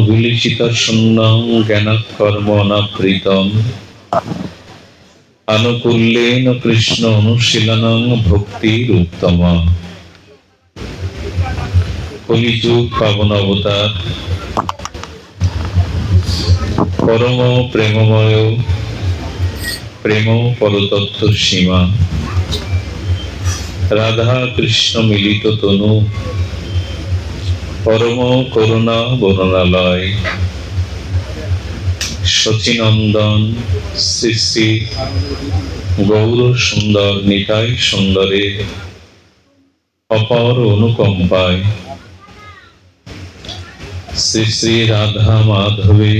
বিলিচিত শূন্যং জ্ঞানকর্ম অনাবৃতম আনুকূল্যেন কৃষ্ণ অনুশীলনং ভক্তির উত্তম। কলিযুগ পাবন অবতার পরম প্রেমময় প্রেম পরতত্ত্ব সীমা রাধা কৃষ্ণ মিলিত তনু পরম করুণা বরণালয় শচীনন্দন শ্রী শ্রী গৌর সুন্দর নিতাই সুন্দরে অপর অনুকম্পায় শ্রী শ্রী রাধা মাধবে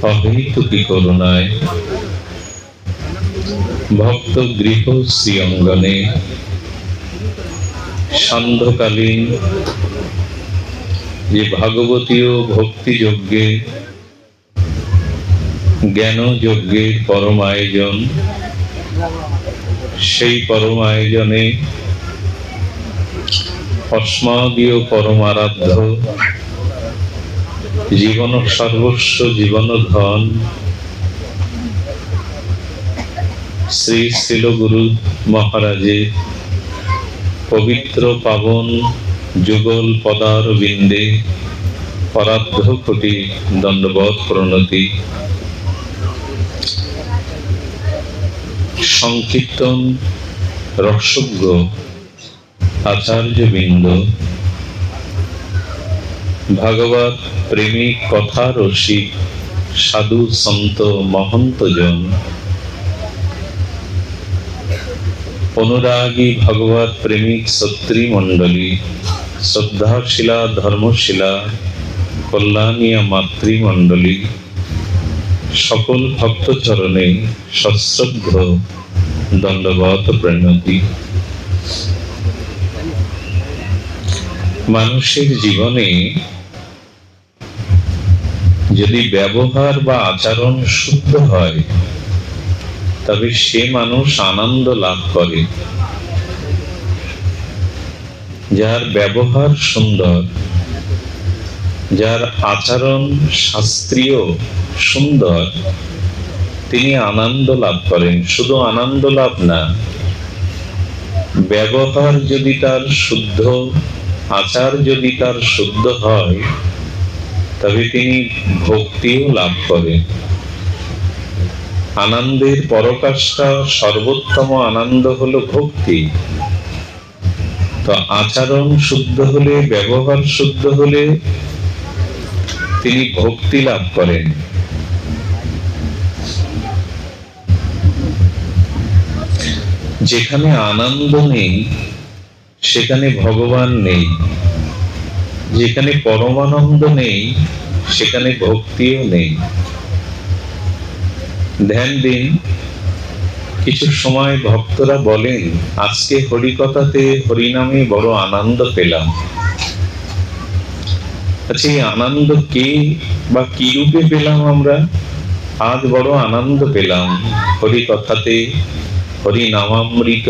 অহেতুকী করুণায় ভক্ত গৃহ শ্রী অঙ্গনে সান্ধ্যকালীন যে ভাগবতীয় ভক্তি যজ্ঞে জ্ঞান যজ্ঞের পরম আয়োজন, সেই পরম আয়োজনে অস্মাদীয় পরম আরাধ্য জীবন সর্বস্ব জীবন ধন শ্রী শিল গুরু মহারাজে পবিত্র পাবন যুগল পদার বিন্দে পরার্ধ কোটি দণ্ডবৎ প্রণতি। সংকীর্তন রসজ্ঞ আচার্যবৃন্দ, ভাগবত প্রেমিক কথা রসিক সাধু সন্ত মহন্তজন, অনুরাগী ভগবত প্রেমিক সত্রী মণ্ডলী, শ্রদ্ধাশীলা ধর্মশীলা কল্যাণীয় মাতৃমণ্ডলী, সকল ভক্ত চরণে সশ্রদ্ধ দণ্ডবৎ প্রণতি। মানুষের জীবনে যদি ব্যবহার বা আচরণ শুদ্ধ হয় তবে সে মানুষ আনন্দ লাভ করে। যার ব্যবহার সুন্দর, যার আচরণ শাস্ত্রীয় সুন্দর, তিনি আনন্দ লাভ করেন। শুধু আনন্দ লাভ না, ব্যবহার যদি তার শুদ্ধ, আচার যদি তার শুদ্ধ হয় তবে তিনি ভক্তিও লাভ করেন। আনন্দের পরকাষ্ঠা সর্বোত্তম আনন্দ হলো ভক্তি। তো আচরণ শুদ্ধ হলে, ব্যবহার শুদ্ধ হলে তিনি ভক্তি লাভ করেন। যেখানে আনন্দ নেই সেখানে ভগবান নেই, যেখানে পরমানন্দ নেই সেখানে ভক্তিও নেই। ধ্যান দিন, কিছু সময় ভক্তরা বলেন আজকে হরিকথাতে হরিনামে বড় আনন্দ পেলাম। আচ্ছা, এই আনন্দ কে বা কি রূপে পেলাম আমরা? আজ বড় আনন্দ পেলাম হরিকথাতে, হরিনামামৃত,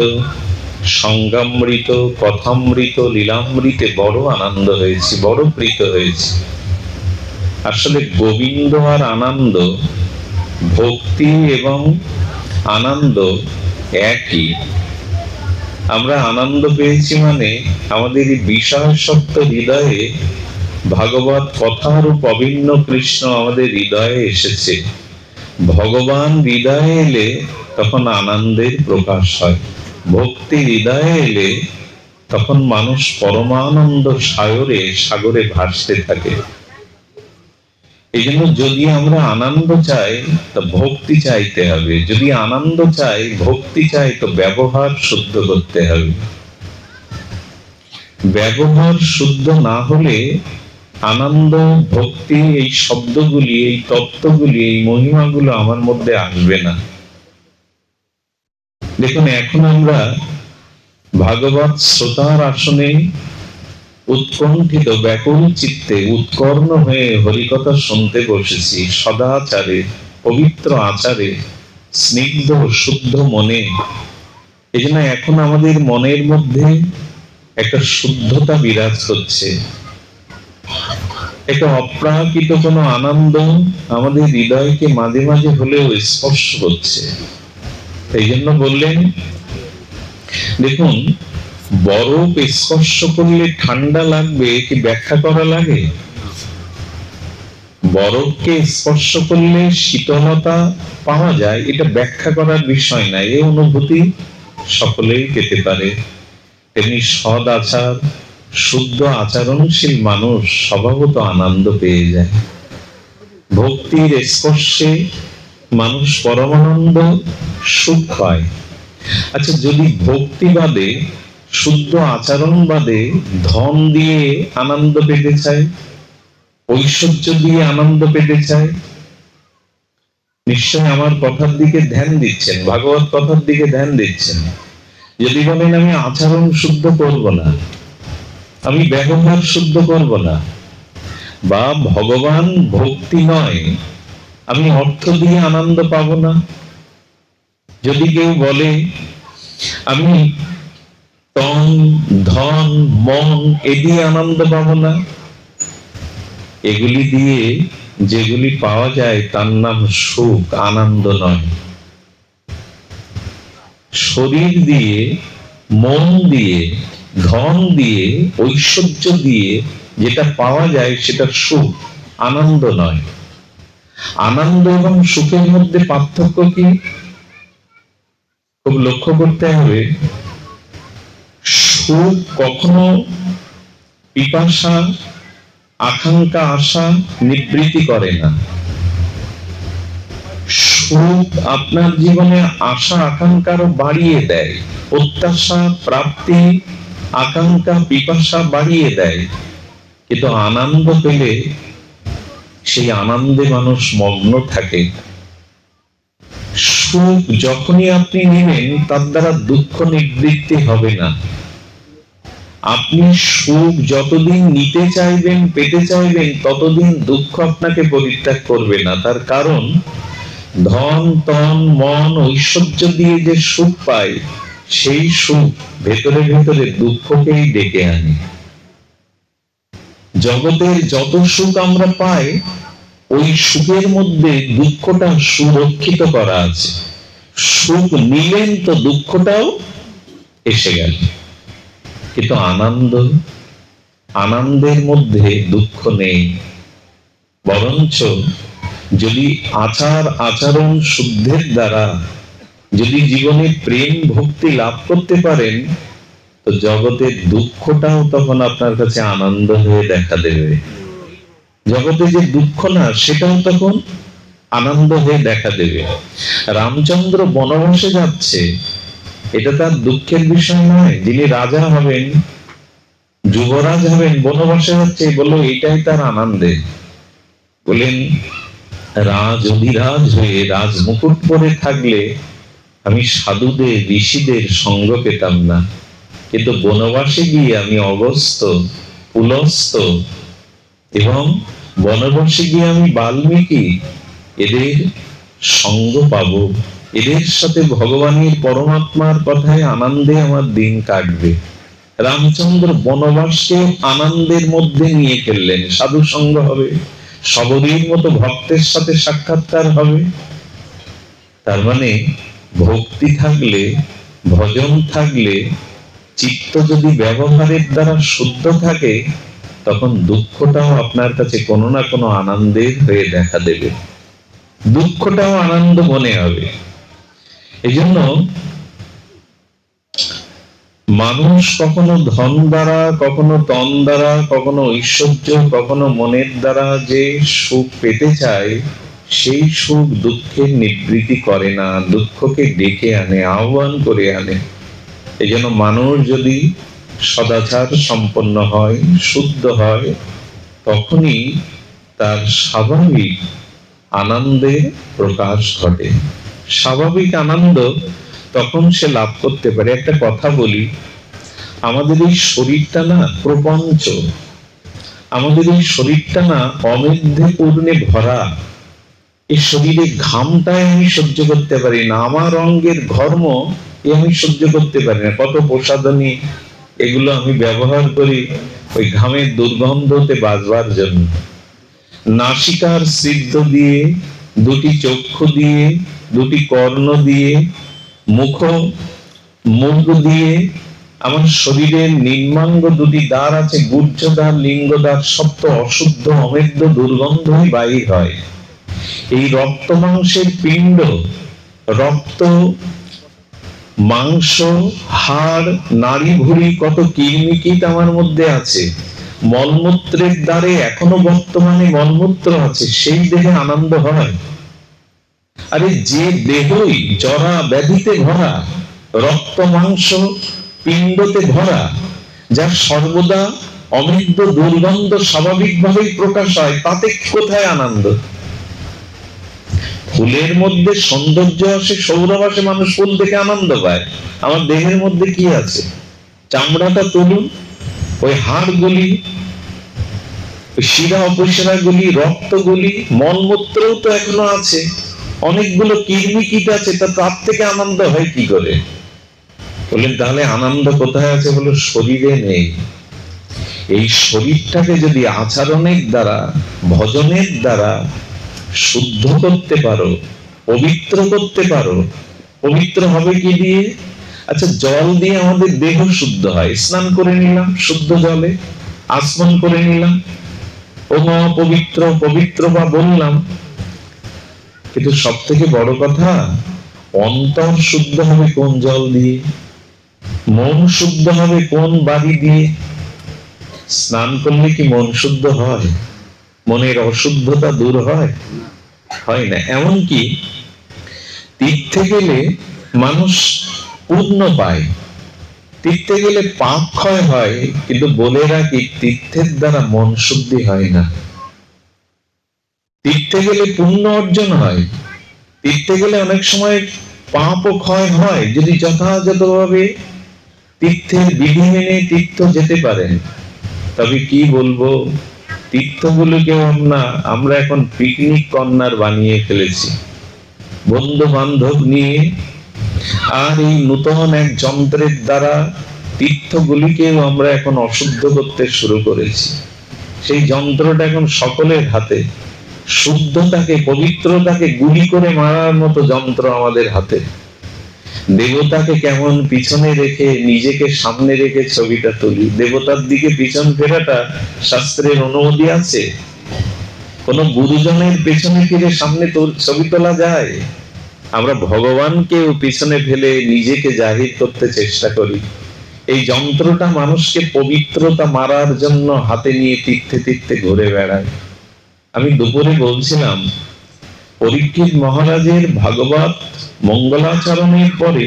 সঙ্গামৃত, কথামৃত, লীলামৃতে বড় আনন্দ হয়েছে, বড় প্রীত হয়েছে। আসলে গোবিন্দ আর আনন্দ, ভক্তি এবং আনন্দ একই। আমরা আনন্দ পেয়েছি মানে আমাদের এই বিষয়াসক্ত হৃদয়ে ভাগবত কথারূপ অভিন্ন কৃষ্ণ আমাদের হৃদয়ে এসেছে। ভগবান হৃদয়ে এলে তখন আনন্দের প্রকাশ হয়। ভক্তি হৃদয়ে এলে তখন মানুষ পরমানন্দ সাগরে ভাসতে থাকে। এই জন্য যদি আমরা আনন্দ চাই তো ভক্তি চাইতে হবে, যদি আনন্দ চাই, ভক্তি চাই তো ব্যবহার শুদ্ধ করতে হবে। ব্যবহার শুদ্ধ না হলে আনন্দ, ভক্তি, এই শব্দগুলি, এই তত্ত্বগুলি, এই মহিমাগুলো আমার মধ্যে আসবে না। দেখুন, এখন আমরা ভাগবত শ্রোতার আসনে উৎকণ্ঠিত ব্যাকুল চিত্তে উৎকর্ণ হয়ে হরিকথা শুনতে বসেছি, সদাচারে, পবিত্র আচারে, স্নিগ্ধ শুদ্ধ মনে। এই জন্য এখন আমাদের মনের মধ্যে একটা শুদ্ধতা বিরাজ করছে। একটা অপ্রাকৃত কোনো আনন্দ আমাদের হৃদয়কে মাঝে মাঝে হলেও স্পর্শ করছে। এই জন্য বললেন, দেখুন, বরফ স্পর্শ করলে ঠান্ডা লাগবে কি ব্যাখ্যা করা লাগে? বরফকে স্পর্শ করলে শীতলতা পাওয়া যায়, এটা ব্যাখ্যা করার বিষয় না, এই অনুভূতি সকলেই পেতে পারে। তেমনি সৎ আচার, শুদ্ধ আচরণশীল মানুষ স্বভাবত আনন্দ পেয়ে যায়। ভক্তির স্পর্শে মানুষ পরমানন্দ সুখ পায়। আচ্ছা, যদি ভক্তি বাদে, শুদ্ধ আচরণ বাদে ধন দিয়ে আনন্দ পেতে চায়, ঐশ্বর্য দিয়ে আনন্দ পেতে চায়, নিশ্চয় আমার কথার দিকে ধ্যান দিচ্ছেন, ভাগবত কথার দিকে ধ্যান দিচ্ছেন। যদি বলেন আমি আচরণ শুদ্ধ করব না, আমি ব্যবহার শুদ্ধ করব না, বা ভগবান ভক্তি নয়, আমি অর্থ দিয়ে আনন্দ পাবো না, যদি কেউ বলে আমি তন ধন মন এ দিয়ে আনন্দ পাবো না, এগুলি দিয়ে যেগুলি পাওয়া যায় তার নাম সুখ, আনন্দ নয়। শরীর দিয়ে, মন দিয়ে, ধন দিয়ে, ঐশ্বর্য দিয়ে যেটা পাওয়া যায় সেটা সুখ, আনন্দ নয়। আনন্দ এবং সুখের মধ্যে পার্থক্য কি খুব লক্ষ্য করতে হবে। সুখ কখনো পিপাসা, আকাঙ্ক্ষা, আশা নিবৃত্তি করে না। সুখ আপনার জীবনে আশা আকাঙ্ক্ষারও বাড়িয়ে দেয়, প্রত্যাশা, প্রাপ্তি, আকাঙ্ক্ষা, পিপাসা বাড়িয়ে দেয়। কিন্তু আনন্দ পেলে সেই আনন্দে মানুষ মগ্ন থাকে। সুখ যখনই আপনি নেবেন তার দ্বারা দুঃখ নিবৃত্তি হবে না। আপনি সুখ যতদিন নিতে চাইবেন, পেতে চাইবেন, ততদিন দুঃখ আপনাকে পরিত্যাগ করবে না। তার কারণ ধন তন মন ঐশ্বর্য দিয়ে যে সুখ পায়, সেই সুখ ভেতরে ভেতরে দুঃখকেই ডেকে আনে। জগতের যত সুখ আমরা পাই, ওই সুখের মধ্যে দুঃখটা সুরক্ষিত করা আছে। সুখ নিলেন তো দুঃখটাও এসে গেল। কিন্তু আনন্দের মধ্যে দুঃখ নেই। বরঞ্চ যদি আচার আচরণ শুদ্ধের দ্বারা যদি জীবনে প্রেম ভক্তি লাভ করতে পারেন, তো জগতের দুঃখটাও তখন আপনার কাছে আনন্দ হয়ে দেখা দেবে। জগতে যে দুঃখ না, সেটাও তখন আনন্দ হয়ে দেখা দেবে। রামচন্দ্র বনবাসে যাচ্ছে, এটা তার দুঃখের বিষয় নয়। যিনি রাজা হবেন, যুবরাজ হবেন, বনবাসে যাচ্ছে, বললো এটাই তার আনন্দে। বলেন, রাজ অধিরাজ হয়ে রাজ মুকুট পরে থাকলে আমি সাধুদের ঋষিদের সঙ্গ পেতাম না, কিন্তু বনবাসে গিয়ে আমি অগস্ত্য, পুলস্ত্য এবং বনবাসে গিয়ে আমি বাল্মীকি এদের সঙ্গ পাবো। এদের সাথে ভগবানের পরমাত্মার কথায় আনন্দে আমার দিন কাটবে। রামচন্দ্র বনবাসকে আনন্দের মধ্যে নিয়ে ফেললেন। সাধু সঙ্গ হবে, সবরীর মতো ভক্তের সাথে সাক্ষাৎকার হবে। তার মানে ভক্তি থাকলে, ভজন থাকলে, চিত্ত যদি ব্যবহারের দ্বারা শুদ্ধ থাকে, তখন দুঃখটাও আপনার কাছে কোনো না কোনো আনন্দের হয়ে দেখা দেবে, দুঃখটাও আনন্দ মনে হবে। এই জন্য মানুষ কখনো ধন দ্বারা, কখনো তন দ্বারা, কখনো ঐশ্বর্য, কখনো মনের দ্বারা যে সুখ পেতে চায়, সেই সুখ দুঃখের নিবৃত্তি করে না, দুঃখকে ডেকে আনে, আহ্বান করে আনে। এই জন্য মানুষ যদি সদাচার সম্পন্ন হয়, শুদ্ধ হয়, তখনই তার স্বাভাবিক আনন্দে প্রকাশ ঘটে। স্বাভাবিক আনন্দ তখন সে লাভ করতে পারে। একটা কথা বলি, আমাদের এই শরীরটা না প্রপঞ্চ, আমাদের এই শরীরটা না অমেধ্যে পূর্ণে ভরা। এই শরীরে ঘামটাই আমি সহ্য করতে পারি না, আমার অঙ্গের ঘর্ম আমি সহ্য করতে পারি না। কত প্রসাধনী এগুলো আমি ব্যবহার করি ওই ঘামের দুর্গন্ধতে বাঁচবার জন্য। নাসিকার সিদ্ধ দিয়ে, দুটি চক্ষু দিয়ে, দুটি কর্ণ দিয়ে, মুখ দিয়ে, আমার শরীরের নিম্নাঙ্গ দুটি দ্বার আছে, গুহ্যদ্বার, লিঙ্গদ্বার, সপ্ত অশুদ্ধ অমেদ্য দুর্গন্ধই বাহির হয়। এই রক্ত মাংসের পিণ্ড, রক্ত মাংস হাড় নাড়ি ভুঁড়ি কত কিলমিকিট আমার মধ্যে আছে। মলমূত্রের দ্বারে এখনো বর্তমানে মলমূত্র আছে, সেই দেহে আনন্দ হয়। আরে যে দেহই জরা ব্যাধিতে ভরা, রক্ত মাংস পিণ্ডতে ভরা, যার সর্বদা অমৃত দুর্গন্ধ স্বাভাবিকভাবেই প্রকাশ হয়, তাতে কোথায় আনন্দ? ফুলের মধ্যে সৌন্দর্য আসে, সৌরভ আসে, মানুষ ফুল দেখে আনন্দ পায়। আমার দেহের মধ্যে কি আছে? চামড়াটা তুলুন, ওই হাড়গুলি, শিরা উপশিরা গুলি, রক্ত গুলি, মলমূত্রও তো এখনো আছে, অনেকগুলো কিডনি আছে, তার থেকে আনন্দ হয় কি করে? বলেন তাহলে আনন্দ কোথায় আছে? বলো শরীরে নেই। এই শরীরটাকে যদি আচরণের দ্বারা, ভজনের দ্বারা শুদ্ধ করতে পারো, পবিত্র করতে পারো, পবিত্র হবে কি দিয়ে? আচ্ছা, জল দিয়ে আমাদের দেহ শুদ্ধ হয়, স্নান করে নিলাম শুদ্ধ জলে, আচমন করে নিলাম, ও মা পবিত্র পবিত্র বা বললাম। কিন্তু সব থেকে বড় কথা, অন্তর শুদ্ধ হবে কোন জল দিয়ে? মন শুদ্ধ হবে কোন বাড়ি দিয়ে? স্নান করলে কি মন শুদ্ধ হয়? মনের অশুদ্ধতা দূর হয়? হয় না। এমনকি তীর্থে গেলে মানুষ পূর্ণ পায়, তীর্থে গেলে পাপ ক্ষয় হয়, কিন্তু বলে রাখি তীর্থের দ্বারা মন শুদ্ধি হয় না। তীর্থে গেলে পুণ্য অর্জন হয়, তীর্থে গেলে অনেক সময় পাপ ও ক্ষয় হয়, যদি যথাযথভাবে তীর্থের বিধি মেনে তীর্থ যেতে পারেন। তবে কি বলবো, তীর্থগুলোকে আমরা এখন পিকনিক কর্নার বানিয়ে ফেলেছি, বন্ধু বান্ধব নিয়ে। আর এই নূতন এক যন্ত্রের দ্বারা তীর্থগুলিকেও আমরা এখন অশুদ্ধ করতে শুরু করেছি। সেই যন্ত্রটা এখন সকলের হাতে, শুদ্ধতাকে পবিত্রতাকে গুলি করে মারার মতো যন্ত্র আমাদের হাতে। দেবতাকে কেমন পিছনে রেখে নিজেকে সামনে রেখে ছবিটা তুলি। দেবতার দিকে পিছন ফেরাটা শাস্ত্রের অনুমতি আছে? কোন গুরুজনের পেছনে ফিরে সামনে ছবি তোলা যায়? আমরা ভগবানকেও পিছনে ফেলে নিজেকে জাহির করতে চেষ্টা করি। এই যন্ত্রটা মানুষকে পবিত্রতা মারার জন্য হাতে নিয়ে তীর্থে তীর্থে ঘুরে বেড়ায়। আমি দুপুরে বলছিলাম, পরীক্ষিত মহারাজের ভাগবত মঙ্গলাচরণের পরে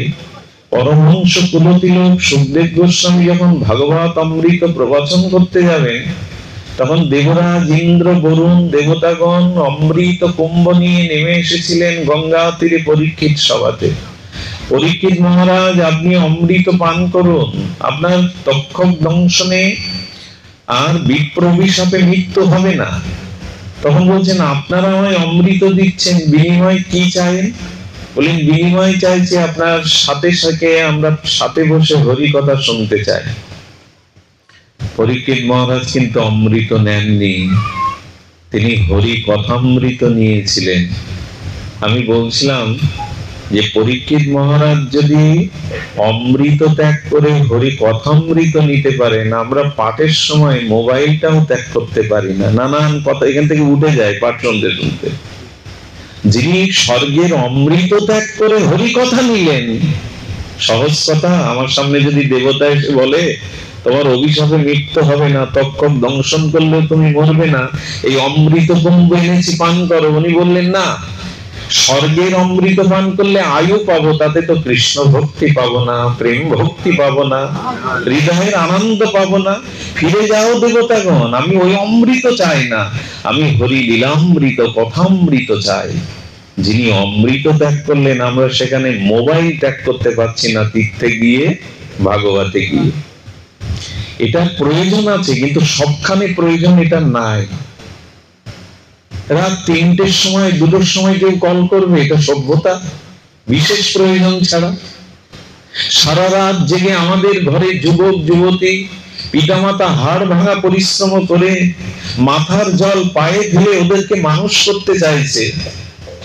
পরমহংস কুলতিলক সুখদেব গোস্বামী যখন ভাগবত অমৃত প্রবচন করতে যাবেন, তখন দেবরাজ ইন্দ্র বরুণ দেবতাগণ অমৃত কুম্ভ নিয়ে নেমে এসেছিলেন গঙ্গা তীরে পরীক্ষিত সভাতে। পরীক্ষিত মহারাজ, আপনি অমৃত পান করুন, আপনার তক্ষক দংশনে আর বিপ্রভিশাপে মৃত্যু হবে না। তখন বলছেন, আপনারা আমায় অমৃত দিচ্ছেন, বিনিময় কি চাইেন? বলেন, বিনিময় চাইছি আপনার সাথে সাথে আমরা সাথে বসে হরি কথা শুনতে চাই। পরীক্ষিত মহারাজ কিন্তু অমৃত নেননি, তিনি হরি কথামৃত নিয়েছিলেন। আমি বলছিলাম যে পরীক্ষিত মহারাজ যদি অমৃত ত্যাগ করে হরি কথামৃত নিতে পারেন, আমরা পাঠের সময় মোবাইলটাও ত্যাগ করতে পারি না, নানান কথা এখান থেকে উঠে যায় পাঠ শুনতে শুনতে। যিনি স্বর্গের অমৃত ত্যাগ করে হরি কথা নিলেন, সহজ কথা, আমার সামনে যদি দেবতা এসে বলে তোমার অভিশাপে মৃত্যু হবে না, তক্ষক দংশন করলে তুমি মরবে না, এই অমৃত কুম্ভ এনেছি পান করো, উনি বললেন না, স্বর্গের অমৃত পান করলে আয়ু পাবো, তাতে তো কৃষ্ণ ভক্তি পাবো না, প্রেম ভক্তি পাবো না, হৃদয়ের আনন্দ পাবো না। ফিরে যাও দেবতাগণ, আমি ওই অমৃত চাই না, আমি হরি লীলামৃত কথামৃত চাই। যিনি অমৃত ত্যাগ করলেন, আমরা সেখানে মোবাইল ত্যাগ করতে পারছি না তীর্থে গিয়ে, ভাগবতে গিয়ে। এটা প্রয়োজন আছে, কিন্তু সবখানে প্রয়োজন এটা নাই। রাত 3টের সময় 2টোর সময় কেউ কল করবে, এটা সভ্যতা? বিশেষ প্রয়োজন ছাড়া সারা রাত জেগে আমাদের ঘরে যুবক যুবতী পিতামাতা হাড় ভাঙা পরিশ্রম করে মাথার জল পায়ে ঢেলে ওদেরকে মানুষ করতে চাইছে,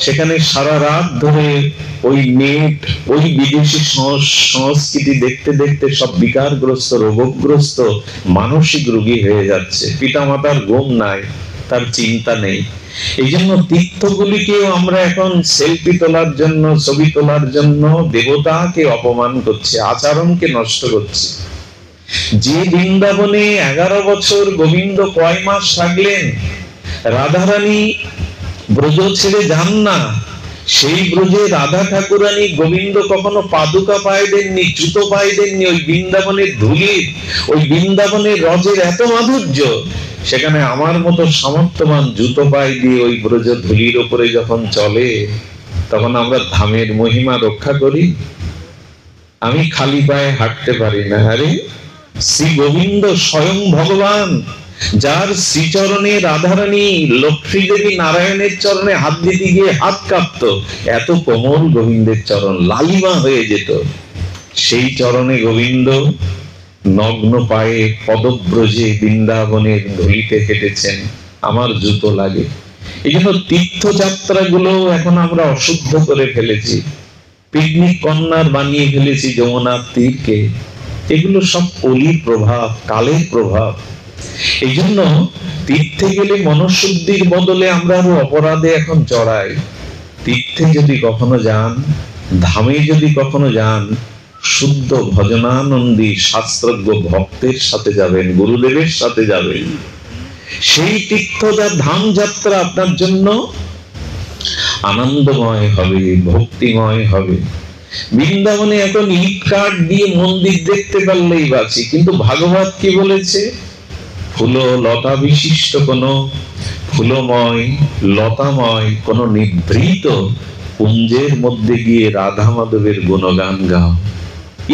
সেখানে সারা রাত ধরে ওই নেট, ওই বিদেশি সংস্কৃতি দেখতে দেখতে সব বিকারগ্রস্ত, রোগগ্রস্ত, মানসিক রোগী হয়ে যাচ্ছে। পিতামাতার ঘুম নাই, তার চিন্তা নেই। এই জন্য তীর্থগুলিকেও আমরা এখন সেলফি তোলার জন্য, ছবি তোলার জন্য দেবতাকে অপমান করছি, আচরণকে নষ্ট করছি। যে বৃন্দাবনে 11 বছর গোবিন্দ কয় মাস থাকলেন, রাধারানী ব্রজ ছেড়ে যান না, সেই ব্রজে রাধা ঠাকুরানী গোবিন্দ কখনো পাদুকা পায়ে দেননি, জুতো পায়ে দেননি। ওই বৃন্দাবনের ধুলির, ওই বৃন্দাবনের রজের এত মাধুর্য, সেখানে আমার মতো সামর্থ্যবান জুতো পায়ে দিয়ে ওই ব্রজ ধুলির উপরে যখন চলে, তখন আমরা ধামের মহিমা রক্ষা করি। আমি খালি পায়ে হাঁটতে পারি না। আরে শ্রী গোবিন্দ স্বয়ং ভগবান, যার শ্রীচরণে রাধারানী লক্ষ্মী দেবী নারায়ণের চরণে হাত দিতে গিয়ে হাত কাঁপত, এত কোমল গোবিন্দের চরণ, লালিমা হয়ে যেত। সেই চরণে গোবিন্দ নগ্ন পায়ে পদব্রজে বৃন্দাবনের ধুলিতে হেঁটেছেন। আমার জুতো লাগে। এই জন্য তীর্থযাত্রাগুলো এখন আমরা অশুদ্ধ করে ফেলেছি, পিকনিক কর্নার বানিয়ে ফেলেছি যমুনার তীরকে। এগুলো সব কলির প্রভাব, কালের প্রভাব। এই জন্য তীর্থে গেলে মনশুদ্ধির বদলে আমরা আরো অপরাধে এখন জড়াই। তীর্থে যদি কখনো যান, ধামে যদি কখনো যান, শুদ্ধ ভজনানন্দী শাস্ত্রজ্ঞ ভক্তের সাথে যাবেন, গুরুদেবের সাথে যাবেন। সেই তীর্থ ধাম যাত্রা আপনার জন্য আনন্দময় হবে, ভক্তিময় হবে। বৃন্দাবনে এখন ইট কাঠ দিয়ে মন্দির দেখতে পারলেই বাঁচি, কিন্তু ভাগবত কি বলেছে? ফুল লতা বিশিষ্ট কোন ফুলময় লতাময় কোন নিভৃত কুঞ্জের মধ্যে গিয়ে রাধা মাধবের গুণগান গাও।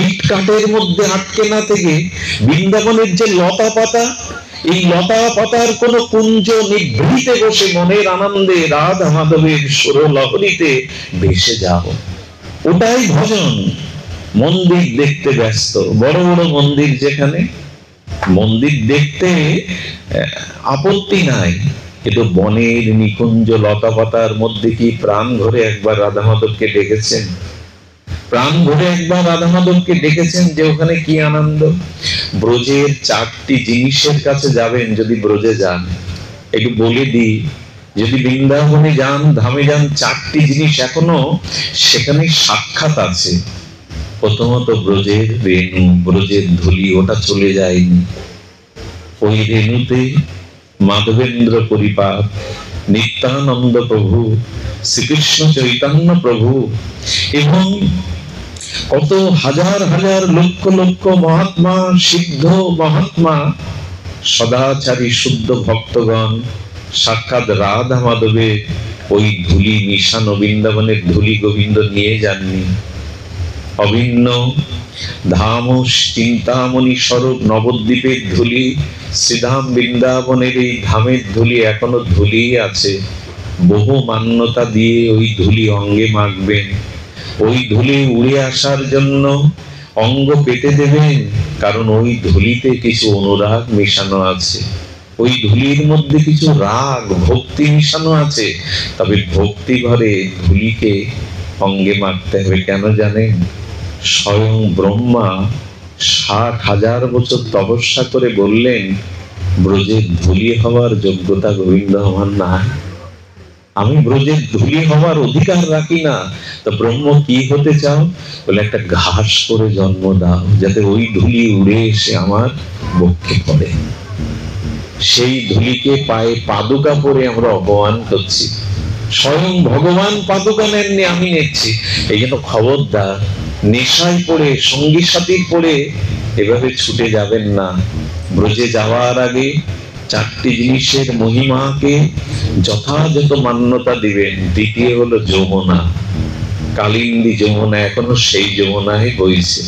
ইট কাঠের মধ্যে আটকে না থেকে বৃন্দাবনের যে লতা পাতা, এই লতা পাতার কোন কুঞ্জ নিভৃতে বসে মনের আনন্দে রাধা মাধবের সুরলহরীতে ভেসে যাও। ওটাই ভজন। মন্দির দেখতে ব্যস্ত, বড় বড় মন্দির, যেখানে মন্দির দেখতে আপত্তি নাই, কিন্তু বনের নিকুঞ্জ লতা পাতার মধ্যে কি প্রাণ ভরে একবার রাধা মাধবকে ডেকেছেন? প্রাণ ভরে একবার রাধা মাধবকে ডেকেছেন যে ওখানে কি আনন্দ? ব্রজের 4টি জিনিসের কাছে যাবেন যদি ব্রজে যান। একটু বলে দিই, যদি বৃন্দাবনে যান, ধামে যান, 4টি জিনিস এখনো সেখানে সাক্ষাৎ আছে। প্রথমত ব্রজের রেণু, ব্রজের ধুলি, ওটা চলে যায়নি। ওই রেণুতে মাধবেন্দ্র পরিপাত, নিত্যানন্দ প্রভু, শ্রীকৃষ্ণ চৈতন্য প্রভু এবং কত হাজার হাজার লক্ষ লক্ষ মহাত্মা, সিদ্ধ মহাত্মা, সদাচারী শুদ্ধ ভক্তগণ সাক্ষাৎ রাধা মাধবের ওই ধুলি মিশানো বৃন্দাবনের ধুলি গোবিন্দ নিয়ে যাননি। অভিন্ন ধাম চিন্তামণি স্বরূপ নবদ্বীপের ধুলি, শ্রীধাম বৃন্দাবনের এই ধামের ধুলি এখনো ধুলি আছে। বহু মান্যতা দিয়ে ওই ধুলি অঙ্গে মাখবেন। ওই ধুলি উড়ে আসার জন্য অঙ্গ পেতে দেবেন, কারণ ওই ধুলিতে কিছু অনুরাগ মেশানো আছে। ওই ধুলির মধ্যে কিছু রাগ ভক্তি মিশানো আছে। তবে ভক্তি ভরে ধুলিকে অঙ্গে মাখতে হবে। কেন জানেন? স্বয়ং ব্রহ্মা 60,000 বছর তপস্যা করে বললেন, ব্রজের ধুলি হওয়ার যোগ্যতা গোবিন্দ আমার নাই, আমি ব্রজের ধুলি হওয়ার অধিকার রাখি না। তো ব্রহ্ম কি হতে চাও? বলে একটা ঘাস করে জন্ম দাও, যাতে ওই ধুলি উড়ে এসে আমার বক্ষে পড়ে। সেই ধুলিকে পায়ে পাদুকা পরে আমরা অপমান করছি। স্বয়ং ভগবান পাদুকা নেননি, আমি নিচ্ছি। এই জন্য খবরদার, নেশায় পড়ে, সঙ্গী সাথীর পড়ে এভাবে ছুটে যাবেন না। ব্রজে যাওয়ার আগে 4টি জিনিসের মহিমাকে যথাযথ মান্যতা দিবেন। দ্বিতীয় হলো যমুনা, কালিন্দী যমুনা, এখনো সেই যমুনায় বইছে।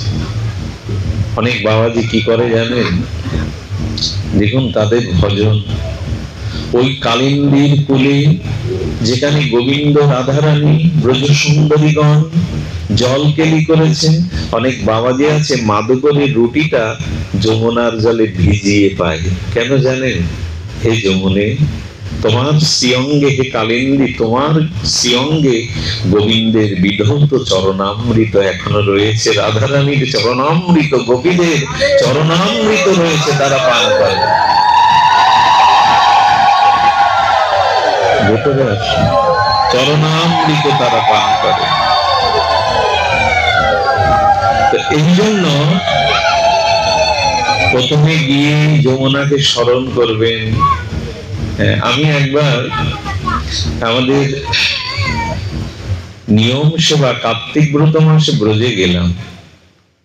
অনেক বাবাজি কি করে জানেন? দেখুন তাদের ভজন, ওই কালিন্দীর কুলে যেখানে গোবিন্দ রাধারানী ব্রজ সুন্দরীগণ জল কেলি করেছেন। অনেক বাবাজি আছে মাদুকরের রুটিটা যমুনার জলে ভিজিয়ে পায়। কেন জানেন? হে যমুনে, তোমার শ্রীঅঙ্গে, হে কালিন্দী, তোমার শ্রীঅঙ্গে গোবিন্দের বিধৌত চরণামৃত এখনো রয়েছে, রাধারানীর চরণামৃত, গোপীদের চরণামৃত রয়েছে, তারা পান করে। ভেতরে আসে, চরণামৃত তারা পান করে। এই জন্য প্রথমে গিয়ে যমুনাকে স্মরণ করবেন। আমি একবার আমাদের নিয়ম সেবা কার্তিক ব্রত মাসে ব্রজে গেলাম।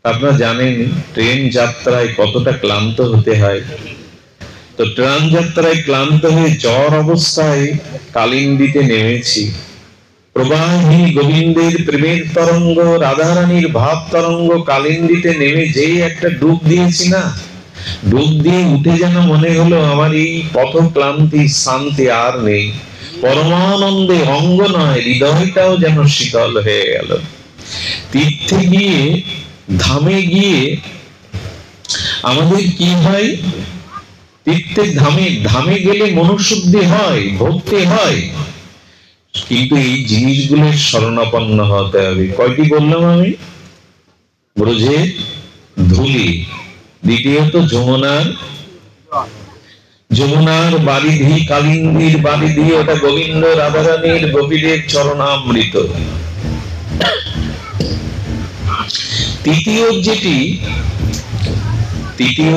আপনারা জানেন ট্রেন যাত্রায় কতটা ক্লান্ত হতে হয়। তো ট্রেন যাত্রায় ক্লান্ত হয়ে জ্বর অবস্থায় কালিন্দীতে নেমেছি। প্রবাহী গোবিন্দের প্রেমের তরঙ্গ, রাধারানীর ভাব তরঙ্গ কালিন্দীতে নেমে যেই একটা ডুব দিয়েছি না, ডুব দিয়ে উঠে যেন মনে হলো আমার এই পথ ক্লান্তি শান্তি আর নেই। পরমানন্দে অঙ্গ নয়, হৃদয়টাও যেন শীতল হয়ে গেল। তীর্থে গিয়ে, ধামে গিয়ে আমাদের কি হয়? তীর্থের ধামে গেলে মনোশুদ্ধি হয়, ভক্তি হয়, কিন্তু এই জিনিসগুলোর শরণাপন্ন হতে হবে। কয়টি বললাম আমি? ব্রজে ধুলি, দ্বিতীয়ত যমুনার বারিধি, কালিন্দীর বারিধি, ওটা গোবিন্দ রাধারানীর গোপীদের চরণামৃত। তৃতীয়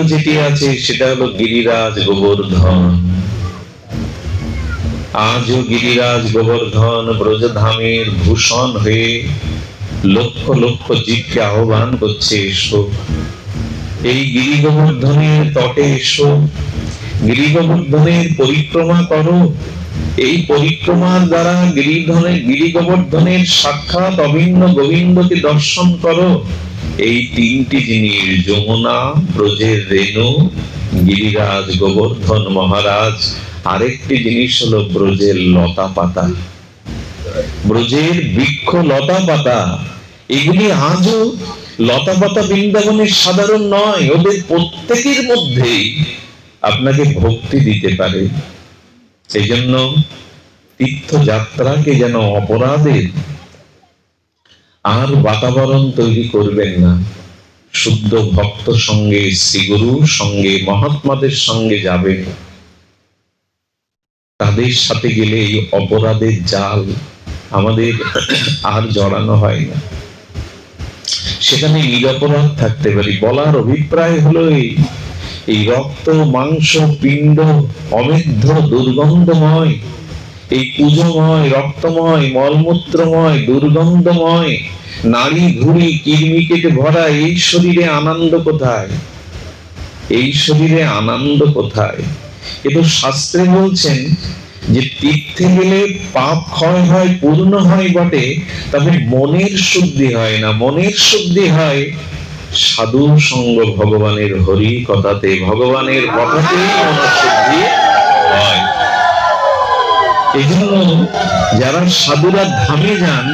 যেটি আছে সেটা হলো গিরিরাজ গোবর্ধন। আজও গিরিরাজ গোবর্ধন ব্রজধামের ভূষণ হয়ে লক্ষ লক্ষ জীবকে আহ্বান করছে, এসো এই গিরি গোবর্ধনের তটে এসো, গিরি গোবর্ধনের পরিক্রমা করো। এই পরিক্রমার দ্বারা গিরি গোবর্ধনের সাক্ষাৎ অভিন্ন গোবিন্দকে দর্শন করো। এই তিনটি জিনিস, যমুনা, ব্রজের রেণু, গিরিরাজ গোবর্ধন মহারাজ। আরেকটি জিনিস হলো ব্রজের লতা পাতা, ব্রজের বৃক্ষ লতা পাতা। এগুলি আজও লতা পাতা বৃন্দাবনের সাধারণ নয়, ওদের প্রত্যেকের মধ্যেই আপনাকে ভক্তি দিতে পারে। সেই জন্য তীর্থযাত্রাকে যেন অপরাধের আর বাতাবরণ তৈরি করবেন না। শুদ্ধ ভক্ত সঙ্গে, শ্রীগুরুর সঙ্গে, মহাত্মাদের সঙ্গে যাবেন। তাদের সাথে গেলে এই অপরাধের জাল আমাদের আর জড়ানো হয় না। সেখানে নিরপরাধ থাকতে পারি। বলার অভিপ্রায় হলো এই রক্ত মাংস পিণ্ড অমেধ্য দুর্গন্ধময়, এই পুজোময় রক্তময় মলমূত্রময় দুর্গন্ধময় নারী ঘুড়ি কিরমিকেটে ভরা এই শরীরে আনন্দ কোথায়? এই শরীরে আনন্দ কোথায়? কিন্তু শাস্ত্রে বলছেন যে তীর্থে গেলে পাপ ক্ষয় হয়, পূর্ণ হয় বটে, তবে মনের শুদ্ধি হয় না। মনের শুদ্ধি হয় সাধু সঙ্গ, ভগবানের হরি কথাতে, ভগবানের কথাতেই মনশুদ্ধি হয়। এই জন্য যারা সাধুরা ধামে যান,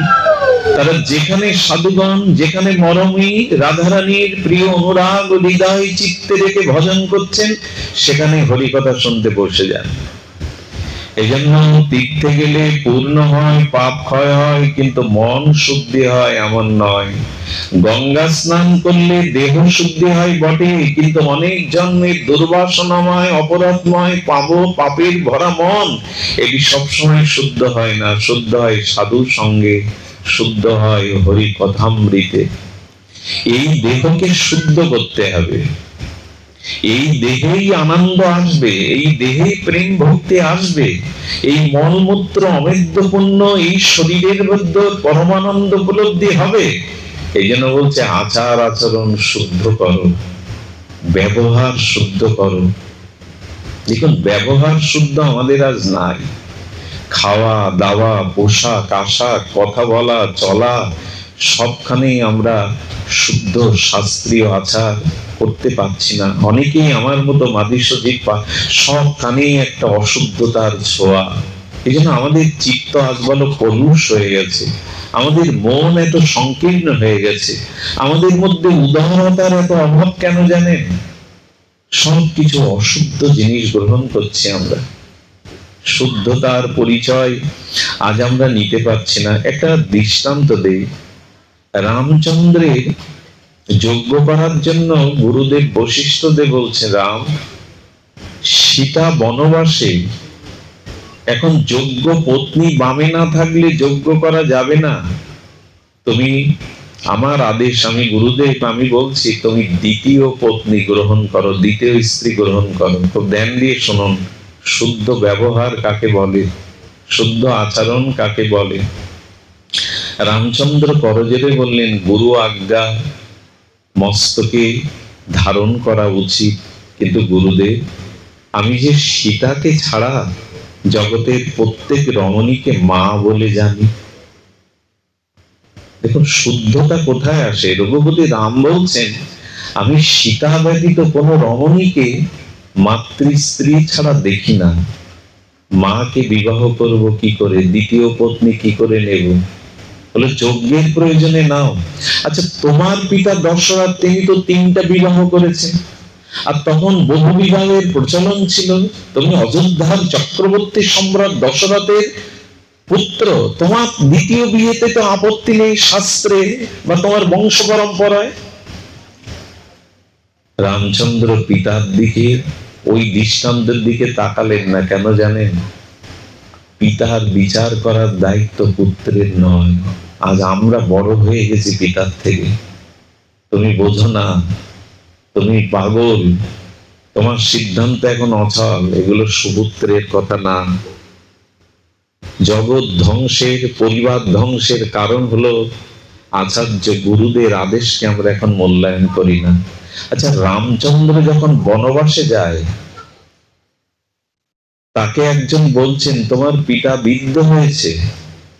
তারা যেখানে সাধুগণ, যেখানে মরমী রাধারানীর প্রিয় অনুরাগ হৃদয় চিত্তে রেখে ভজন করছেন, সেখানে হরি কথা শুনতে বসে যান। এই জন্য তীর্থে গেলে পূর্ণ হয়, পাপ ক্ষয় হয়, কিন্তু মন শুদ্ধি হয় এমন নয়। গঙ্গা স্নান করলে দেহ শুদ্ধি হয় বটে, কিন্তু অনেক জন্মের দুর্বাসনাময় অপরাধময় পাপের ভরা মন, এটি সবসময় শুদ্ধ হয় না। শুদ্ধ হয় সাধু সঙ্গে, শুদ্ধ হয় হরি কথামৃতে। এই দেহকে শুদ্ধ করতে হবে। এই দেহেই আনন্দ আসবে, এই দেহেই প্রেম ভক্তি আসবে। এই মলমূত্র অমেধ্যপূর্ণ এই শরীরের মধ্যে পরমানন্দ উপলব্ধি হবে। এই জন্য বলছে আচার আচরণ শুদ্ধ করো, ব্যবহার শুদ্ধ করো। দেখুন ব্যবহার শুদ্ধ আমাদের আজ নাই। খাওয়া দাওয়া, পোশাক আশাক, কথা বলা চলা, সবখানেই আমরা শুদ্ধ শাস্ত্রীয় আচার করতে পারছি না। অনেকেই আমার মতো মাদিস্য জিহ্বা, সবখানেই একটা অশুদ্ধতার ছোঁয়া। এই জন্য আমাদের চিত্ত আজ বলো কলুষ হয়ে গেছে, আমাদের মন এত সংকীর্ণ হয়ে গেছে, আমাদের মধ্যে উদারতার এত অভাব কেন জানেন? সবকিছু অশুদ্ধ জিনিস গ্রহণ করছি আমরা, শুদ্ধতার পরিচয় আজ আমরা নিতে পারছি না। একটা দৃষ্টান্ত দেই, রামচন্দ্রের যজ্ঞ করার জন্য গুরুদেব বশিষ্ঠ দেব বলছে, রাম সীতা বনবাসে, এখন যোগ্য পত্নী বামে না থাকলে যজ্ঞ করা যাবে না, তুমি আমার আদেশ, আমি গুরুদেব আমি বলছি তুমি দ্বিতীয় পত্নী গ্রহণ করো, দ্বিতীয় স্ত্রী গ্রহণ করো। খুব ধ্যান দিয়ে শুনুন, শুদ্ধ ব্যবহার কাকে বলে, শুদ্ধ আচরণ কাকে বলে। রামচন্দ্র করজোড়ে বললেন, গুরু আজ্ঞা মস্তকে ধারণ করা উচিত, কিন্তু গুরুদেব আমি যে সীতাকে ছাড়া জগতের প্রত্যেক রমণীকে মা বলে জানি। দেখুন শুদ্ধতা কোথায় আসে। রঘুপতি রাম বলছেন, আমি সীতা ব্যতীত কোন রমণীকে মাতৃস্ত্রী ছাড়া দেখি না, মাকে বিবাহ করব কি করে, দ্বিতীয় পত্নী কি করে নেব? বলে যজ্ঞের প্রয়োজনে নাও। আচ্ছা তোমার পিতা দশরথ তিনি তো 3টা বিবাহ করেছেন, আর তখন বহু বিবাহের প্রচলন ছিল। তুমি অযোধ্যার চক্রবর্তী সম্রাট দশরথের পুত্র, তোমার দ্বিতীয় বিয়েতে তো আপত্তি নেই শাস্ত্রে বা তোমার বংশ পরম্পরায়। রামচন্দ্র পিতার দিকে ওই দৃষ্টান্তের দিকে তাকালেন না, কেন জানেন? পিতার বিচার করার দায়িত্ব পুত্রের নয়। আজ আমরা বড় হয়ে গেছি পিতার থেকে, তুমি বোঝো না, তুমি পাগল, তোমার সিদ্ধান্ত এখন অচল, এগুলো সুপুত্রের কথা না। জগৎ ধ্বংসের, পরিবার ধ্বংসের কারণ হলো আচার্য গুরুদের আদেশকে আমরা এখন মূল্যায়ন করি না। আচ্ছা রামচন্দ্র যখন বনবাসে যায়, তাকে একজন বলছেন তোমার পিতা বৃদ্ধ হয়েছে,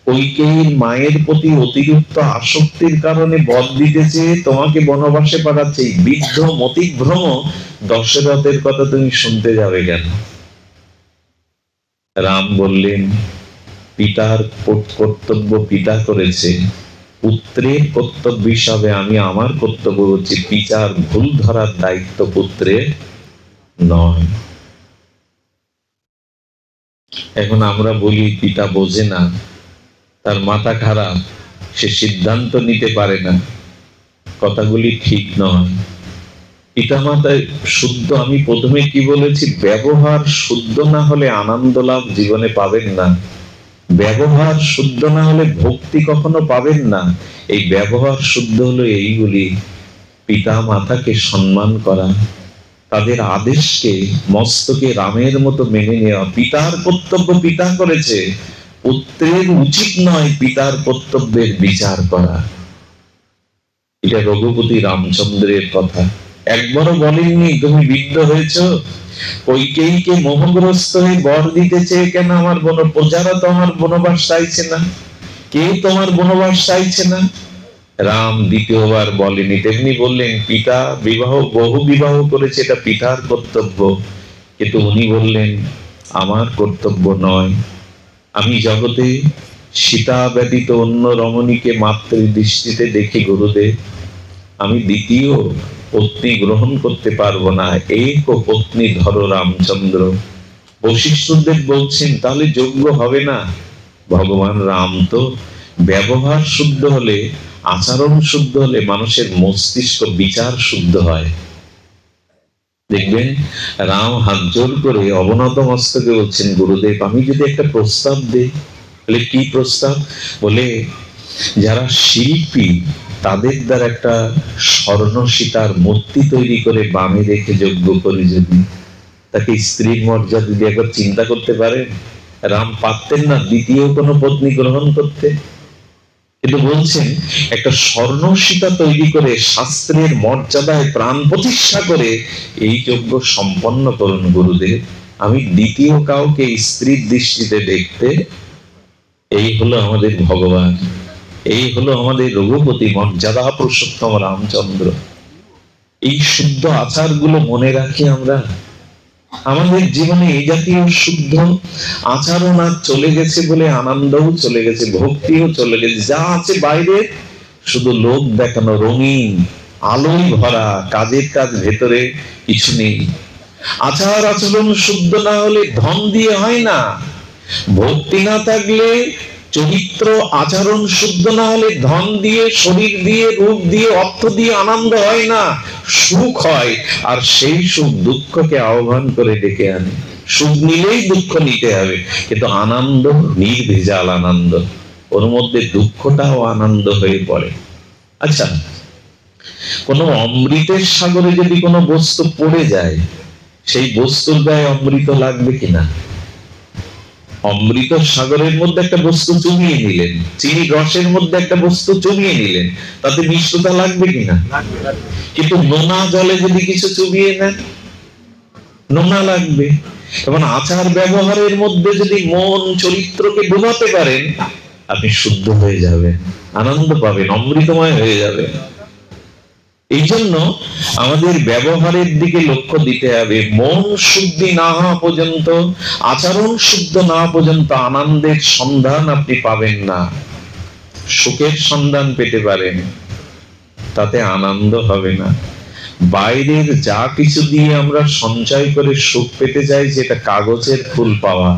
কৈকেয়ীর মায়ের প্রতি অতিরিক্ত আসক্তির কারণে বধ দিতেছে, তোমাকে বনবাসে পাঠাচ্ছে। বৃদ্ধ মতিভ্রম দশরথের কথা তুমি শুনতে যাবে কেন? রাম বললেন, পিতার কর্তব্য পিতা করেছে, পুত্রের কর্তব্য হিসাবে আমি আমার কর্তব্য হচ্ছে পিতার ভুল ধরার দায়িত্ব পুত্রের নয়। এখন আমরা বলি পিতা বোঝে না, তার মাথা খারাপ, সে সিদ্ধান্ত নিতে পারে না। কথাগুলি ঠিক নয়। পিতামাতায় শুদ্ধ, আমি প্রথমে কি বলেছি, ব্যবহার শুদ্ধ না হলে আনন্দ লাভ জীবনে পাবেন না, ব্যবহার শুদ্ধ না হলে ভক্তি কখনো পাবেন না। এই ব্যবহার শুদ্ধ হলো এইগুলি, পিতা মাতাকে সম্মান করা, তাদের আদেশকে মস্তকে রামের মতো মেনে নেওয়া। পিতার কর্তব্য পিতা করেছে, পুত্রের উচিত নয় পিতার কর্তব্যের বিচার করা। এটা রঘুপতি রামচন্দ্রের কথা। একবারও বলেননি তুমি বৃদ্ধ হয়েছ, কৈকেয়ীকে মোহগ্রস্ত হয়ে বর দিতে চেয়ে কেন আমার প্রজারা তো আমার বনবাস চাইছে না, কেউ তোমার বনবাস চাইছে না। রাম দ্বিতীয়বার বলেনি, তেমনি বললেন পিতা বহু বিবাহ করেছে, এটা পিতার কর্তব্য, কিন্তু উনি বললেন আমার কর্তব্য নয়। আমি জগতে সীতা ব্যতীত অন্য রমণীকে মাতৃ দৃষ্টিতে দেখি গুরুদেব, আমি দ্বিতীয় পত্নী গ্রহণ করতে পারবো না, এক পত্নী ধরো রামচন্দ্র। বশিষ্ঠদেব বলছেন তাহলে যোগ্য হবে না। ভগবান রাম তো ব্যবহার শুদ্ধ হলে, আচরণ শুদ্ধ হলে মানুষের মস্তিষ্ক বিচার শুদ্ধ হয়। দেখবেন রাম হাত জোর করে অবনত মস্তকে বলছেন, গুরুদেব আমি যদি একটা প্রস্তাব দিই। বলে কি প্রস্তাব? বলে যারা শিল্পী তাদের দ্বারা একটা স্বর্ণ সীতার মূর্তি তৈরি করে বামে রেখে যজ্ঞ করি, যদি তাকে স্ত্রীর মর্যাদা দিয়ে একবার চিন্তা করতে পারেন। রাম পারতেন না দ্বিতীয় কোনো পত্নী গ্রহণ করতে, কিন্তু বলছেন একটা স্বর্ণ সীতা তৈরি করে শাস্ত্রের মর্যাদায় প্রাণ প্রতিষ্ঠা করে এই যজ্ঞ সম্পন্ন করুন গুরুদেব, আমি দ্বিতীয় কাউকে স্ত্রীর দৃষ্টিতে দেখতে। এই হলো আমাদের ভগবান, এই হলো আমাদের রঘুপতি মর্যাদা পুরুষোত্তম রামচন্দ্র। এই শুদ্ধ আচারগুলো মনে রাখি আমরা, আমাদের জীবনে এই জাতীয় শুদ্ধ আচরণ আর চলে গেছে বলে আনন্দও চলে গেছে, ভক্তিও চলে গেছে। যা আছে বাইরে শুধু লোক দেখানো, রঙিন আলোয় ভরা, কাজের কাজ ভেতরে কিছু নেই। আচার আচরণ শুদ্ধ না হলে ধন দিয়ে হয় না, ভক্তি না থাকলে, চরিত্র আচরণ শুদ্ধ না হলে ধন দিয়ে, শরীর দিয়ে, রূপ দিয়ে, অর্থ দিয়ে আনন্দ হয় না, সুখ হয়। আর সেই সুখ দুঃখকে আহ্বান করে ডেকে আনে। সুখ নিলেই দুঃখ নিতে হবে, কিন্তু আনন্দ নির্ভেজাল আনন্দ, ওর মধ্যে দুঃখটাও আনন্দ হয়ে পড়ে। আচ্ছা, কোন অমৃতের সাগরে যদি কোনো বস্তু পড়ে যায়, সেই বস্তুর গায়ে অমৃত লাগবে কিনা? অমৃত সাগরের মধ্যে একটা বস্তু চুবিয়ে নিলেন, চিনি রসের মধ্যে একটা বস্তু চুবিয়ে নিলেন, তাতে মিষ্টতা লাগবে কিনা? কিন্তু নোনা জলে যদি কিছু চুবিয়ে নেন, নোনা লাগবে। এবং আচার ব্যবহারের মধ্যে যদি মন চরিত্রকে ডুবাতে পারেন, আপনি শুদ্ধ হয়ে যাবেন, আনন্দ পাবেন, অমৃতময় হয়ে যাবেন। এই জন্য আমাদের ব্যবহারের দিকে লক্ষ্য দিতে হবে। মন শুদ্ধি না হওয়া পর্যন্ত, আচরণ শুদ্ধ না হওয়া পর্যন্ত আনন্দের সন্ধান আপনি পাবেন না। সুখের সন্ধান পেতে পারেন, তাতে আনন্দ হবে না। বাইরের যা কিছু দিয়ে আমরা সঞ্চয় করে সুখ পেতে চাই, যেটা কাগজের ফুল পাওয়া।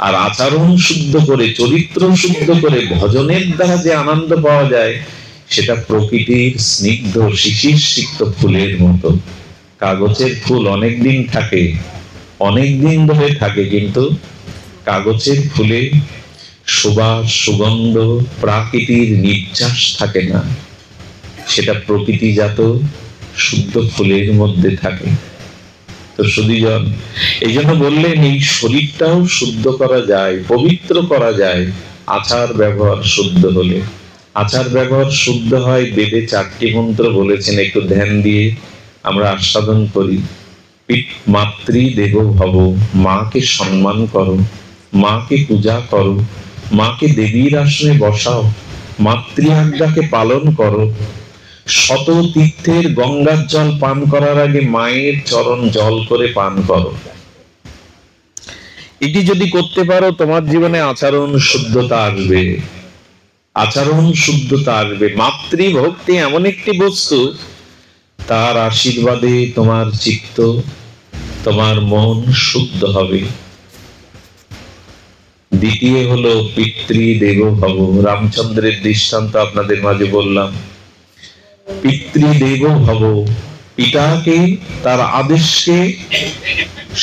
আর আচরণ শুদ্ধ করে, চরিত্র শুদ্ধ করে ভজনের দ্বারা যে আনন্দ পাওয়া যায়, সেটা প্রকৃতির স্নিগ্ধ শিশির সিক্ত ফুলের মতো। কাগজের ফুল অনেক দিন থাকে, অনেক দিন ধরে থাকে, কিন্তু কাগজের ফুলে সুবাস, সুগন্ধ, প্রাকৃতির নির্যাস থাকে না। সেটা প্রকৃতিজাত শুদ্ধ ফুলের মধ্যে থাকে। তো সুধীজন, এই জন্য বললেন এই শরীরটাও শুদ্ধ করা যায়, পবিত্র করা যায় আচার ব্যবহার শুদ্ধ হলে। আচার ব্যবহার শুদ্ধ হয়, বেদে 4টি মন্ত্র বলেছেন, একটু ধ্যান দিয়ে আমরা আস্বাদন করি। মাতৃ দেব ভব, মাকে সম্মান করো, মাকে পূজা করো, মাকে দেবীর আসনে বসাও, মাতৃ আজ্ঞাকে পালন করো। শত তীর্থের গঙ্গার জল পান করার আগে মায়ের চরণ জল করে পান করো। এটি যদি করতে পারো, তোমার জীবনে আচরণ শুদ্ধতা আসবে, আচরণ শুদ্ধতা আসবে। মাতৃভক্তি এমন একটি বস্তু, তার আশীর্বাদে তোমার চিত্ত, তোমার মন শুদ্ধ হবে। দ্বিতীয় হলো পিতৃ দেব ভব। রামচন্দ্রের দৃষ্টান্ত আপনাদের মাঝে বললাম। পিতৃ দেব ভব, পিতাকে, তার আদেশকে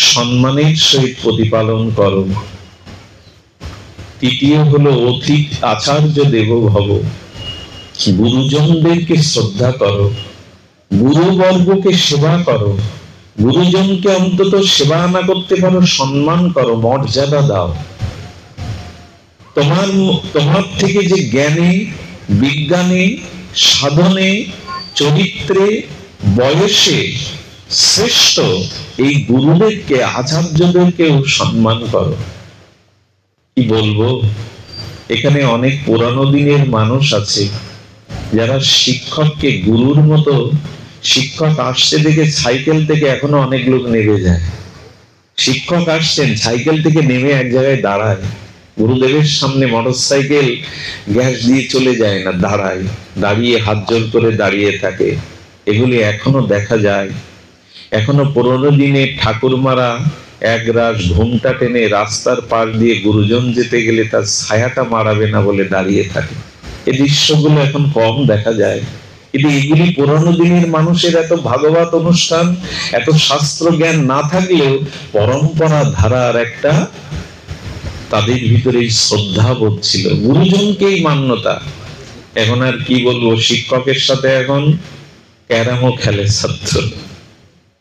সম্মানের সহিত প্রতিপালন করো। তৃতীয় হলো অতীত আচার্য দেব ভব, গুরুজনদেরকে শ্রদ্ধা করো, গুরুবর্গকে সেবা করো। গুরুজনকে অন্তত সেবা না করতে পারো, সম্মান করো, মর্যাদা দাও। তোমার থেকে যে জ্ঞানে, বিজ্ঞানে, সাধনে, চরিত্রে, বয়সে শ্রেষ্ঠ, এই গুরুদেরকে, আচার্যদেরকেও সম্মান করো। কি বলবো, এখানে অনেক পুরানো দিনের মানুষ আছে যারা শিক্ষককে গুরুর মতো, শিক্ষক আসছে দেখে সাইকেল থেকে এখনো অনেক লোক নেমে যায়। শিক্ষক আসছেন, সাইকেল থেকে নেমে এক জায়গায় দাঁড়ায়, গুরুদেবের সামনে মোটরসাইকেল গ্যাস দিয়ে চলে যায় না, দাঁড়ায়, দাঁড়িয়ে হাত জোর করে দাঁড়িয়ে থাকে। এগুলি এখনো দেখা যায়। এখনো পুরোনো দিনে ঠাকুরমারা এক রাস ঘুমটা টেনে রাস্তার পাশ দিয়ে গুরুজন যেতে গেলে তার ছায়াটা মারাবে না বলে দাঁড়িয়ে থাকে। এই দৃশ্যগুলো এখন কম দেখা যায়। কিন্তু এগুলি পুরোনো দিনের মানুষের এত ভাগবত অনুষ্ঠান, এত শাস্ত্র জ্ঞান না থাকলেও পরম্পরা ধারার একটা তাদের ভিতরে শ্রদ্ধা বোধ ছিল, গুরুজনকেই মান্যতা। এখন আর কি বলবো, শিক্ষকের সাথে এখন ক্যারামও খেলে ছাত্র,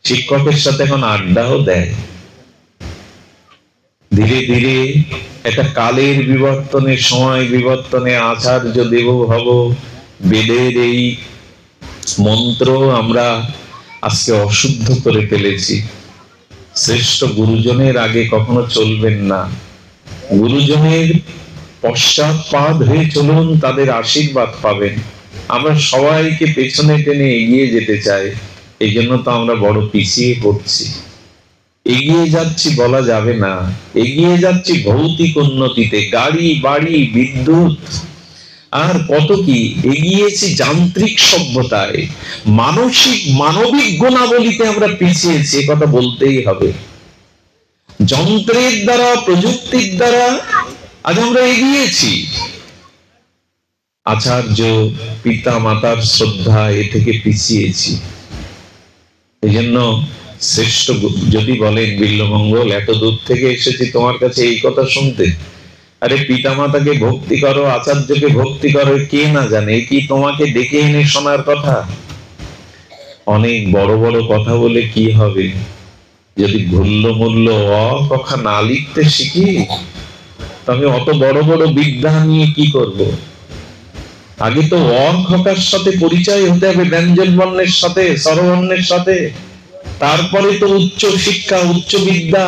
শিক্ষকের সাথে এখন আড্ডাও দেয়। ধীরে ধীরে একটা কালের বিবর্তনে, সময় বিবর্তনে আচার্য দেব ভব, বেদের এই মন্ত্র আমরা আজকে অশুদ্ধ করে ফেলেছি। শ্রেষ্ঠ গুরুজনের আগে কখনো চলবেন না, গুরুজনের পশ্চাৎপাদ হয়ে চলুন, তাদের আশীর্বাদ পাবেন। আমরা সবাইকে পেছনে টেনে এগিয়ে যেতে চাই, এই জন্য তো আমরা বড় পিছিয়ে পড়ছি। এগিয়ে যাচ্ছি বলা যাবে না, এগিয়ে যাচ্ছি ভৌতিক উন্নতিতে, গাড়ি বাড়ি বিদ্যুৎ আর কত কি, এগিয়েছি যান্ত্রিক সভ্যতায়, মানবিক গুণাবলীতে আমরা পিছিয়েছি, কথা বলতেই হবে। যন্ত্রের দ্বারা, প্রযুক্তির দ্বারা আজ আমরা এগিয়েছি। আচার্য পিতা মাতার শ্রদ্ধা এ থেকে পিছিয়েছি। এই জন্য শ্রেষ্ঠ যদি বলেন বিল্বমঙ্গল, এত দূর থেকে এসেছি তোমার কাছে এই কথা শুনতে, আরে পিতা মাতাকে ভক্তি করো, আচার্যকে ভক্তি করো, কে না জানে, কি তোমাকে ডেকে এনে শোনার কথা? অনেক বড় বড় কথা বলে কি হবে যদি ঘুল্ল মূল্য অ কথা না লিখতে শিখি? তবে অত বড় বড় বিদ্যা নিয়ে কি করব? আগে তো অ খকার সাথে পরিচয় হতে হবে, ব্যঞ্জন বর্ণের সাথে, স্বরবর্ণের সাথে, তারপরে তো উচ্চ শিক্ষা, উচ্চ বিদ্যা।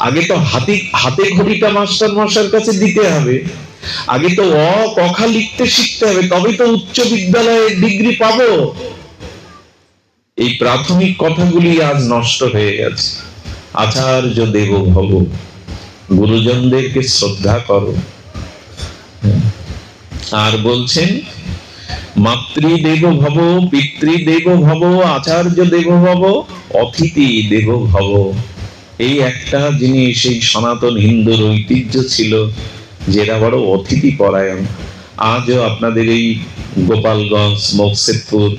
আগে তো হাতে ঘড়িটা মাস্টার মশাইয়ের কাছে দিতে হবে, আগে তো অ কথা লিখতে শিখতে হবে, তবে তো উচ্চ বিদ্যালয়ের ডিগ্রি পাবো। এই প্রাথমিক কথাগুলি আজ নষ্ট হয়ে গেছে। আচার্য দেব ভব, গুরুজনদেরকে শ্রদ্ধা করো। আর বলছেন মাতৃদেব ভব, পিতৃদেব ভব, আচার্য দেব ভব, অতিথি দেব ভব। এই একটা জিনিস এই সনাতন হিন্দুর ঐতিহ্য ছিল, যেটা বড় অতিথি পরায়ণ। আজও আপনাদের এই গোপালগঞ্জ, মকসেদপুর,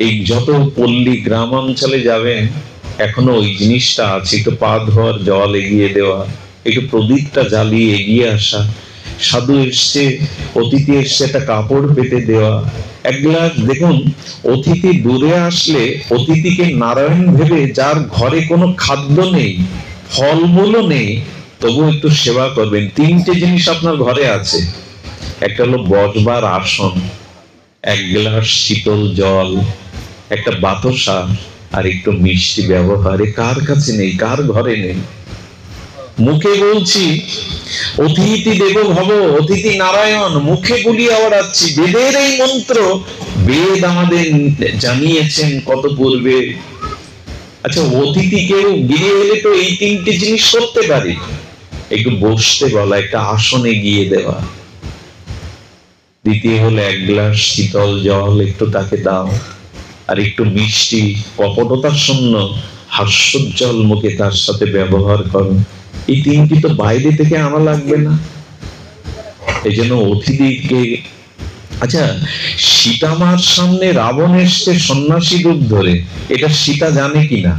এই যত পল্লী গ্রাম অঞ্চলে যাবেন, এখনো ওই জিনিসটা আছে। একটু পা ধোয়ার জল এগিয়ে দেওয়া, একটু প্রদীপটা জ্বালিয়ে এগিয়ে আসা, সাধু এসছে, অতিথি এসছে, একটা কাপড় পেতে দেওয়া, এক গ্লাস। দেখুন, অতিথি দূরে আসলে অতিথিকে নারায়ণ ভেবে, যার ঘরে কোনো খাদ্য নেই, ফলমূলও নেই, তবু একটু সেবা করবেন। তিনটে জিনিস আপনার ঘরে আছে, একটা হলো বসবার আসন, এক গ্লাস শীতল জল, একটা বাতাসা, আর একটু মিষ্টি ব্যবহারে কার কাছে নেই, কার ঘরে নেই? মুখে বলছি অতিথি দেব ভব, অতিথি নারায়ণ, মুখে বলিয়া ওড়াচ্ছি। বেদের এই মন্ত্র বেদ আমাদের জানিয়েছেন কত পূর্বে। আচ্ছা, অতিথি কেউ গিয়ে এলে তো এই তিনটে জিনিস করতে পারে, একটু বসতে বলা, একটা আসনে গিয়ে দেওয়া, দ্বিতীয় হলো এক গ্লাস শীতল জল একটু তাকে দাও, আর একটু মিষ্টি কপটতা শূন্য হাস্যোজ্জ্বল মুখে তার সাথে ব্যবহার করো। এই তিনটি তো বাইরে থেকে আনা লাগবে না। এই জন্য অতিথিকে, আচ্ছা, সীতামার সামনে রাবণ এসছে সন্ন্যাসী রূপ ধরে, এটা সীতা জানে কিনা?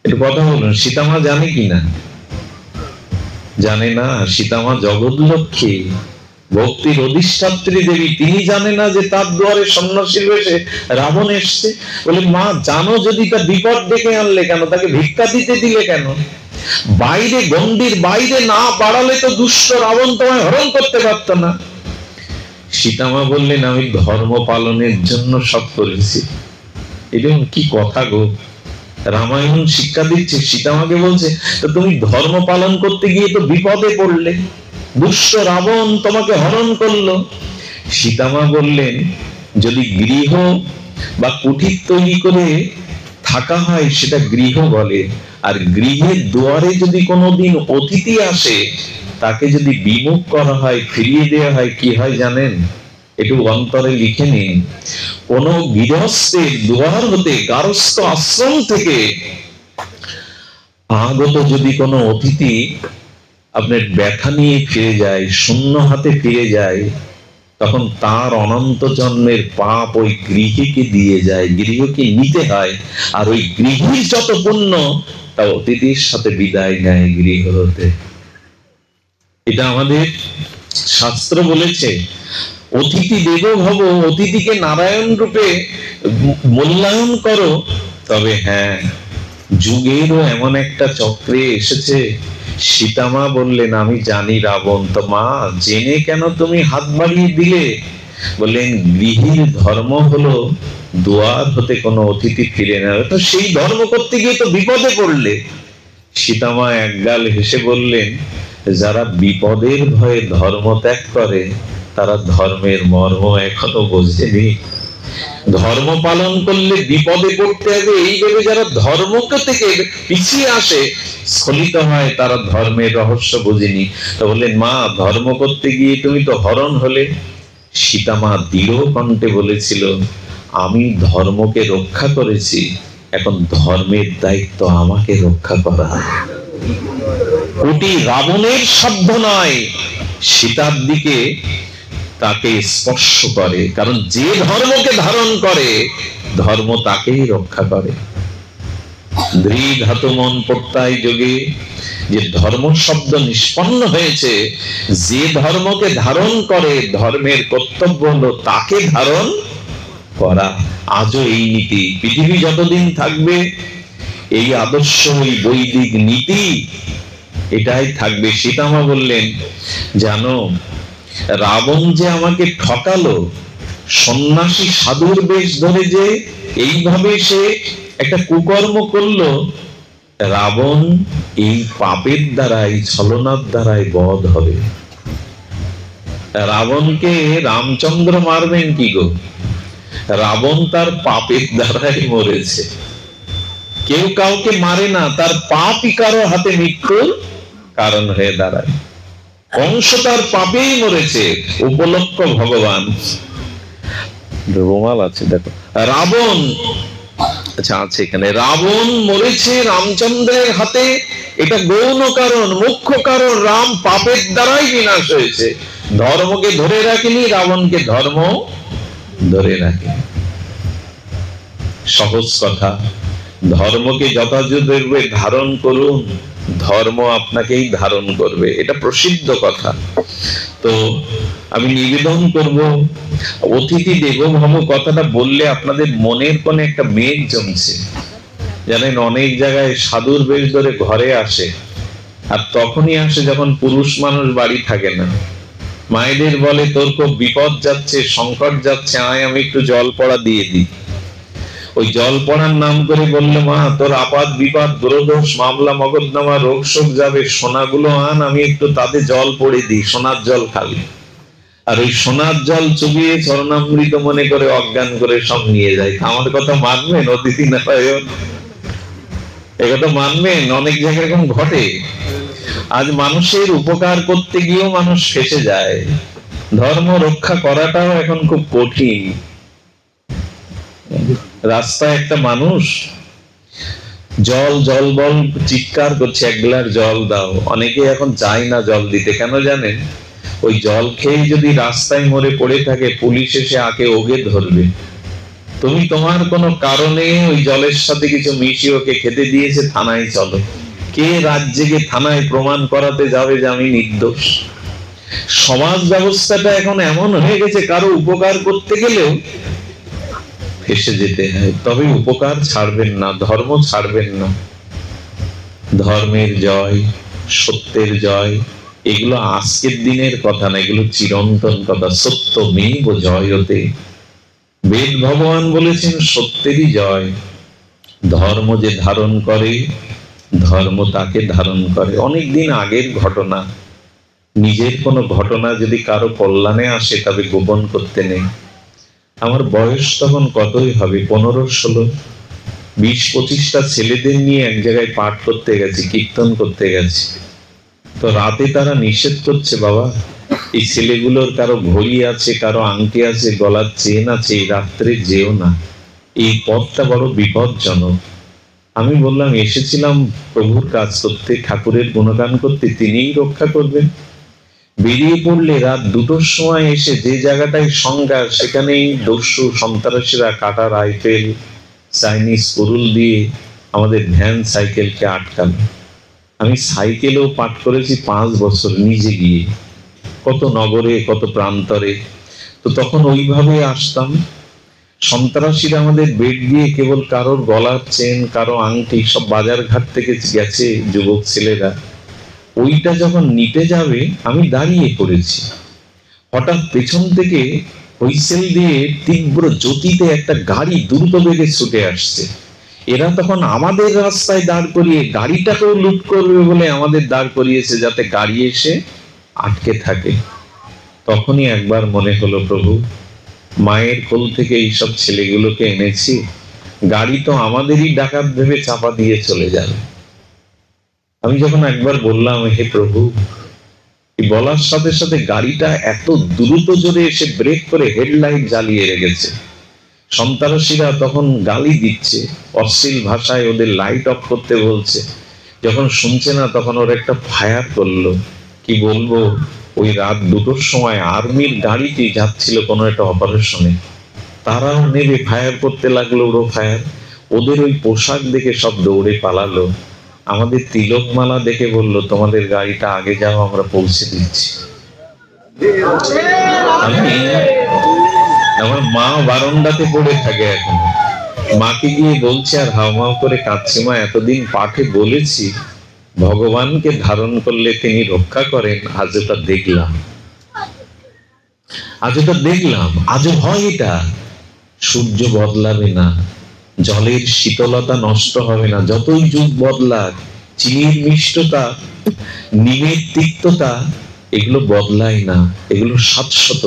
একটু কথা বলুন, সীতামা জানে কিনা? জানে না। সীতামা জগৎ লক্ষ্মী, ভক্তির অধিষ্ঠাত্রী দেবী, তিনি জানে না যে তার দুয়ারে সন্ন্যাসী বেশে রাবণ এসছে? বলে, মা জানো যদি, তার বিপদ ডেকে আনলে কেন? তাকে ভিক্ষা দিতে দিলে কেন? বাইরে, গন্ডির বাইরে না বাড়ালে তো দুষ্ট রাবণ তোমায় হরণ করতে পারত না। সীতামা বললেন, আমি ধর্ম পালনের জন্য সব করেছি। এরকম কি কথা গো! রামায়ণ শিক্ষা দিচ্ছে, সীতামাকে বলছে তো তুমি ধর্ম পালন করতে গিয়ে তো বিপদে পড়লে, দুষ্ট রাবণ তোমাকে হরণ করলো। সীতামা বললেন, যদি গৃহ বা কুঠির তৈরি করে থাকা হয় সেটা গৃহ বলে, আর গৃহের দুয়ারে যদি কোনোদিন অতিথি আসে, তাকে যদি বিমুখ করা হয়, ফিরিয়ে দেওয়া হয়, কি হয় জানেন? একটু অন্তরে লিখে নিন। কোন গৃহস্থের দুয়ার হতে, গারস্থ আশ্রম থেকে আগত যদি কোনো অতিথি আপনার ব্যথা নিয়ে ফিরে যায়, শূন্য হাতে ফিরে যায়, তখন তার অনন্ত জন্মের পাপ ওই গৃহকে দিয়ে যায়, গৃহকে নিতে হয়। আর ওই গৃহের যত পুণ্য তা অতিথির সাথে বিদায় নেয় গৃহ হতে। এটা আমাদের শাস্ত্র বলেছে। অতিথি দেব ভব, অতিথিকে নারায়ণ রূপে মূল্যায়ন করো। তবে হ্যাঁ, যুগেরও এমন একটা চক্রে এসেছে। সীতামা বললেন, আমি জানি রাবণ, তো মা জেনে কেন তুমি হাত বাড়িয়ে দিলে? বললেন, গৃহীর ধর্ম হলো দুয়ার হতে কোনো অতিথি ফিরে না, তো সেই ধর্ম করতে গিয়ে তো বিপদে পড়লে। সীতামা একগাল হেসে বললেন, যারা বিপদের ভয়ে ধর্ম ত্যাগ করে তারা ধর্মের মর্ম এখনো বোঝেনি। ধর্ম পালন করলে বিপদে পড়তে হবে এই ভেবে যারা ধর্মকে থেকে পিছিয়ে আসে, স্খলিত হয় তারা ধর্মের রহস্য বুঝেনি। তো বললেন, মা ধর্ম করতে গিয়ে তুমি তো হরণ হলে। সীতা মা দৃঢ় কণ্ঠে বলেছিল, আমি ধর্মকে রক্ষা করেছি, এখন ধর্মের দায়িত্ব আমাকে রক্ষা করা। কোটি রাবণের সাধ্য নয় সীতার দিকে তাকে স্পর্শ করে, কারণ যে ধর্মকে ধারণ করে ধর্ম তাকেই রক্ষা করে। দৃঢ় মন প্রত্যয় যোগে যে ধর্ম শব্দ নিষ্পন্ন হয়েছে, যে ধর্মকে ধারণ করে ধর্মের কর্তব্য হলো তাকে ধারণ করা। আজও এই নীতি পৃথিবী যতদিন থাকবে, এই আদর্শ, এই বৈদিক নীতি এটাই থাকবে। সীতামা বললেন, জানো রাবণ যে আমাকে ঠকালো, সন্ন্যাসী সাধুর বেশ ধরে যে এইভাবে সে একটা কুকর্ম করলো, রাবণ এই পাপের দ্বারাই, ছলনার দ্বারাই বধ হবে। রাবণকে রামচন্দ্র মারবেন কি গো? রাবণ তার পাপের দ্বারাই মরেছে। কেউ কাউকে মারে না, তার পাপই কারো হাতে মৃত্যুর কারণ হয়ে দাঁড়ায়। কংস তার পাপেই মরেছে, উপলক্ষ ভগবান। রুমাল আছে দেখো। রাবণ, আচ্ছা আছে এখানে, রাবণ মরেছে রামচন্দ্রের হাতে, এটা গৌণ কারণ। মুখ্য কারণ রাম পাপের দ্বারাই বিনাশ হয়েছে। ধর্মকে ধরে রাখেনি, রাবণকে ধর্ম ধরে রাখে। সহজ কথা, ধর্মকে যথাযথভাবে ধারণ করুন, ধর্ম আপনাকেই ধারণ করবে, এটা প্রসিদ্ধ কথা। তো আমি নিবেদন করব, অতিথি দেবো ভব কথাটা বললে আপনাদের মনের কোণে একটা মেঘ জমছে। জানেন অনেক জায়গায় সাধুর বেশ ধরে ঘরে আসে, আর তখনই আসে যখন পুরুষ মানুষ বাড়ি থাকে না। মায়েদের বলে, তোর খুব বিপদ যাচ্ছে, সংকট যাচ্ছে, আয় আমি একটু জল পড়া দিয়ে দিই। ওই জল পড়ার নাম করে বললে, মা তোর আপাত বিপাদ দুরদোষ মামলা মগজনামা রোগ শোক যাবে, সোনাগুলো আন, আমি একটু তাতে জল পড়ে দিই, সোনার জল খাবি। আর ওই সোনার জল চুবিয়ে চরণামৃত মনে করে অজ্ঞান করে সব নিয়ে যায়। আমার কথা মানবেন অতিথি নারায়ণ? একথা মানবেন? অনেক জায়গায় এরকম ঘটে। আজ মানুষের উপকার করতে গিয়েও মানুষ ফেসে যায়। ধর্ম রক্ষা করাটাও এখন খুব কঠিন। রাস্তায় একটা মানুষ জল জল বল চিৎকার করছে, এক গ্লাস জল দাও। অনেকে এখন চায় না জল দিতে, কেন জানেন? ওই জল খেয়ে যদি রাস্তায় মরে পড়ে থাকে, পুলিশ এসে আকে ওগে ধরবে। তুমি তোমার কোনো কারণে ওই জলের সাথে কিছু মিশিয়ে ওকে খেতে দিয়েছে, থানায় চলো। কে রাজ্যে গিয়ে থানায় প্রমাণ করাতে যাবে যে আমি নির্দোষ? সমাজ ব্যবস্থাটা এখন এমন হয়ে গেছে, কারো উপকার করতে গেলেও ফেসে যেতে হয়। তবে উপকার ছাড়বেন না, ধর্ম ছাড়বেন না। ধর্মের জয়, সত্যের জয়, এগুলো আজকের দিনের কথা না, এগুলো চিরন্তন কথা। সত্যমেব জয়তে, বেদ ভগবান বলেছেন সত্যেরই জয়। ধর্ম যে ধারণ করে, ধর্ম তাকে ধারণ করে। অনেকদিন আগের ঘটনা, নিজের কোনো ঘটনা যদি কারো কল্যাণে আসে তবে গোপন করতে নেই। আমার বয়স তখন কতই হবে, 15-16, 20-25টা ছেলেদের নিয়ে এক জায়গায় পাঠ করতে গেছি, কীর্তন করতে গেছি। তো রাতে তারা নিষেধ করছে, বাবা এই ছেলেগুলোর কারো ঘড়ি আছে, কারো আংটি আছে, গলার চেন আছে, এই রাত্রে যেও না, এই পথটা বড় বিপজ্জনক। আমি বললাম, এসেছিলাম প্রভুর কাজ করতে, ঠাকুরের গুণগান করতে, তিনিই রক্ষা করবেন। বেরিয়ে পড়লে রাত 2টোর সময় এসে যে জায়গাটায় সংজ্ঞা, সেখানেই দস্যু সন্ত্রাসীরা কাটা রাইফেল, চাইনিজ কুরুল দিয়ে আমাদের ভ্যান সাইকেলকে আটকালো। আমি সাইকেলেও পাঠ করেছি 5 বছর, নিজে গিয়ে কত নগরে কত প্রান্তরে। তো তখন ওইভাবে আসতাম। সন্ত্রাসীরা আমাদের বেড দিয়ে কেবল কারোর গলার চেন, কারো আংটি, সব বাজার ঘাট থেকে গেছে যুবক ছেলেরা। ওইটা যখন নিতে যাবে আমি দাঁড়িয়ে পড়েছি, হঠাৎ পেছন থেকে হুইসেল দিয়ে তীব্র জ্যোতিতে একটা গাড়ি দ্রুত বেগে ছুটে আসছে। এরা তখন আমাদের রাস্তায় দাঁড় করিয়ে গাড়িটাকেও লুট করবে বলে আমাদের দাঁড় করিয়েছে, যাতে গাড়ি এসে আটকে থাকে। তখনই একবার মনে হলো, প্রভু মায়ের কোল থেকে এইসব ছেলেগুলোকে এনেছি, গাড়ি তো আমাদেরই ডাকাত ভেবে চাপা দিয়ে চলে যাবে। আমি যখন একবার বললাম, হে প্রভু, বলার সাথে সাথে গাড়িটা এত দ্রুত জোরে এসে ব্রেক করে হেডলাইট জ্বালিয়ে রেখেছে। সন্ত্রাসীরা তখন গালি দিচ্ছে, অশ্লীল ভাষায় ওদের লাইট অফ করতে বলছে। যখন শুনছে না তখন ওর একটা ফায়ার করলো। কি বলবো, ওই রাত 2টোর সময় আর্মির গাড়িটি যাচ্ছিল কোনো একটা অপারেশনে, তারাও নেবে ফায়ার করতে লাগলো। ওরও ফায়ার। ওদের ওই পোশাক দেখে সব দৌড়ে পালালো। আমাদের তিলকমালা দেখে বলল, তোমাদের গাড়িটা আগে যাও, আমরা পৌঁছে দিচ্ছি। আমি, আমার মা বারান্দাতে পড়ে থাকে এখন, মাকে গিয়ে বলছে আর হাওমাও করে কাঁদছে, মা এতদিন পাঠে বলেছি ভগবানকে ধারণ করলে তিনি রক্ষা করেন, আজ ওটা দেখলাম, আজ ওটা দেখলাম। আজও হয় এটা। সূর্য বদলাবে না, জলের শীতলতা নষ্ট হবে না, যতই যুগ বদলাক। চিনির মিষ্টতা, নিমের তিক্ততা, এগুলো বদলায় না, এগুলো শাশ্বত।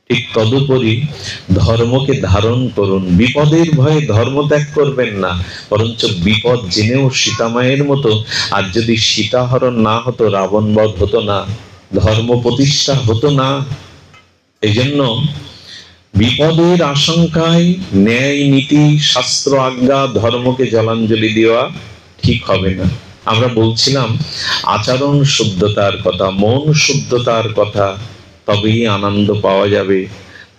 ঠিক তদুপরি ধর্মকে ধারণ করুন। বিপদের ভয়ে ধর্ম ত্যাগ করবেন না, বরঞ্চ বিপদ জেনেও সীতামায়ের মতো, আর যদি সীতাহরণ না হতো, রাবণ বধ হতো না, ধর্ম প্রতিষ্ঠা হতো না। এই জন্য বিপদের আশঙ্কায় ন্যায় নীতি শাস্ত্র আজ্ঞা ধর্মকে জলাঞ্জলি দেওয়া ঠিক হবে না। আমরা বলছিলাম আচরণ শুদ্ধতার কথা, মন শুদ্ধতার কথা, তবেই আনন্দ পাওয়া যাবে,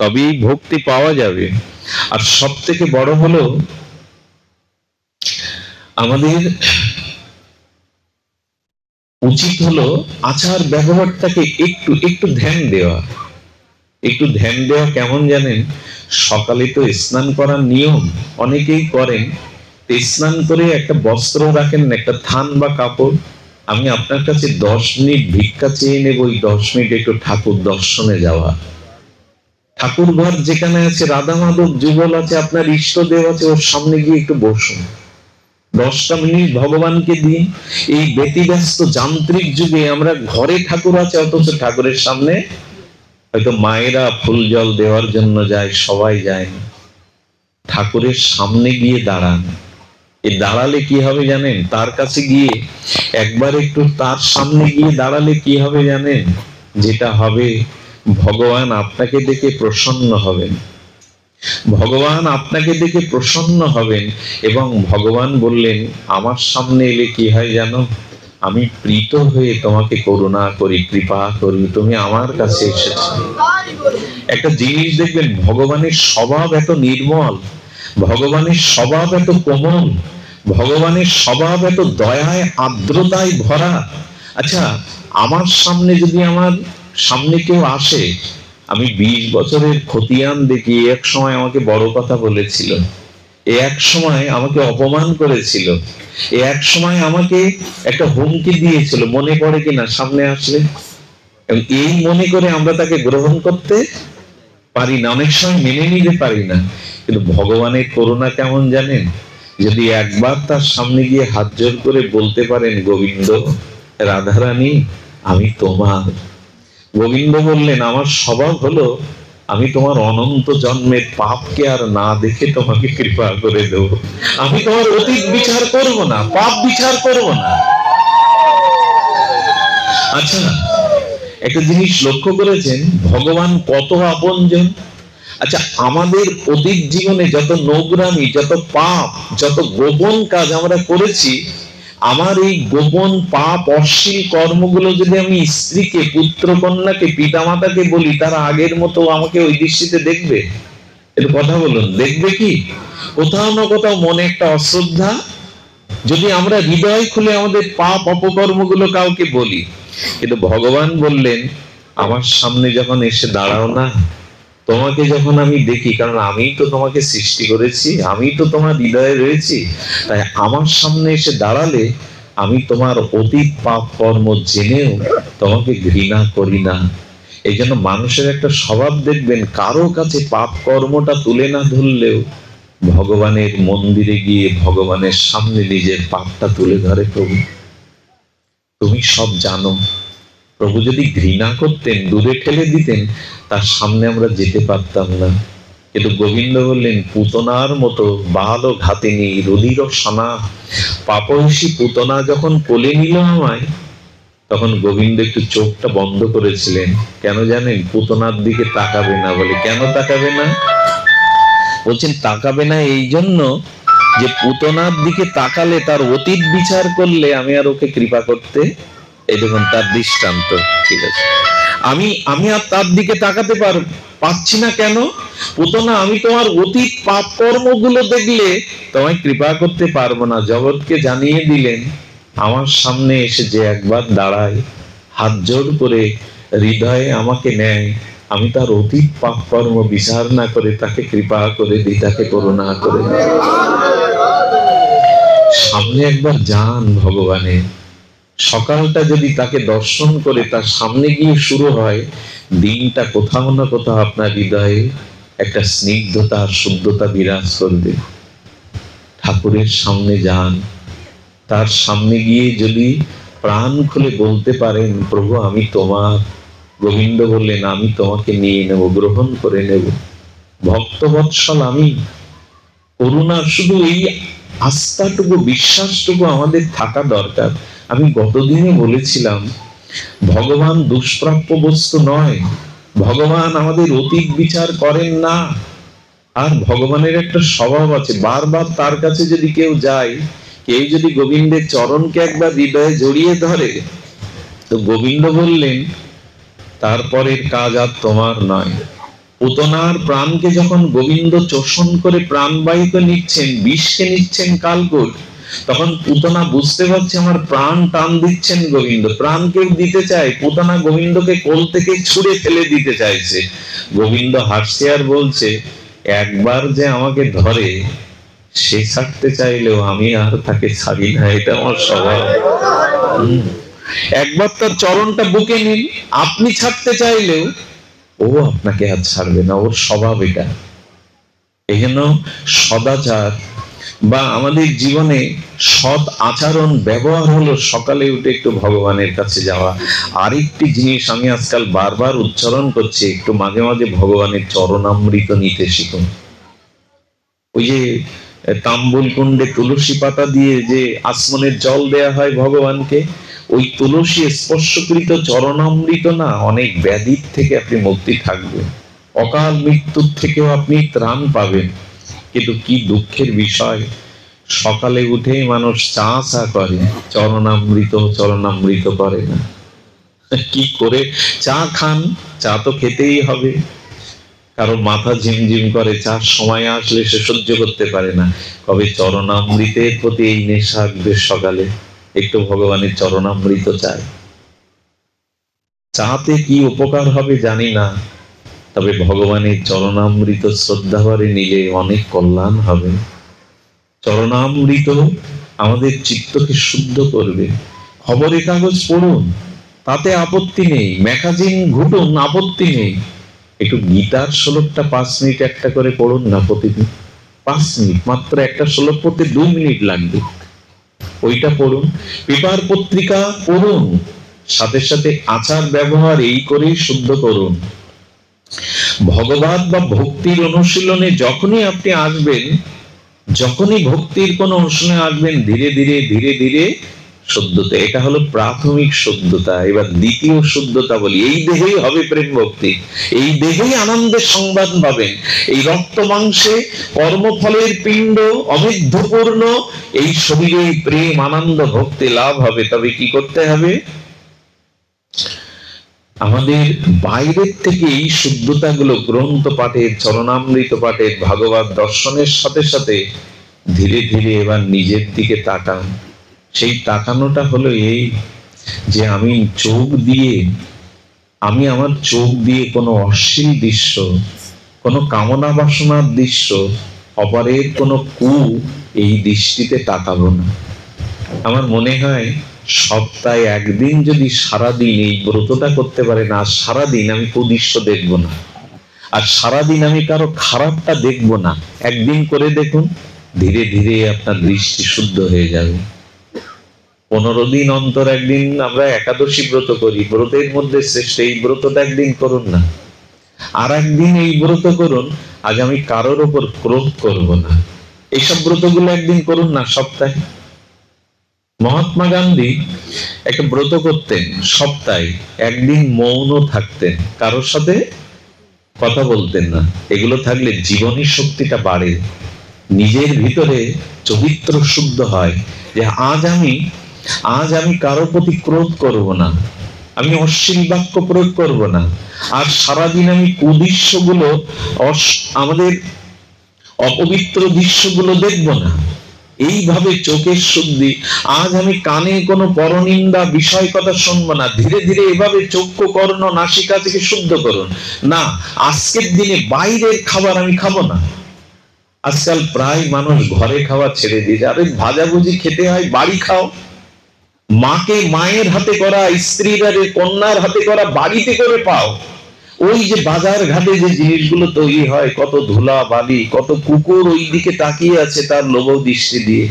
তবেই ভক্তি পাওয়া যাবে। আর সব থেকে বড় হলো আমাদের উচিত হলো আচার ব্যবহারটাকে একটু একটু ধ্যান দেওয়া। একটু ধ্যান দেওয়া কেমন জানেন? সকালে তো স্নান করার নিয়ম অনেকেই করেন, স্নান করে একটা বস্ত্র রাখেন, একটা থান বা কাপড়। আমি আপনার কাছে 10 মিনিট ভিক্ষা চেয়ে নেব, ওই 10 মিনিট একটু ঠাকুর দর্শনে যাওয়া। ঠাকুর ঘর যেখানে আছে, রাধা মাধব যুগল আছে, আপনার ইষ্টদেব আছে, ওর সামনে গিয়ে একটু বসুন। 10টা মিনিট ভগবানকে দিন। এই ব্যতিব্যস্ত যান্ত্রিক যুগে আমরা ঘরে ঠাকুর আছে, অথচ ঠাকুরের সামনে হয়তো মায়েরা ফুল জল দেওয়ার জন্য যায়, সবাই যায় না। ঠাকুরের সামনে গিয়ে দাঁড়ান। এই দাঁড়ালে কি হবে জানেন? তার কাছে গিয়ে একবার একটু তার সামনে গিয়ে দাঁড়ালে কি হবে জানেন? যেটা হবে, ভগবান আপনাকে দেখে প্রসন্ন হবেন। ভগবান আপনাকে দেখে প্রসন্ন হবেন এবং ভগবান বললেন, আমার সামনে এলে কি হয় জানো? আমি প্রীত হয়ে তোমাকে করুণা করি, কৃপা করি, তুমি আমার কাছে এসেছো। একটা জিনিস দেখবেন, ভগবানের স্বভাব এত নির্মল, ভগবানের স্বভাব এত কোমল, ভগবানের স্বভাব এত দয়ায় আর্দ্রতায় ভরা। আচ্ছা, আমার সামনে যদি আমার সামনে কেউ আসে, আমি 20 বছরের খতিয়ান দেখি, এক সময় আমাকে বড় কথা বলেছিল, এক সময় আমাকে অপমান করেছিল, এক সময় আমাকে একটা হুমকি দিয়েছিল, মনে পড়ে কিনা সামনে আসলে? এই মনে করে আমরা তাকে গ্রহণ করতে পারি না, অনেক সময় মেনে নিতে পারি না। কিন্তু ভগবানের করুণা কেমন জানেন? যদি একবার তার সামনে গিয়ে হাত জোর করে বলতে পারেন, গোবিন্দ, রাধারানী, আমি তোমার। গোবিন্দ বললেন, আমার স্বভাব হলো আমি তোমার অনন্ত জন্মের পাপকে আর না দেখে তোমাকে কৃপা করে দেব। আমি তোমার অতীত বিচার করব না, পাপ বিচার করব না। আচ্ছা, একটা জিনিস লক্ষ্য করেছেন, ভগবান কত আপনজন? আচ্ছা, আমাদের অতীত জীবনে যত নোংরামি, যত পাপ, যত গোপন কাজ আমরা করেছি, আমার এই গোপন পাপ অশ্লীল কর্মগুলো যদি আমি স্ত্রীকে, পুত্র কন্যাকে, পিতামাতাকে বলি, তারা আগের মতো আমাকে ওই দৃষ্টিতে দেখবে? একটু কথা বলুন, দেখবে কি? কোথাও না কোথাও মনে একটা অশ্রদ্ধা। যদি আমরা হৃদয় খুলে আমাদের পাপ অপকর্মগুলো কাউকে বলি, কিন্তু ভগবান বললেন, আমার সামনে যখন এসে দাঁড়াও না, তোমাকে যখন আমি দেখি, কারণ আমি তো তোমাকে সৃষ্টি করেছি, আমি তো তোমার হৃদয়ে রয়েছি, তাই আমার সামনে এসে দাঁড়ালে আমি তোমার অতীত পাপ কর্ম জেনেও তোমাকে ঘৃণা করি না। এই জন্য মানুষের একটা স্বভাব দেখবেন, কারো কাছে পাপ কর্মটা তুলে না ধরলেও ভগবানের মন্দিরে গিয়ে ভগবানের সামনে নিজের পাপটা তুলে ধরে। প্রভু, তুমি সব জানো। প্রভু যদি ঘৃণা করতেন, দূরে ঠেলে দিতেন, তার সামনে আমরা যেতে পারতাম না। কিন্তু গোবিন্দ বললেন, পুতনার মতো বাল ঘাতিনী রুধির সানা পাপয়সী পুতনা যখন কোলে নিল আমায়, তখন গোবিন্দ একটু চোখটা বন্ধ করেছিলেন। কেন জানেন? পুতনার দিকে তাকাবে না বলে। কেন তাকাবে না? বলছেন তাকাবে না এই জন্য যে পুতনার দিকে তাকালে, তার অতীত বিচার করলে আমি আর ওকে কৃপা করতে, এই দেখুন তার দৃষ্টান্ত। ঠিক আছে, আমি আর তার দিকে তাকাতে পারছি না। কেন? পুতনা, আমি তোমার অতীত পাপ কর্মগুলো দেখলে তোমায় কৃপা করতে পারবো না। জগৎকে জানিয়ে দিলেন, আমার সামনে এসে যে একবার দাঁড়ায়, হাত জোড় করে হৃদয়ে আমাকে নেয়, আমি তার অতীত পাপ কর্ম বিচার না করে তাকে কৃপা করে দিই, তাকে করুণা করে দিই। সামনে একবার যান ভগবানের, সকালটা যদি তাকে দর্শন করে তার সামনে গিয়ে শুরু হয়, দিনটা কোথাও না কোথাও আপনার হৃদয়ে একটা স্নিগ্ধতা শুদ্ধতা বিরাজ করবে। ঠাকুরের সামনে যান, তার সামনে গিয়ে যদি প্রাণ খুলে বলতে পারেন, প্রভু আমি তোমার। গোবিন্দ বললেন, আমি তোমাকে নিয়ে নেব, গ্রহণ করে নেব। ভক্তবৎসল আমি। করুণা, শুধু এই আস্থাটুকু বিশ্বাসটুকু আমাদের থাকা দরকার। আমি গতদিনে বলেছিলাম, ভগবান দুষ্প্রাপ্য বস্তু নয়। ভগবান আমাদের অতীত বিচার করেন না। আর ভগবানের একটা স্বভাব আছে, বারবার তার কাছে যদি কেউ যায়, কেউ যদি গোবিন্দের চরণকে একবার হৃদয়ে জড়িয়ে ধরে, তো গোবিন্দ বললেন, তারপরের কাজ আর তোমার নয়। পুতনার প্রাণকে যখন গোবিন্দ চোষণ করে প্রাণবায়ুকে নিচ্ছেন, বিষকে নিচ্ছেন কালকূট, তখন পুতনা বুঝতে পারছে আমার প্রাণ টান দিচ্ছেন গোবিন্দ। প্রাণ কেউ দিতে চায়, পুতনা গোবিন্দকে কোল থেকে ছুঁড়ে ফেলে দিতে চাইছে। গোবিন্দ হাসছে আর বলছে, একবার যে আমাকে ধরে, সে ছাড়তে চাইলেও আমি আর তাকে ছাড়ি না, এটা আমার স্বভাব। একবার তার চরণটা বুকে নিন, আপনি ছাড়তে চাইলেও ও আপনাকে আর ছাড়বে না, ওর স্বভাব এটা। এজন্য সদাচার বা আমাদের জীবনে সৎ আচরণ ব্যবহার হলো সকালে উঠে একটু ভগবানের কাছে যাওয়া। আরেকটি জিনিস আমি আজকাল বারবার উচ্চারণ করছি, একটু মাঝে মাঝে ভগবানের চরণামৃত নিতে শিখুন। ওই যে তাম্বুল কুণ্ডে তুলসী পাতা দিয়ে যে আসমনের জল দেয়া হয় ভগবানকে, ওই তুলসী স্পর্শকৃত চরণামৃত না, অনেক ব্যাধির থেকে আপনি মুক্তি থাকবেন, অকাল মৃত্যুর থেকেও আপনি ত্রাণ পাবেন। কিন্তু কি দুঃখের বিষয়, সকালে উঠেই মানুষ চা করে, চরণামৃত করে না। কি করে চা খান? চা তো খেতেই হবে। কারো মাথা ঝিমঝিম করে, চার সময় আসলে সে সহ্য করতে পারে না। কবে চরণামৃতের প্রতি এই নেশা আসবে? সকালে একটু ভগবানের চরণামৃত চায়। চাতে কি উপকার হবে জানি না, তবে ভগবানের চরণামৃত শ্রদ্ধা ভরে নিলে অনেক কল্যাণ হবে। চরণামৃত আমাদের চিত্তকে শুদ্ধ করবে। খবরের কাগজ পড়ুন, তাতে আপত্তি নেই, ম্যাগাজিন ঘুটুন, আপত্তি নেই। একটু গীতার শ্লোকটা 5 মিনিট একটা করে পড়ুন না প্রতিদিন। 5 মিনিট মাত্র, একটা শ্লোক পড়তে 2 মিনিট লাগবে, ওইটা পড়ুন। পেপার পত্রিকা পড়ুন, সাথে সাথে আচার ব্যবহার এই করেই শুদ্ধ করুন। ভগবান বা ভক্তির অনুশীলনে যখনই আপনি আসবেন, যখনই ভক্তির কোন অনুশীলনে আসবেন, ধীরে ধীরে ধীরে ধীরে শুদ্ধতা, এটা হলো প্রাথমিক শুদ্ধতা। এবার দ্বিতীয় শুদ্ধতা বলি, এই দেহেই হবে প্রেম ভক্তি, এই দেহেই আনন্দের সংবাদ পাবেন। এই রক্ত মাংসে কর্মফলের পিণ্ড অমেধ্যপূর্ণ, এই শরীরে প্রেম আনন্দ ভক্তি লাভ হবে। তবে কি করতে হবে? আমাদের বাইরের থেকে এই শুদ্ধতা গুলো গ্রন্থ পাঠের, চরণামৃত পাঠের, ভাগবত দর্শনের সাথে সাথে ধীরে ধীরে এবার নিজের দিকে তাকান। সেই তাকানোটা হলো এই যে আমি আমার চোখ দিয়ে কোনো অশ্লীল দৃশ্য, কোনো কামনা বাসনার দৃশ্য, অপরের কোনো এই দৃষ্টিতে তাকাবো না। আমার মনে হয় সপ্তাহে একদিন যদি সারাদিন এই ব্রতটা করতে পারে না, সারাদিন আমি কুদৃশ্য দেখবো না, আর সারাদিন আমি কারো খারাপটা দেখবো না, একদিন করে দেখুন, ধীরে ধীরে আপনার দৃষ্টি শুদ্ধ হয়ে যাবে। 15 দিন অন্তর একদিন আমরা একাদশী ব্রত করি, ব্রতের মধ্যে শ্রেষ্ঠ এই ব্রতটা একদিন করুন না, আর একদিন এই ব্রত করুন, আজ আমি কারোর ওপর ক্রোধ করব না। এইসব ব্রতগুলো একদিন করুন না সপ্তাহে। মহাত্মা গান্ধী একটা ব্রত করতেন, সপ্তাহে একদিন মৌন থাকতেন, কারোর সাথে কথা বলতেন না। এগুলো থাকলে জীবনী শক্তিটা বাড়ে, নিজের ভিতরে চরিত্র শুদ্ধ হয়, যে আজ আমি কারোর প্রতি ক্রোধ করব না, আমি অশ্লীল বাক্য প্রয়োগ করব না, আর সারাদিন আমি কুদৃশ্যগুলো, আমাদের অপবিত্র দৃশ্যগুলো দেখব না। এইভাবে চোখের শুদ্ধি, আজ আমি কানে কোনো পরনিন্দা বিষয় কথা শুনবো না। ধীরে ধীরে এভাবে চক্ষু কর্ণ নাসিকা থেকে শুদ্ধ করুন। না, আজকের দিনে বাইরের খাবার আমি খাবো না। আজকাল প্রায় মানুষ ঘরে খাওয়া ছেড়ে দিয়েছে। আরে ভাজাভুজি খেতে হয়, বাড়ি খাও। মাকে মায়ের হাতে করা, স্ত্রীরা কন্যার হাতে করা বাড়িতে করে পাও। ওই যে বাজার ঘাটে যে জিনিসগুলো তৈরি হয়, কত ধুলা বালি, কত কুকুর ওই দিকে তাকিয়ে আছে তার লোভ দৃষ্টি দিয়ে,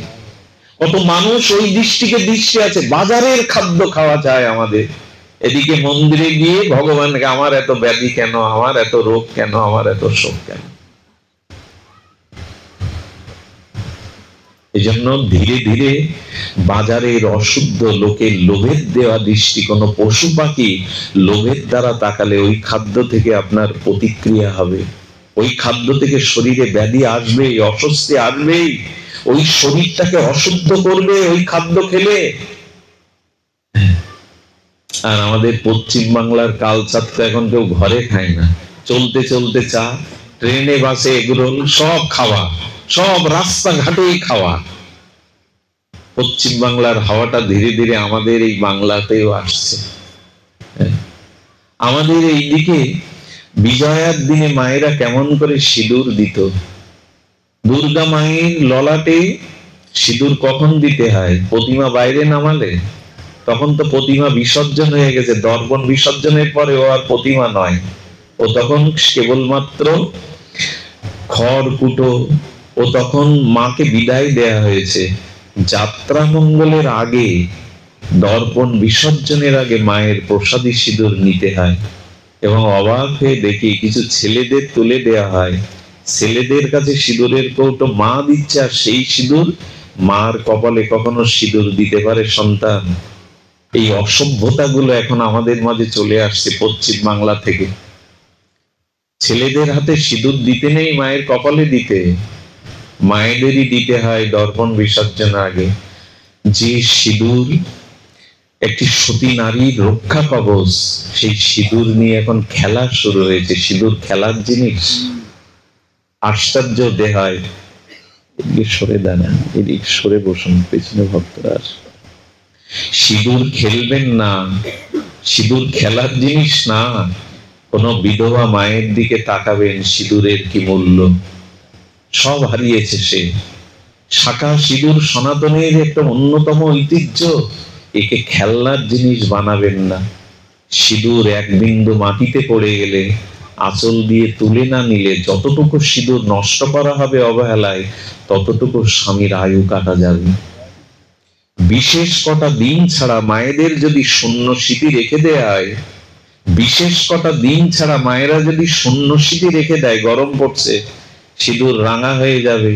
কত মানুষ ওই দৃষ্টি আছে। বাজারের খাদ্য খাওয়া যায় আমাদের। এদিকে মন্দিরে গিয়ে ভগবানকে, আমার এত ব্যাধি কেন, আমার এত রোগ কেন, আমার এত শোক কেন? এই জন্য ধীরে ধীরে বাজারের অশুদ্ধ লোকের লোভের দেওয়া দৃষ্টি, কোনো পশু পাখি লোভের দ্বারা তাকালে ওই খাদ্য থেকে আপনার প্রতিক্রিয়া হবে, ওই খাদ্য থেকে শরীরে ব্যাধি আসবে, অস্বস্তি আসবেই, ওই শরীরটাকে অশুদ্ধ করবে ওই খাদ্য খেলে। আর আমাদের পশ্চিম বাংলার কালচার তো এখন কেউ ঘরে খায় না, চলতে চলতে চা, ট্রেনে বাসে এগরোল, সব খাওয়া, সব রাস্তাঘাটেই খাওয়া। পশ্চিম বাংলার হাওয়াটা ধীরে ধীরে আমাদের এই বাংলাতেও আসছে। আমাদের এইদিকে বিজয়ার দিনে মায়েরা কেমন করে সিঁদুর দিত। দুর্গা মায়ের ললাটে সিঁদুর কখন দিতে হয়? প্রতিমা বাইরে নামালে। তখন তো প্রতিমা বিসর্জন হয়ে গেছে, দর্পণ বিসর্জনের পরে ও আর প্রতিমা নয়, ও তখন কেবলমাত্র খড়কুটো। ও তখন মাকে বিদায় দেয়া হয়েছে। যাত্রা মঙ্গলের আগে, দর্পণ বিসর্জনের আগে মায়ের প্রসাদী সিঁদুর নিতে হয়। এবং অবাক হয়ে দেখি কিছু ছেলেদের তুলে দেয়া হয়, ছেলেদের কাছে সিঁদুরের কৌটো মা দিচ্ছে, আর সেই সিঁদুর মার কপালে কখনো সিঁদুর দিতে পারে সন্তান? এই অসভ্যতাগুলো এখন আমাদের মাঝে চলে আসছে পশ্চিম বাংলা থেকে। ছেলেদের হাতে সিঁদুর দিতে নেই, মায়ের কপালে দিতে, মায়েদেরই দিতে হয় দর্পণ বিসর্জন আগে। যে সিঁদুর একটি সতী নারীর রক্ষা কবচ, সেই সিঁদুর নিয়ে এখন খেলা শুরু হয়েছে। সিঁদুর খেলার জিনিস, আশ্চর্য দেখায়। এদিকে সরে দাঁড়ান, এদিকে সরে বসুন, পেছনে ভক্তরা। সিঁদুর খেলবেন না, সিঁদুর খেলার জিনিস না। কোন বিধবা মায়ের দিকে তাকাবেন, সিঁদুরের কি মূল্য, সব হারিয়েছে সে। শাখা সিঁদুর সনাতনের একটা অন্যতম ঐতিহ্য, একে খেলনার জিনিস বানাবেন না। সিঁদুর এক বিন্দু মাটিতে পড়ে গেলে, আঁচল দিয়ে তুলে না নিলে, যতটুকু সিঁদুর নষ্ট করা হবে অবহেলায়, ততটুকু স্বামীর আয়ু কাটা যাবে। বিশেষ কটা দিন ছাড়া মায়েদের যদি শূন্য স্মৃতি রেখে দেয়া হয়, বিশেষ কটা দিন ছাড়া মায়েরা যদি শূন্য স্মৃতি রেখে দেয়, গরম পড়ছে, সিঁদুর রাঙা হয়ে যাবে।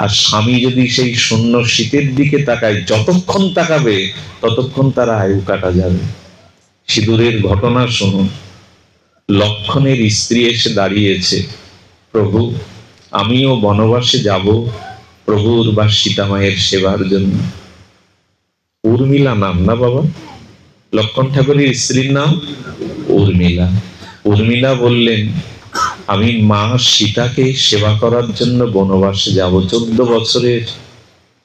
আর স্বামী যদি সেই শূন্য শীতের দিকে তাকায়, যতক্ষণ তাকাবে ততক্ষণ তার আয়ু কাটা যাবে। সিঁদুরের ঘটনা শুনুন। লক্ষণের স্ত্রী এসে দাঁড়িয়েছে, প্রভু আমিও বনবাসে যাব প্রভুর বা সীতামায়ের সেবার জন্য। উর্মিলা নাম না বাবা? লক্ষণ ঠাকুরের স্ত্রীর নাম উর্মিলা। উর্মিলা বললেন, আমি মা সীতাকে সেবা করার জন্য বনবাসে যাব। 14 বছরের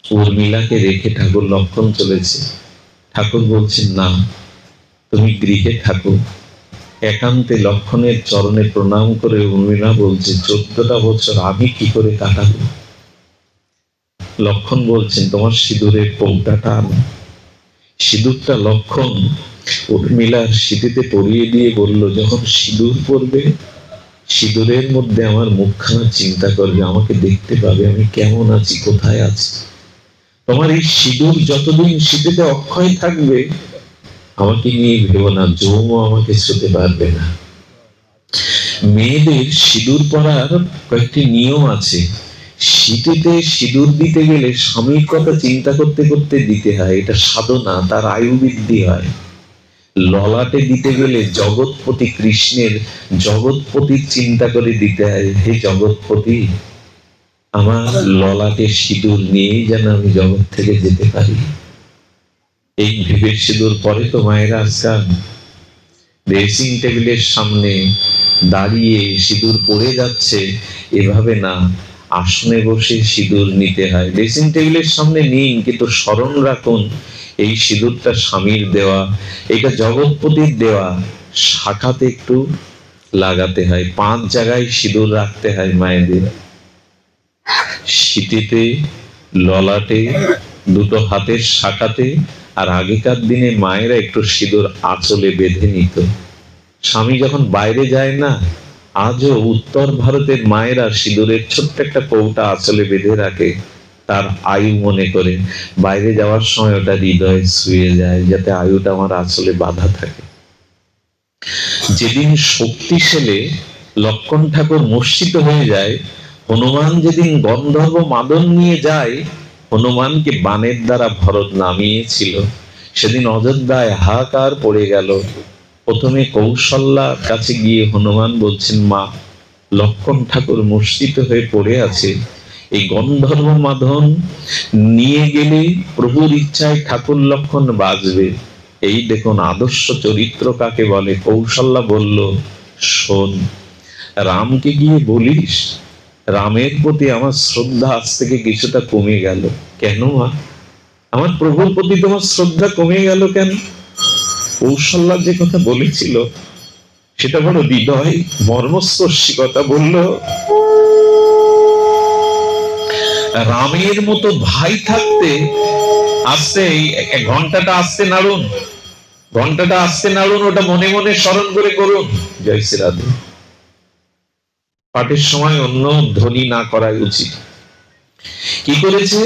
উর্মিলাকে রেখে ঠাকুর লক্ষণ চলেছে। ঠাকুর বলছেন, না, তুমি গৃহে থাকো। একান্তে লক্ষণের চরণে প্রণাম করে উর্মিলা বলছে, 14টা বছর আমি কি করে কাটাবো? লক্ষণ বলছেন, তোমার সিঁদুরের কৌটাটা আনো। সিঁদুরটা লক্ষণ উর্মিলার সিঁথিতে পরিয়ে দিয়ে বলল, যখন সিঁদুর পরবে, সিঁদুরের মধ্যে আমার মুখখানা চিন্তা করবে, আমাকে দেখতে পাবে আমি কেমন আছি, কোথায় আছি। তোমার এই সিঁদুর যতদিন সিঁথিতে অক্ষয় থাকবে, আমাকে নিয়ে ভেবো না, যৌম আমাকে ছুতে পারবে না। মেয়েদের সিঁদুর পরার কয়েকটি নিয়ম আছে। সিঁথিতে সিঁদুর দিতে গেলে স্বামীর কথা চিন্তা করতে করতে দিতে হয়, এটা সাধনা, তার আয়ু বৃদ্ধি হয়। ললাটে দিতে গেলে জগৎপতি কৃষ্ণের, জগৎপতির চিন্তা করে দিতে হয়, হে জগৎপতি আমার ললাটে সিঁদুর নিয়েই যেন আমি জগৎ থেকে যেতে পারি। এই ভেবে সিঁদুর পরে তো মায়েরা আজকাল ড্রেসিং টেবিলের সামনে দাঁড়িয়ে সিঁদুর পড়ে যাচ্ছে, এভাবে না, আসনে বসে সিঁদুর নিতে হয়। ড্রেসিং টেবিলের সামনে নিন, কিন্তু স্মরণ রাখুন এই সিঁদুরটা স্বামীর দেওয়া, এটা জগৎপতির দেওয়া। শাখাতে একটু লাগাতে হয়, 5 জায়গায় সিঁদুর রাখতে হয় মায়েদের, সিঁথিতে, ললাটে, দুটো হাতের শাখাতে, আর আগেকার দিনে মায়েরা একটু সিঁদুর আঁচলে বেঁধে নিত। স্বামী যখন বাইরে যায় না, আজও উত্তর ভারতের মায়েরা সিঁদুরের ছোট্ট একটা কৌটা আঁচলে বেঁধে রাখে, তার আয়ু মনে করে। বাইরে যাওয়ার সময় ওটা হৃদয়ে শুয়ে যায়, যাতে আয়ুটা আমার আঁচলে বাঁধা থাকে। যেদিন শক্তিশালী লক্ষণ ঠাকুর মূর্ছিত হয়ে যায়, হনুমান যেদিন গন্ধর্ব মাদন নিয়ে যায়, হনুমানকে বাণের দ্বারা ভরত নামিয়েছিল, সেদিন অযোধ্যায় হাহাকার পড়ে গেল। প্রথমে কৌশল্যার কাছে গিয়ে হনুমান বলছেন, মা, লক্ষণ ঠাকুর মূর্ছিত হয়ে পড়ে আছে, এই গন্ধর্ব মাদন নিয়ে গেলে প্রভুর ইচ্ছায় ঠাকুর লক্ষণ বাঁচবে। এই দেখুন আদর্শ চরিত্র কাকে বলে। কৌশল্যা বলল, শোন, রামকে গিয়ে বলিস রামের প্রতি আমার শ্রদ্ধা আজ থেকে কিছুটা কমে গেল। কেন মা, আমার প্রভুর প্রতি তোমার শ্রদ্ধা কমে গেল কেন? কৌশল্যা যে কথা বলেছিল সেটা বড় হৃদয় মর্মস্পর্শী কথা বলল। রামের মতো ভাই থাকতে, আস্তে ঘন্টাটা আস্তে নাড়ুন, ঘন্টাটা আস্তে নাড়ুন, ওটা মনে মনে স্মরণ করে করুন। জয় শ্রী রাধে। পাঠের সময় অন্য ধ্বনি না করাই উচিত। কি করেছে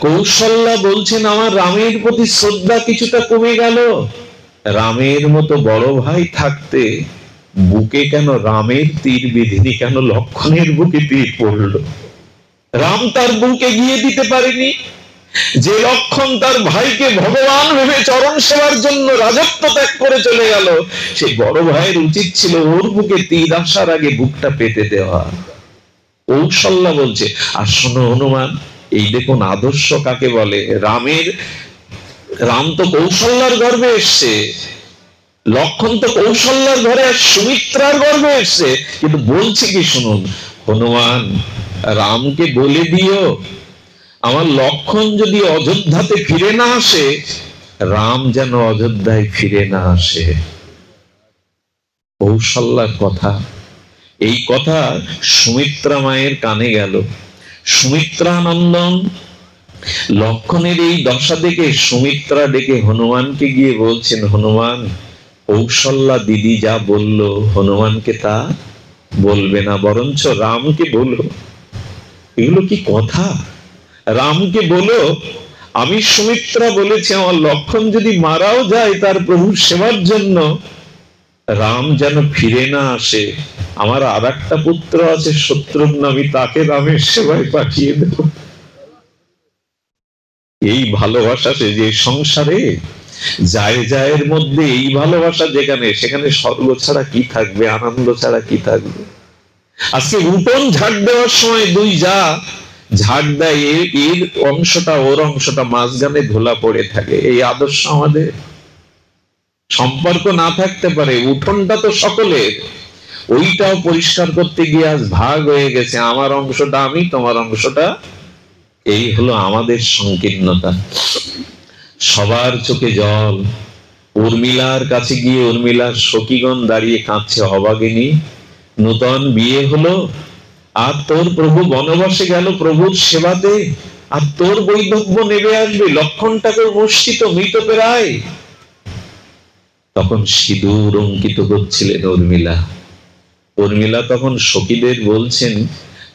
কৌশল্যা? বলছেন আমার রামের প্রতি শ্রদ্ধা কিছুটা কমে গেল। রামের মতো বড় ভাই থাকতে বুকে কেন রামের তীর বিধিনি, কেন লক্ষণের বুকে তীর পড়লো? রাম তার বুকে গিয়ে দিতে পারেনি। যে লক্ষণ তার ভাইকে ভগবান ভেবে চরণ সেবার জন্য রাজত্ব ত্যাগ করে চলে গেল, সেই বড় ভাইয়ের উচিত ছিল ওর বুকে তীর আসার আগে বুকটা পেতে দেওয়া। কৌশল্যা বলছে, আর শোনো হনুমান, এই দেখুন আদর্শ কাকে বলে। রাম তো কৌশল্যার গর্ভে এসছে, লক্ষণ তো কৌশল্যার ঘরে সুমিত্রার গর্ভে এসছে, কিন্তু বলছে কি শুনুন, হনুমান রামকে বলে দিও আমার লক্ষণ যদি অযোধ্যাতে ফিরে না আসে, রাম যেন অযোধ্যায় ফিরে না আসে। কৌশল্যার কথা, এই কথা সুমিত্রা মায়ের কানে গেল। সুমিত্রা নন্দন লক্ষণের এই দশা দেখে সুমিত্রা ডেকে হনুমানকে গিয়ে বলছেন, হনুমান, কৌশল্যা দিদি যা বলল হনুমানকে তা বলবে না, বরঞ্চ রামকে বলো। এগুলো কি কথা? রামকে বলো আমি সুমিত্রা বলেছি আমার লক্ষণ যদি মারাও যায় তার প্রভুর সেবার জন্য, রাম যেন ফিরে না আসে। আমার আর একটা পুত্র আছে শত্রুঘ্ন, আমি তাকে রামের সেবায় পাঠিয়ে দেব। এই ভালোবাসাতে যে সংসারে যায় যায়ের মধ্যে এই ভালোবাসা যেখানে, সেখানে স্বর্গ ছাড়া কি থাকবে, আনন্দ ছাড়া কি থাকবে? আজকে উঠোন ঝাড় দেওয়ার সময় দুই যা ঝাড় দেয়, এর অংশটা ওর অংশটা মাঝখানে ধুলা পড়ে থাকে। এই আদর্শ আমাদের। সম্পর্ক না থাকতে পারে, উঠোনটা তো সকলের, ওইটাও পরিষ্কার করতে গিয়ে আজ ভাগ হয়ে গেছে, আমার অংশটা আমি, তোমার অংশটা। এই হলো আমাদের সংকীর্ণতা। সবার চোখে জল। উর্মিলার কাছে গিয়ে উর্মিলার সখীগণ দাঁড়িয়ে কাঁদছে, অভাগিনী নূতন বিয়ে হলো, আর তোর প্রভু বনবাসে গেল প্রভুর সেবাতে, আর তোর বৈধব্য নেমে আসবে, লক্ষণ ঠাকুর মূর্ছিত মৃতপ্রায়। তখন সিঁদুর অঙ্কিত করছিলেন উর্মিলা। উর্মিলা তখন সখীদের বলছেন,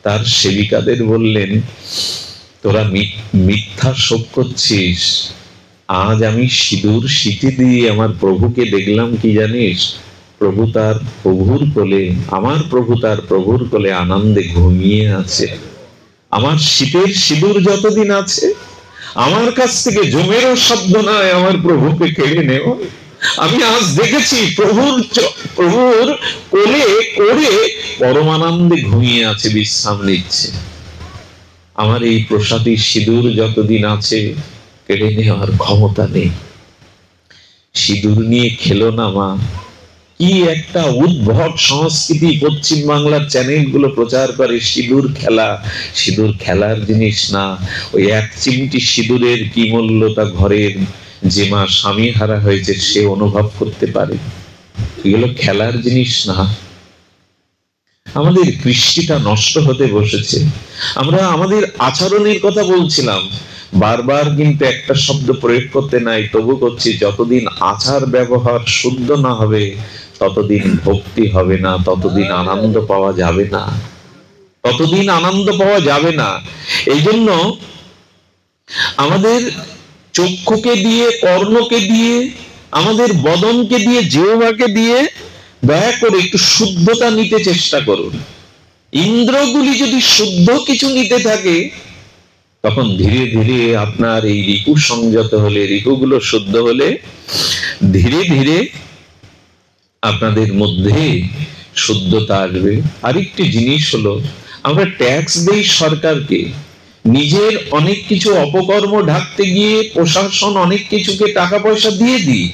তার সেবিকাদের বললেন, তোরা মিথ্যা শোক করছিস। আজ আমি সিঁদুর সিঁথি দিয়ে আমার প্রভুকে দেখলাম কি জানিস? প্রভু তার প্রভুর কোলে, আমার প্রভু তার প্রভুর কোলে আনন্দে ঘুমিয়ে আছে। আমার শীতের সিঁদুর যতদিন আছে, আমার কাছ থেকে জমেরও সাধ্য নয় আমার প্রভুকে কেড়ে নেওয়া। আমি আজ দেখেছি প্রভুর কোলে করে পরমানন্দে ঘুমিয়ে আছে, বিশ্রাম নিচ্ছে। আমার এই প্রসাদী সিঁদুর যতদিন আছে, কেড়ে নেওয়ার ক্ষমতা নেই। সিঁদুর নিয়ে খেলো না মা। কি একটা উদ্ভট সংস্কৃতি পশ্চিম বাংলার চ্যানেলগুলো প্রচার করে, সিঁদুর খেলা। সিঁদুর খেলার জিনিস না। ওই এক চিমটি সিঁদুরের কি মূল্য তা ঘরের যে মা স্বামী হারা হয়েছে সে অনুভব করতে পারে। এগুলো খেলার জিনিস না। আমাদের কৃষ্টিটা নষ্ট হতে বসেছে। আমরা আমাদের আচরণের কথা বলছিলাম, বারবার কিন্তু একটা শব্দ প্রয়োগ করতে নাই, তবু করছি। যতদিন আচার ব্যবহার শুদ্ধ না হবে, ততদিন ভক্তি হবে না, ততদিন আনন্দ পাওয়া যাবে না, ততদিন আনন্দ পাওয়া যাবে না। এই জন্য আমাদের চক্ষুকে দিয়ে, কর্ণকে দিয়ে, আমাদের বদনকে দিয়ে, জিহ্বাকে দিয়ে দয়া করে একটু শুদ্ধতা নিতে চেষ্টা করুন। ইন্দ্রগুলি যদি শুদ্ধ কিছু নিতে থাকে, তখন ধীরে ধীরে আপনার এই রিপু সংযত হলে, রিপুগুলো শুদ্ধ হলে ধীরে ধীরে আপনাদের মধ্যে শুদ্ধতা আসবে। আরেকটি জিনিস হলো, আমরা ট্যাক্স দেই সরকারকে, নিজের অনেক কিছু অপকর্ম ঢাকতে গিয়ে প্রশাসন অনেক কিছুকে টাকা পয়সা দিয়ে দিই,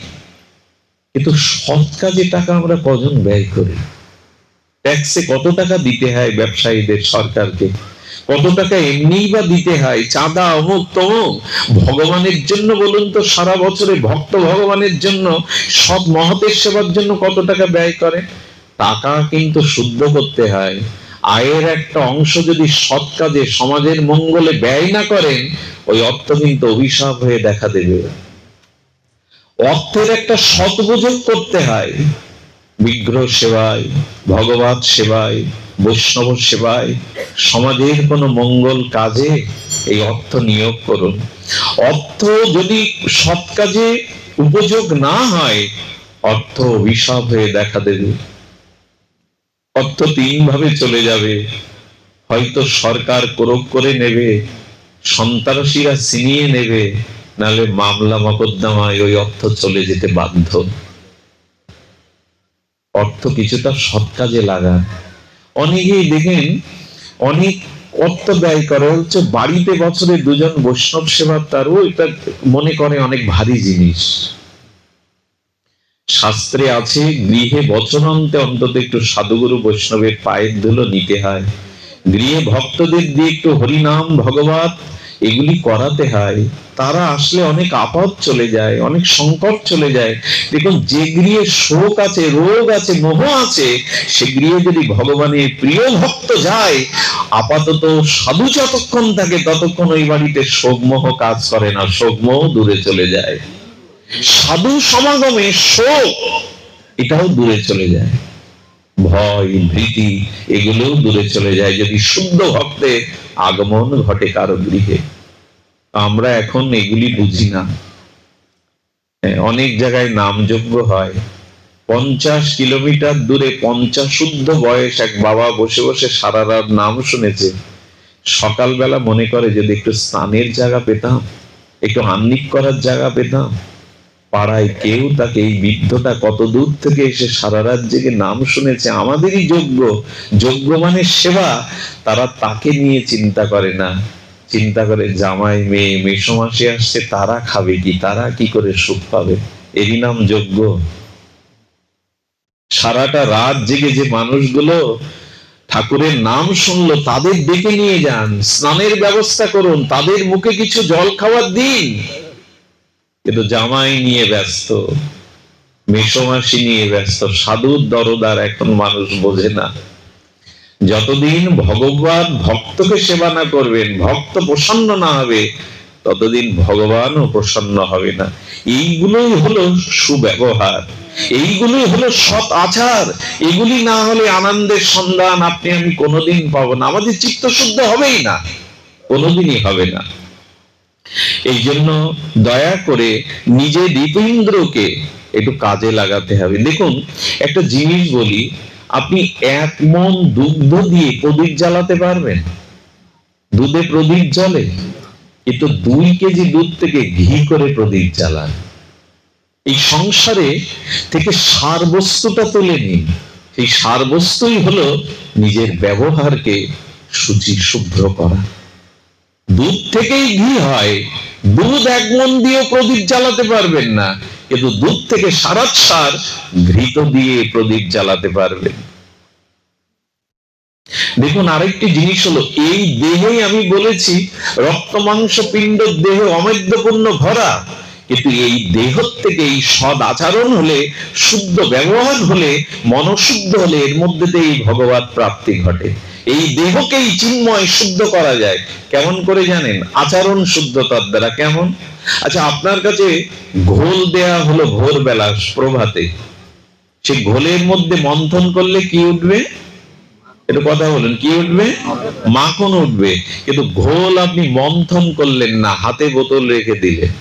কিন্তু সৎ কাজে টাকা আমরা কজন ব্যয় করি? ট্যাক্সে কত টাকা দিতে হয় ব্যবসায়ীদের, সরকারকে কত টাকা এমনি বা দিতে হয়, চাঁদা অমুক তমুক। ভগবানের জন্য বলুন তো, সারা বছরে ভক্ত ভগবানের জন্য, সৎ মহতের সেবার জন্য কত টাকা ব্যয় করে? টাকা কিন্তু শুদ্ধ করতে হয়। আয়ের একটা অংশ যদি সৎ কাজে, সমাজের মঙ্গলে ব্যয় না করেন, ওই অর্থ কিন্তু অভিশাপ হয়ে দেখা দেবে। অর্থের একটা সদুপযোগ করতে হয়। বিগ্রহ সেবায়, ভগবত সেবায়, বৈষ্ণব সেবায়, সমাজের কোন মঙ্গল কাজে এই অর্থ নিয়োগ করুন। অর্থ যদি সৎ কাজে উপযোগ না হয়, অর্থ অভিশাপ হয়ে দেখা দেবে। অর্থ তিন ভাবে চলে যাবে। হয়তো সরকার ক্রোধ করে নেবে, সন্ত্রাসীরা ছিনিয়ে নেবে, নাহলে মামলা মোকদ্দমায় ওই অর্থ চলে যেতে বাধ্য। অর্থ কিছুটা সৎ কাজে লাগান। অনেকেই দেখেন অনেক অর্থ ব্যয় করে হচ্ছে বাড়িতে বছরে দুজন বৈষ্ণব সেবা, তারও এটা মনে করে অনেক ভারী জিনিস। শাস্ত্রে আছে, গৃহে বচনান্তে অন্তত একটু সাধুগুরু বৈষ্ণবের পায়ের ধুলো নিতে হয়। গৃহে ভক্তদের দিয়ে একটু হরিনাম ভগবত এগুলি করাতে হয়। তারা আসলে অনেক আপদ চলে যায়, অনেক সংকট চলে যায়। দেখুন, যে গৃহে শোক আছে, রোগ আছে, মোহ আছে, সে গৃহে যদি ভগবানের প্রিয় ভক্ত যায়, আপাতত সাধু যতক্ষণ থাকে ততক্ষণ ওই বাড়িতে শোক মোহ কাজ করে না, শোক মোহ দূরে চলে যায়। সাধু সমাগমে শোক এটাও দূরে চলে যায়, ভয় ভীতি এগুলোও দূরে চলে যায় যদি শুদ্ধ ভক্তের আগমন ঘটে কারো গৃহে। আমরা এখন এগুলি বুঝি না। অনেক জায়গায় নামযজ্ঞ হয়, 50 কিলোমিটার দূরে 50 শুদ্ধ বয়স এক বাবা বসে বসে সারা রাত নাম শুনেছে। সকালবেলা মনে করে যদি একটু স্নানের জায়গা পেতাম, একটু আহ্নিক করার জায়গা পেতাম। পাড়ায় কেউ তাকে, এই বৃদ্ধটা কত দূর থেকে এসে সারা রাত জেগে নাম শুনেছে, আমাদেরই যোগ্য, যোগ্য মানে সেবা, তারা তাকে নিয়ে চিন্তা করে না। চিন্তা করে জামাই মেয়ে মেসোমাসি আসছে, তারা খাবে কি, তারা কি করে সুখ পাবে, এরই নাম যোগ্য। সারাটা রাত জেগে যে মানুষগুলো ঠাকুরের নাম শুনলো, তাদের ডেকে নিয়ে যান, স্নানের ব্যবস্থা করুন, তাদের মুখে কিছু জল খাওয়ার দিন। কিন্তু জামাই নিয়ে ব্যস্ত, মেসোমাসি নিয়ে ব্যস্ত, সাধুর দরদার এখন মানুষ বোঝে না। যতদিন ভগবান ভক্তকে সেবা না করবেন, ভক্ত প্রসন্ন না হবে, ততদিন ভগবানও প্রসন্ন হবে না। এইগুলোই হলো সুব্যবহার, এইগুলোই হলো সৎ আচার। এগুলি না হলে আনন্দের সন্ধান আপনি আমি কোনোদিন পাবো না। আমাদের চিত্ত শুদ্ধ হবেই না, কোনোদিনই হবে না। এই জন্য দয়া করে নিজে দীপেন্দ্রকে একটু কাজে লাগাতে হবে। দেখুন একটা জিনিস বলি, আপনি 1 মণ দুগ্ধ দিয়ে প্রদীপ জ্বালাতে পারবেন? দুধে প্রদীপ জ্বলে? কিন্তু 2 কেজি দুধ থেকে ঘি করে প্রদীপ জ্বালান। এই সংসারে থেকে সার বস্তুটা তুলে নিন। এই সার বস্তুই হলো নিজের ব্যবহারকে শুচি শুভ্র করা। দুধ থেকেই ঘি হয়। দুধ 1 মণ দিয়ে প্রদীপ জ্বালাতে পারবেন না, কিন্তু দুধ থেকে সার ঘৃত দিয়ে প্রদীপ জ্বালাতে পারবেন। দেখুন আরেকটি জিনিস হলো, এই দেহে আমি বলেছি রক্ত মাংস পিণ্ড দেহে অমেদ্যপূর্ণ ভরা, কিন্তু এই দেহ থেকে এই সদ আচরণ হলে, শুদ্ধ ব্যবহার হলে, মনশুদ্ধ হলে এর মধ্যে দিয়ে ভগবত প্রাপ্তি ঘটে। এই দেহকেই চিন্ময় শুদ্ধ করা যায়। কেমন করে জানেন? আচরণ শুদ্ধতার দ্বারা। কেমন? আচ্ছা, আপনার কাছে ঘোল দেয়া হলো ভোরবেলা প্রভাতে, সেই ঘোলের মধ্যে মন্থন করলে কি উঠবে? একটু কথা বলেন, কি উঠবে? মাখন উঠবে। কিন্তু ঘোল আপনি মন্থন করলেন না, হাতে বোতল রেখে দিলেন,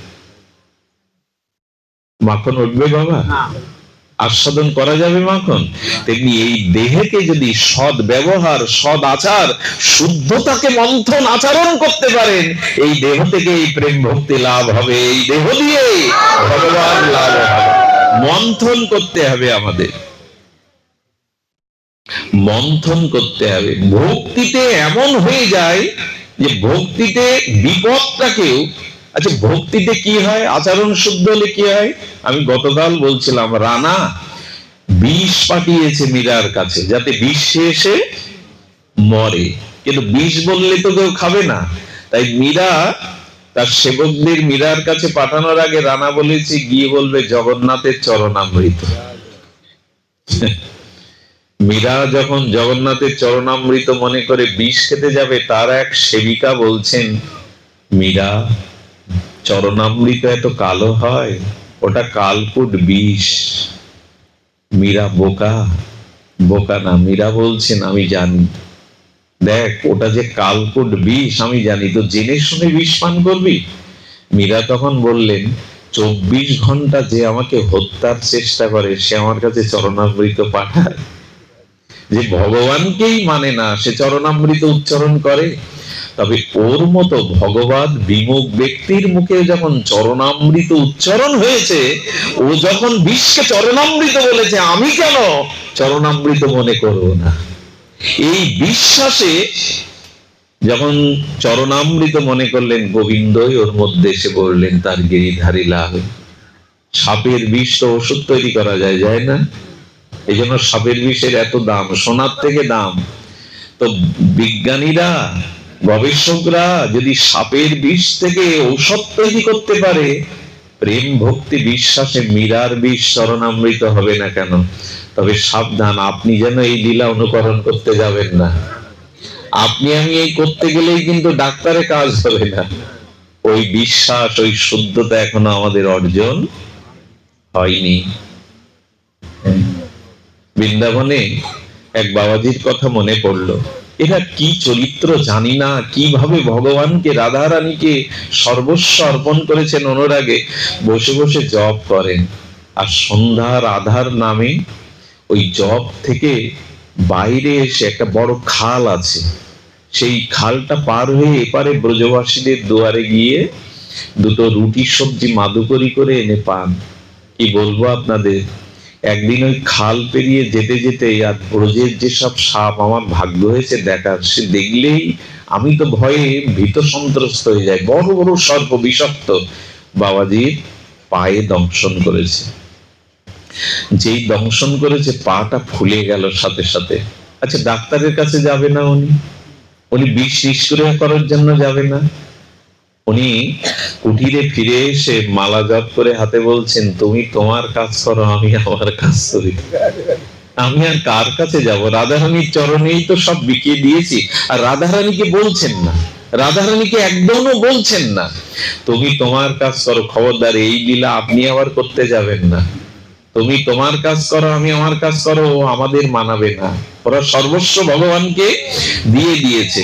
মাখন উঠবে বাবা? আস্বাদন করা যাবে মাখন? তেমনি এই দেহকে যদি সৎ ব্যবহার, সৎ আচার, শুদ্ধতাকে মন্থন আচরণ করতে পারেন, এই দেহ থেকে এই প্রেম ভক্তি লাভ হবে। এই দেহ দিয়ে ভগবান লাভ হবে। মন্থন করতে হবে, আমাদের মন্থন করতে হবে। ভক্তিতে এমন হয়ে যায় যে ভক্তিতে বিপদটাকেও, আচ্ছা ভক্তিতে কি হয়? আচরণ শুদ্ধ হলে কি হয়? আমি গতকাল বলছিলাম, রানা বিষ পাঠিয়েছে মীরার কাছে যাতে বিষ এসে মরে, কিন্তু বিষ বললে তো কেউ খাবে না। তাই মীরা তার সেবকদের মীরার কাছে পাঠানোর আগে রানা বলেছে গিয়ে বলবে জগন্নাথের চরণামৃত। মীরা যখন জগন্নাথের চরণামৃত মনে করে বিষ খেতে যাবে, তার এক সেবিকা বলছেন, মীরা চরণামৃত এত কালো হয়? ওটা কালকুট বিষ। মীরা বোকা? বোকা না, মীরা বলছেন আমি জানি, দেখ ওটা যে কালকুট বিষ আমি জানি, তো জেনে শুনে বিষ পান করবি? মীরা তখন বললেন, 24 ঘন্টা যে আমাকে হত্যার চেষ্টা করে সে আমার কাছে চরণামৃত পাঠায়? যে ভগবানকেই মানে না সে চরণামৃত উচ্চারণ করে? তবে ওর মতো ভগবান বিমুখ ব্যক্তির মুখে যখন চরণামৃত উচ্চারণ হয়েছে, ও যখন বিষকে চরণামৃত বলেছে, আমি কেন চরণামৃত মনে করব না? এই বিশ্বাসে যখন চরণামৃত মনে করলেন, গোবিন্দই ওর মধ্যে এসে বললেন তার গিরিধারী লাল। সাপের বিষ তো ওষুধ তৈরি করা যায়, যায় না? এই জন্য সাপের বিষের এত দাম, সোনার থেকে দাম। তো বিজ্ঞানীরা, গবেষকরা যদি সাপের বিষ থেকে ঔষধ তৈরি করতে পারে, প্রেম ভক্তি বিশ্বাসে মীরার বিষ চরণামৃত হবে না কেন? তবে সাবধান, আপনি যেন এই লীলা অনুকরণ করতে যাবেন না। আপনি আমি এই করতে গেলেই কিন্তু ডাক্তারে কাজ হবে না। ওই বিশ্বাস, ওই শুদ্ধতা এখনো আমাদের অর্জন হয়নি। বৃন্দাবনে এক বাবাজির কথা মনে পড়লো। এরা কি চরিত্র জানি না, কিভাবে ভগবানকে, রাধা রানীকে সর্বস্ব অর্পণ করেছেন অনুরাগে। বসে বসে জপ করেন, আর সন্ধ্যার আধার নামে ওই জপ থেকে বাইরে এসে একটা বড় খাল আছে, সেই খালটা পার হয়ে এপারে ব্রজবাসীদের দুয়ারে গিয়ে 2টো রুটি সবজি মাদুকরি করে এনে পান। কি বলবো আপনাদের, একদিন ওই খাল পেরিয়ে যেতে যেতে আর ব্রজের যেসব সাপ আমার ভাগ্য হয়েছে দেখার, সে দেখলেই আমি তো ভয়ে ভীত সন্ত্রস্ত হয়ে যাই। বড় বড় সর্প, বিষাক্ত। বাবাজির পায়ে দংশন করেছে। যেই দংশন করেছে পাটা ফুলে গেল সাথে সাথে। আচ্ছা ডাক্তারের কাছে যাবে না উনি বিষ নিষ্ক্রিয় করার জন্য যাবে না? উনি কুটিরে ফিরে এসে মালা জপ করে হাতে বলছেন, তুমি তোমার কাজ করো, আমি আমার কাজ করি। আমি আর কার কাছে যাব? রাধারানীর চরণেই তো সব বিকিয়ে দিয়েছি। আর রাধারানীকে বলছেন না, রাধারানীকে একদমও বলছেন না তুমি তোমার কাজ করো। খবরদার, এই লীলা আপনি আবার করতে যাবেন না। তুমি তোমার কাজ করো, আমি আমার কাজ করো, আমাদের মানাবে না। ওরা সর্বস্ব ভগবানকে দিয়ে দিয়েছে।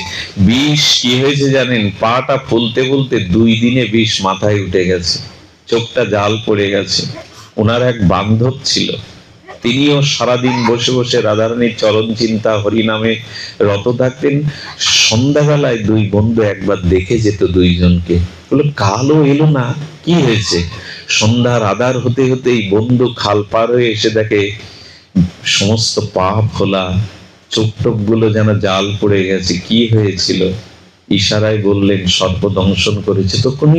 বিষ কি হয়েছে জানেন? পাটা ফুলতে ফুলতে 2 দিনে বিষ মাথায় উঠে গেছে, চোখটা জাল পড়ে গেছে। ওনার এক বান্ধব ছিল, তিনিও সারাদিন বসে বসে রাধারানীর চরণ চিন্তা হরিনামে রত থাকতেন। সন্ধ্যাবেলায় দুই বন্ধু একবার দেখে যেত দুইজনকে, বলল কালও এলো না, কি হয়েছে? সন্ধ্যার আধার হতে হতেই বন্ধু খাল পার হয়ে এসে দেখে সমস্ত পা ফোলা, চোখ টোক গুলো যেন জাল পড়ে গেছে। কি হয়েছিল? ইশারায় বললেন সর্প দংশন করেছে। তো কোন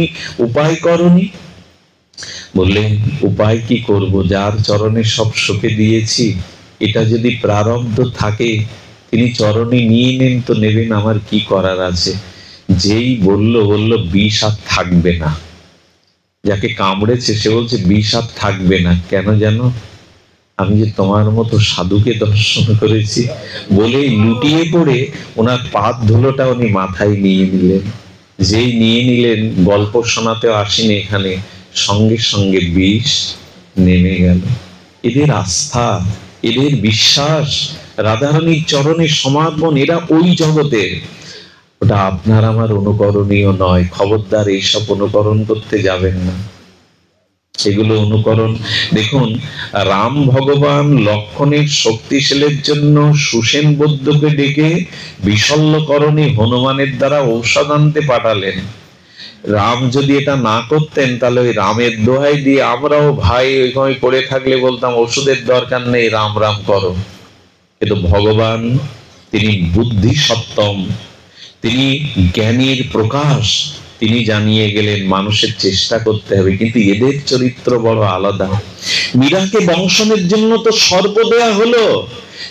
উপায় করনি? বললেন উপায় কি করব, যার চরণে সব সঁপে দিয়েছি, এটা যদি প্রারব্ধ থাকে তিনি চরণে নিয়ে নেন তো নেবেন, আমার কি করার আছে। যেই বলল বিষ আর থাকবে না। যাকে কামড়েছে সে বলছে বিষ আর থাকবে না। কেন জানো? আমি যে তোমার মতো সাধুকে দর্শন করেছি। বলেই লুটিয়ে পড়ে ওনার পাদ ধুলোটা উনি মাথায় নিয়ে নিলেন। যেই নিয়ে নিলেন, গল্প শোনাতেও আসেনি এখানে, সঙ্গে সঙ্গে বিষ নেমে গেল। এদের আস্থা, এদের বিশ্বাস, রাধারানীর চরণে সমর্পণ, এরা ওই জগতের। ওটা আপনার আমার অনুকরণীয় নয়। খবরদার এইসব অনুকরণ করতে যাবেন না। এগুলো অনুকরণ, দেখুন রাম ভগবান লক্ষণের শক্তিশালের জন্য সুসেন বৌদ্ধকে ডেকে বিশল্যকরণী হনুমানের দ্বারা ঔষধ আনতে পাঠালেন। রাম যদি এটা না করতেন তাহলে ওই রামের দোহাই দিয়ে আমরাও ভাই ওইভাবে পড়ে থাকলে বলতাম ওষুধের দরকার নেই, রাম রাম করো। কিন্তু ভগবান তিনি বুদ্ধি সত্তম, তিনি জ্ঞানীর প্রকাশ, তিনি জানিয়ে গেলেন মানুষের চেষ্টা করতে হবে। কিন্তু এদের চরিত্র বড় আলাদা। মীরাকে দংশনের জন্য তো সর্প দেয়া হলো,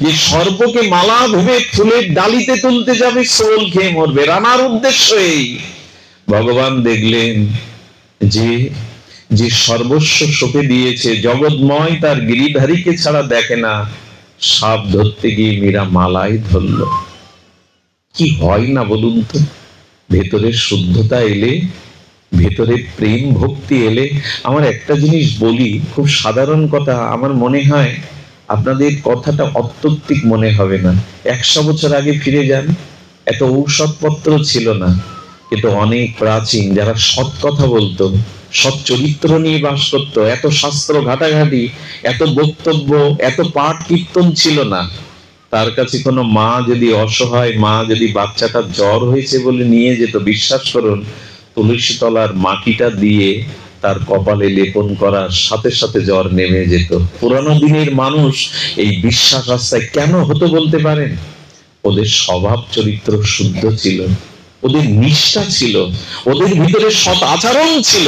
যে সর্পকে মালা ভেবে ফুলের ডালিতে তুলতে যাবে, সোল খেয়ে মরবে। রানার উদ্দেশ্য এই। ভগবান দেখলেন যে যে সর্বস্ব সঁপে দিয়েছে, জগৎময় তার গিরিধারীকে ছাড়া দেখে না, সাপ ধরতে গিয়ে মীরা মালাই ধরল। কি হয় না বলুন তো? ভেতরের শুদ্ধতা এলে, ভেতরে প্রেম ভক্তি এলে। আমার একটা জিনিস বলি, খুব সাধারণ কথা, আমার মনে হয় আপনাদের কথাটা অত্যৌক্তিক মনে হবে না। 100 বছর আগে ফিরে যান, এত ঔষধপত্র ছিল না, কিন্তু অনেক প্রাচীন যারা সৎ কথা বলতো, সৎ চরিত্র নিয়ে বাস করতো, এত শাস্ত্র ঘাটাঘাটি, এত বক্তব্য, এত পাঠ কীর্তন ছিল না। তার কাছে কোনো মা যদি অসহায়, মা যদি বাচ্চাটা জ্বর হয়েছে বলে নিয়ে যেত, বিশ্বাস করুন তুলসী তলার মাটিটা দিয়ে তার কপালে লেপন করার সাথে সাথে জ্বর নেমে যেত। পুরানো দিনের মানুষ এই বিশ্বাস আস্থায় কেন হতো বলতে পারেন? ওদের স্বভাব চরিত্র শুদ্ধ ছিল, ওদের নিষ্ঠা ছিল, ওদের ভিতরে সৎ আচরণ ছিল।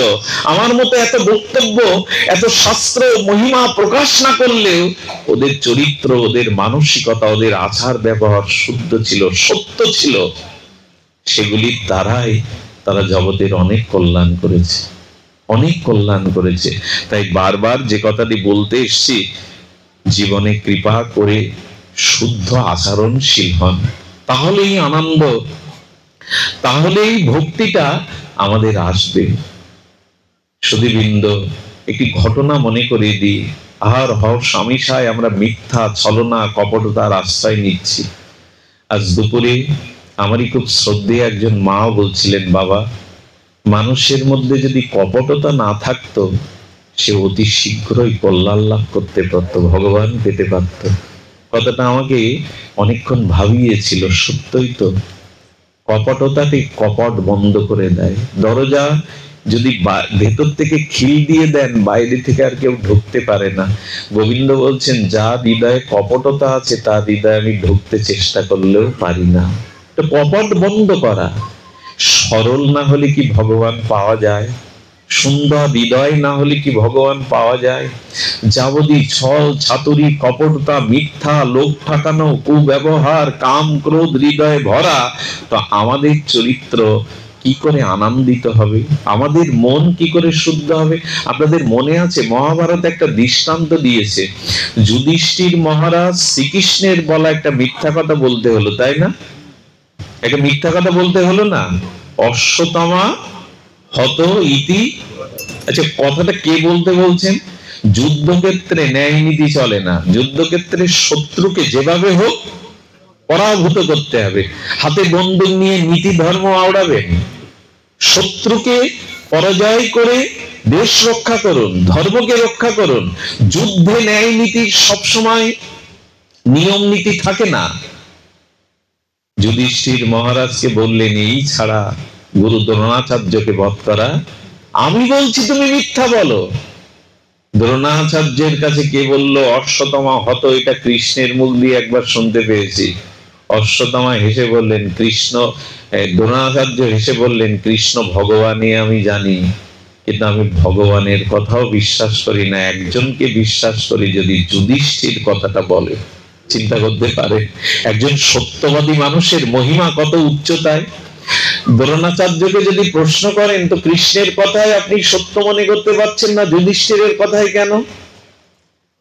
আমার মতো এত বক্তব্য, এত শাস্ত্র মহিমা প্রকাশ না করলেও ওদের চরিত্র, ওদের মানসিকতা, ওদের আচার ব্যবহার শুদ্ধ ছিল, সত্য ছিল। সেগুলির দ্বারাই তারা জগতের অনেক কল্যাণ করেছে, অনেক কল্যাণ করেছে। তাই বারবার যে কথাটি বলতে এসছি, জীবনে কৃপা করে শুদ্ধ আচরণশীল হন, তাহলেই আনন্দ, তাহলেই ভক্তিটা আমাদের আসবে। সুধীবৃন্দ, একটি ঘটনা মনে করে দিই। আর হামেশাই আমরা মিথ্যা, ছলনা, কপটতার আশ্রয় নিচ্ছি। আজ দুপুরে আমারই খুব শ্রদ্ধেয় একজন মা বলছিলেন, বাবা, মানুষের মধ্যে যদি কপটতা না থাকতো, সে অতি শীঘ্রই কল্যাণ লাভ করতে পারত, ভগবান পেতে পারত। কথাটা আমাকে অনেকক্ষণ ভাবিয়েছিল। সত্যই তো, কপটতাকে কপট বন্ধ করে দেয়। দরজা যদি ভেতর থেকে খিল দিয়ে দেন, বাইরে থেকে আর কেউ ঢুকতে পারে না। গোবিন্দ বলছেন, যা হৃদয়ে কপটতা আছে তার হৃদয়ে আমি ঢুকতে চেষ্টা করলেও পারি না। তো কপট বন্ধ করা। সরল না হলে কি ভগবান পাওয়া যায়? সুন্দর হৃদয় না হলে কি ভগবান পাওয়া যায়? যাবতীয় ছল ছাতুরি, কপটতা, মিথ্যা, লোক ঠকানো, কুব্যবহার, কাম ক্রোধ হৃদয়ে ভরা, তো আমাদের চরিত্র কি করে আনন্দিত হবে? আমাদের মন কি করে শুদ্ধ হবে? আপনাদের মনে আছে মহাভারত একটা দৃষ্টান্ত দিয়েছে। যুধিষ্ঠির মহারাজ শ্রীকৃষ্ণের বলা একটা মিথ্যা কথা বলতে হলো, তাই না? একটা মিথ্যা কথা বলতে হলো না? অশ্বত্থামা হত ইতি। আচ্ছা, কথাটা কে বলতে বলছেন? যুদ্ধক্ষেত্রে ন্যায় নীতি চলে না। যুদ্ধক্ষেত্রে শত্রুকে যেভাবে হোক পরাভূত করতে হবে। হাতে বন্দুক নিয়ে নীতি ধর্ম আওড়াবেন? শত্রুকে পরাজয় করে দেশ রক্ষা করুন, ধর্মকে রক্ষা করুন। যুদ্ধে ন্যায় নীতির সবসময় নিয়ম নীতি থাকে না। যুধিষ্ঠির মহারাজকে বললেন, এই ছাড়া গুরু দ্রোণাচার্যকে বধ করা। আমি বলছি তুমি মিথ্যা বলো। দ্রোণাচার্যের কাছে কে বলল? অশ্বত্থামা হত। এটা কৃষ্ণের মুখ দিয়ে একবার শুনতে পেয়েছি। অশ্বত্থামা হেসে বললেন, দ্রোণাচার্য হেসে বললেন, কৃষ্ণ ভগবানই আমি জানি, কিন্তু আমি ভগবানের কথাও বিশ্বাস করি না। একজনকে বিশ্বাস করি, যদি যুধিষ্ঠির কথাটা বলে। চিন্তা করতে পারে একজন সত্যবাদী মানুষের মহিমা কত উচ্চতায়। দ্রোণাচার্যকে যদি প্রশ্ন করেন, তো কৃষ্ণের কথায় আপনি সত্য মনে করতে পারছেন না, যুধিষ্ঠিরের কথায় কেন?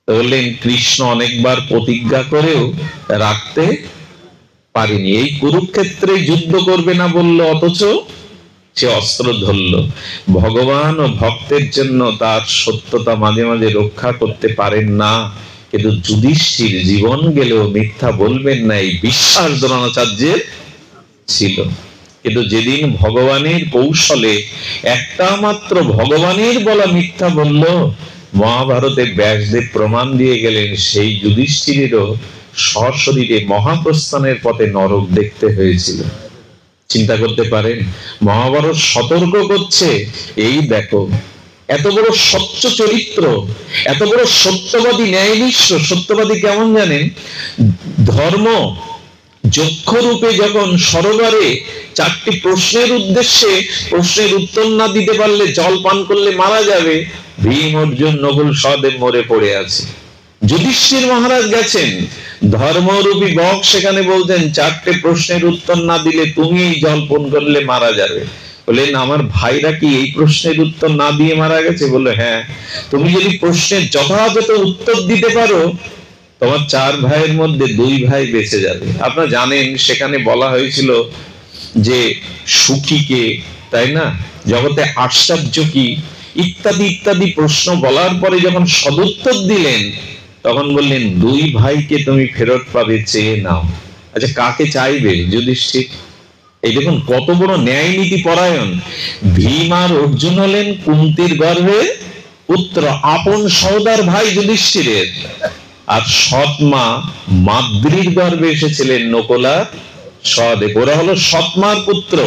বললেন, কৃষ্ণ অনেকবার প্রতিজ্ঞা করেও রাখতে পারেনি। এই কুরুক্ষেত্রে যুদ্ধ করবে না বলল, অথচ সে অস্ত্র ধরল। ভগবান ও ভক্তের জন্য তার সত্যতা মাঝে মাঝে রক্ষা করতে পারেন না, কিন্তু যুধিষ্ঠির জীবন গেলেও মিথ্যা বলবেন না, এই বিশ্বাস দ্রোণাচার্যের ছিল। কিন্তু যেদিন ভগবানের কৌশলে একটা মাত্র ভগবানের বলা মিথ্যা বলল, মহাভারতে ব্যাসদেব প্রমাণ দিয়ে গেলেন, সেই যুধিষ্ঠিরেরও সশরীরে মহাপ্রস্থানের পথে নরক দেখতে হয়েছিল। চিন্তা করতে পারেন, মহাভারত সতর্ক করছে, এই দেখো এত বড় সচ্চ চরিত্র, এত বড় সত্যবাদী, ন্যায়নিষ্ঠ। সত্যবাদী কেমন জানেন? ধর্ম যক্ষ রূপে যখন সরোবরে 4টি প্রশ্নের উদ্দেশ্যে প্রশ্নের উত্তর না দিতে পারলে, জল পান করলে মারা যাবে, ভীম, অর্জুন, নকুল, সহদেব মরে পড়ে আছে। যুধিষ্ঠির মহারাজ গেছেন, ধর্মরূপী বক সেখানে বলছেন, 4টে প্রশ্নের উত্তর না দিলে তুমি এই জল পান করলে মারা যাবে। বললেন, আমার ভাইরা কি এই প্রশ্নের উত্তর না দিয়ে মারা গেছে? বললো, হ্যাঁ। তুমি যদি প্রশ্নের যথাযথ উত্তর দিতে পারো, তোমার 4 ভাইয়ের মধ্যে 2 ভাই বেঁচে যাবে। আপনারা জানেন, সেখানে বলা হয়েছিল যে সুখীকে, তাই না, জগতে আশ্চর্য কি, ইত্যাদি ইত্যাদি প্রশ্ন বলার পরে যখন সদুত্তর দিলেন, তখন বললেন, 2 ভাইকে তুমি ফেরত পাবে, চেয়ে নাও। আচ্ছা, কাকে চাইবে যুধিষ্ঠির? এই দেখুন কত বড় ন্যায় নীতি পরায়ণ। ভীম আর অর্জুন হলেন কুন্তির গর্ভে পুত্র, আপন সহোদর ভাই যুধিষ্ঠিরের। আর সৎমা মাদ্রির গর্ভে এসেছিলেন নকুলা, সহদেব। ওরা হলো সৎমার পুত্র।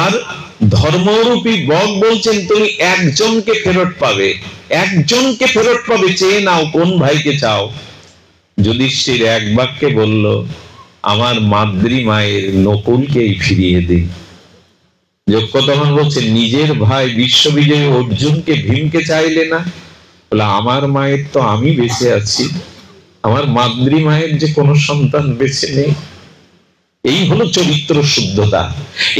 আর ধর্মরূপী বক বলছেন, তুমি একজনকে ফেরত পাবে, একজনকে ফেরত পাবে, চেয়ে নাও, কোন ভাইকে চাও? যুধিষ্ঠির এক বাক্যে বলল, আমার মাদ্রি মায়ের নকুলকেই ফিরিয়ে দিন। যক্ষ তখন বলছে, নিজের ভাই বিশ্ববিজয়ী অর্জুনকে, ভীমকে চাইলে না? বলে, আমার মায়ের তো আমি বেঁচে আছি, আমার মাদ্রি মায়ের যে কোনো সন্তান বেঁচে নেই। এই হলো চরিত্র শুদ্ধতা,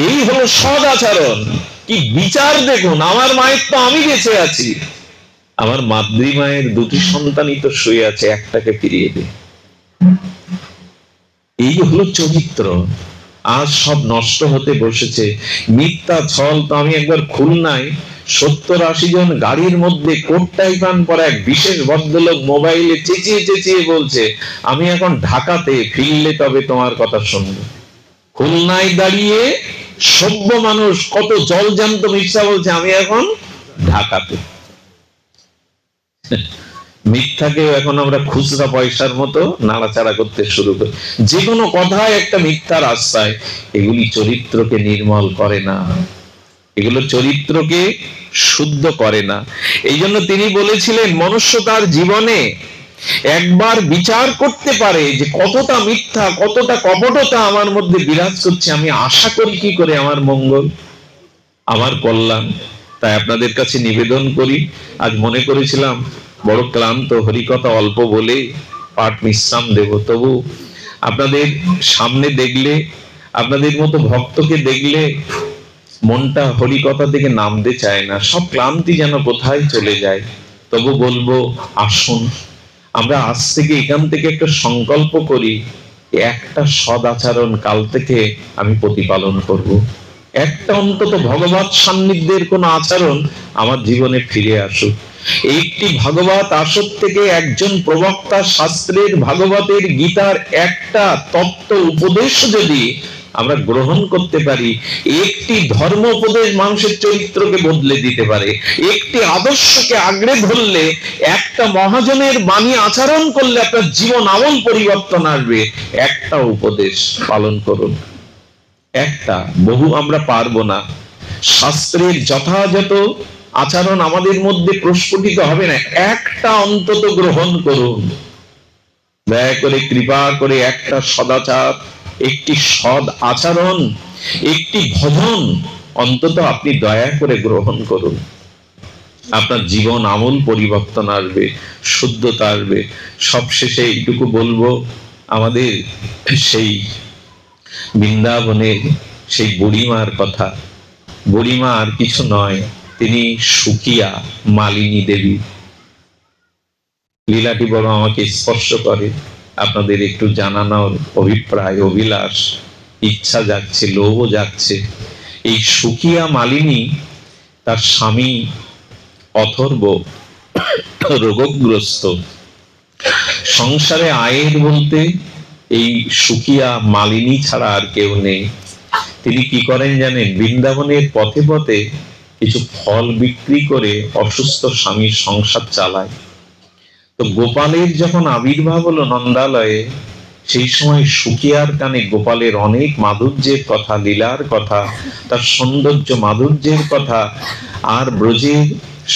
এই হলো সদ আচরণ। কি বিচার দেখুন, আমার মায়ের তো আমি বেঁচে আছি, আমার মাদ্রি মায়ের 2টি সন্তানই তো শুয়ে আছে, একটাকে ফিরিয়ে দে। এই হলো চরিত্র। আজ সব নষ্ট হতে বসেছে, মিথ্যা ছল। তো আমি একবার খুলনায় 70-80 জন গাড়ির মধ্যে কোট টাই পান পরা এক বিশেষ ভদ্রলোক মোবাইলে চেঁচিয়ে চেঁচিয়ে বলছে, আমি এখন ঢাকাতে, ফিরলে তবে তোমার কথা শুনবো। খুলনায় দাঁড়িয়ে সভ্য মানুষ কত জলজান্ত মিথ্যা বলছে, আমি এখন ঢাকাতে। মিথ্যাকেও এখন আমরা খুচরা পয়সার মতো নাড়াচাড়া করতে শুরু করি। যে কোনো কথায় একটা মিথ্যার আশ্রয়। এগুলি চরিত্রকে নির্মল করে না, এগুলো চরিত্রকে শুদ্ধ করে না। এই জন্য তিনি বলেছিলেন, মনুষ্য তার জীবনে একবার বিচার করতে পারে যে কতটা মিথ্যা, কতটা কপটতা আমার মধ্যে বিরাজ করছে, আমি আশা করি কি করে আমার মঙ্গল, আমার কল্যাণ। তাই আপনাদের কাছে নিবেদন করি, আজ মনে করেছিলাম বড় ক্লান্ত, হরিকথা অল্প বলে পাঠ বিশ্রাম দেব, তবু আপনাদের সামনে দেখলে, আপনাদের মতো ভক্তকে দেখলে মনটা হরিকথা থেকে নামতে চায় না, সব ক্লান্তি যেন কোথায় চলে যায়। তবু বলবো, আসুন আমরা আজ থেকে এখান থেকে একটা সংকল্প করি, একটা সদ আচরণ কাল থেকে আমি প্রতিপালন করব। একটা অন্তত ভগবত সান্নিধ্যের কোন আচরণ আমার জীবনে ফিরে আসুক। একটি ভাগবত আসর থেকে একজন প্রবক্তা শাস্ত্রের, ভাগবতের, গীতার একটা তত্ত্ব উপদেশ যদি আমরা গ্রহণ করতে পারি, একটি ধর্ম উপদেশ মানুষের চরিত্রকে বদলে দিতে পারে। একটি আদর্শকে আঁকড়ে ধরলে, একটা মহাজনের বাণী আচরণ করলে আপনার জীবন আমল পরিবর্তন আসবে। একটা উপদেশ পালন করুন, একটা, বহু আমরা পারবো না। শাস্ত্রের যথাযথ আচরণ আমাদের মধ্যে প্রস্ফুটিত হবে না, একটা অন্তত গ্রহণ করুন। দয়া করে, কৃপা করে একটা সদাচার, একটি সৎ আচরণ, একটি ভজন অন্তত আপনি দয়া করে গ্রহণ করুন। আপনার জীবন আমূল পরিবর্তন আসবে, শুদ্ধতা আসবে। সবশেষে এইটুকু বলবো, আমাদের সেই বৃন্দাবনের সেই বুড়িমার কথা। বুড়িমা আর কিছু নয়, তিনি সুকিয়া মালিনী দেবী। লীলাটি বড় আমাকে স্পর্শ করে, আপনাদের একটু জানানোর অভিপ্রায়, অভিলাষ, ইচ্ছা জাগছে, লোভও জাগছে। এই সুকিয়া মালিনী, তার স্বামী অথর্ব রোগগ্রস্ত। সংসারে আয়ের বলতে এই সুকিয়া মালিনী ছাড়া আর কেউ নেই। তিনি কি করেন জানেন? বৃন্দাবনের পথে পথে কিছু ফল বিক্রি করে অসুস্থ স্বামীর সংসার চালায়। তো গোপালের যখন আবির্ভাব হলো নন্দালয়ে, সেই সময় সুকিয়ার কানে গোপালের অনেক মাধুর্যের কথা, লীলার কথা, তার সৌন্দর্য মাধুর্যের কথা, আর ব্রজের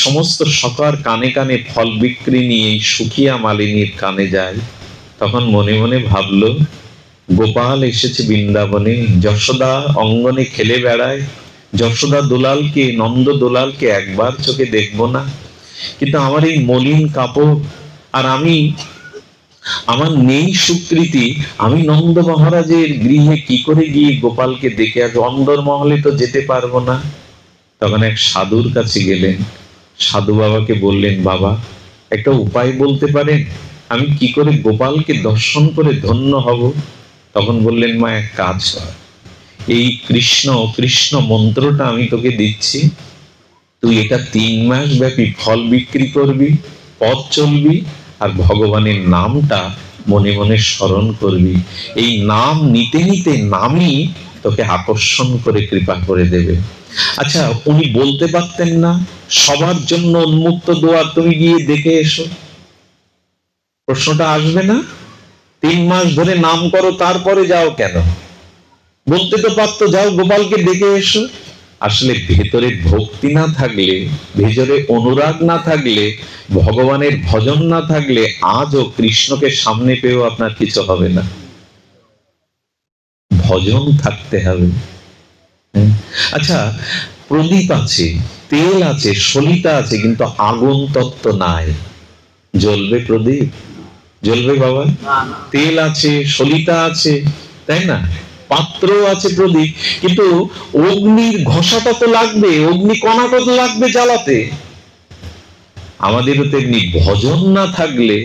সমস্ত সকার কানে কানে ফল বিক্রি নিয়ে সুকিয়া মালিনীর কানে যায়। তখন মনে মনে ভাবলো, গোপাল এসেছে বৃন্দাবনে, যশোদা অঙ্গনে খেলে বেড়ায়, যশোদা দুলালকে, নন্দ দুলালকে একবার চোখে দেখবো না? কিন্তু আমার এই মলিন কাপড়, আর আমি, আমার নেই স্বীকৃতি, আমি নন্দ মহারাজের গৃহে কি করে গিয়ে গোপালকে দেখে আসবো? অন্দর মহলে তো যেতে পারবো না। তখন এক সাধুর কাছে গেলেন, সাধু বাবাকে বললেন, বাবা একটা উপায় বলতে পারেন, আমি কি করে গোপালকে দর্শন করে ধন্য হব? তখন বললেন, মা এক কাজ কর, এই কৃষ্ণ কৃষ্ণ মন্ত্রটা আমি তোকে দিচ্ছি, তুই এটা 3 মাস ব্যাপী ফল বিক্রি করবি, পথ চলবি, আর ভগবানের নামটা মনে মনে স্মরণ করবি। এই নাম নিতে নিতে নামই তোকে আকর্ষণ করে কৃপা করে দেবে। আচ্ছা, উনি বলতে পারতেন না, সবার জন্য উন্মুক্ত দুয়ার, তুমি গিয়ে দেখে এসো? প্রশ্নটা আসবে না? 3 মাস ধরে নাম করো, তারপরে যাও কেন? বলতে তো পারতো, যাও গোপালকে দেখে এসো। আসলে ভেতরে ভক্তি না থাকলে, ভেতরে অনুরাগ না থাকলে, ভগবানের ভজন না থাকলে, আজও কৃষ্ণকে সামনে পেয়েও আপনার কিছু হবে না। ভজন থাকতে হবে। আচ্ছা, প্রদীপ আছে, তেল আছে, সলিতা আছে, কিন্তু আগুন তত্ত্ব নাই। জ্বলবে প্রদীপ? জ্বলবে বাবা? তেল আছে, সলিতা আছে, তাই না? পাত্র আছে, প্রদীপ, কিন্তু অগ্নির ঘষাটা তো লাগবে, অগ্নি কণাটা তো লাগবে জ্বালাতে। আমাদেরও তেমনি ভজন না থাকলে,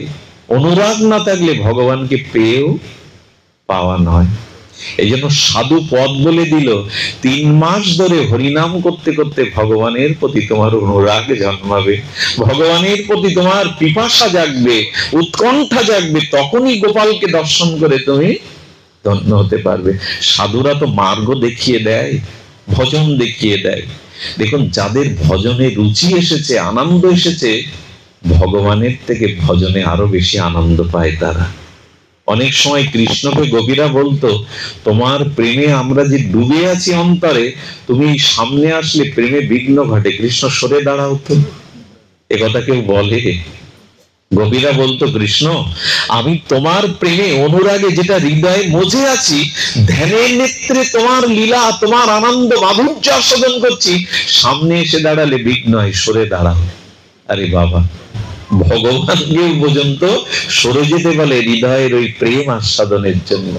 অনুরাগ না থাকলে ভগবানকে পেয়েও পাওয়া নয়। এই জন্য সাধু পদ বলে দিল, 3 মাস ধরে হরিনাম করতে করতে ভগবানের প্রতি তোমার অনুরাগ জন্মাবে, ভগবানের প্রতি তোমার পিপাসা জাগবে, উৎকণ্ঠা জাগবে, তখনই গোপালকে দর্শন করে তুমি ধন্য হতে পারবে। সাধুরা তো মার্গ দেখিয়ে দেয়, ভজন দেখিয়ে দেয়। দেখুন, যাদের ভজনে রুচি এসেছে, আনন্দ এসেছে, ভগবানের থেকে ভজনে আরো বেশি আনন্দ পায় তারা। অনেক সময় কৃষ্ণকে গোপীরা বলতো, তোমার প্রেমে আমরা যে ডুবে আছি অন্তরে, তুমি সামনে আসলে প্রেমে বিঘ্ন ঘটে, কৃষ্ণ সরে দাঁড়াও তো। একথা কেউ বলে? গোপীরা বলতো, কৃষ্ণ আমি তোমার প্রেমে অনুরাগে যেটা হৃদয়ে মজে আছি, ধ্যানের নেত্রে তোমার লীলা, তোমার আনন্দ মাধুর্য আস্বাদন করছি, সামনে এসে দাঁড়ালে বিঘ্ন হয়, সরে দাঁড়াও। আরে বাবা, ভগবানকে পর্যন্ত সরে যেতে বলে হৃদয়ের ওই প্রেম আস্বাদনের জন্য।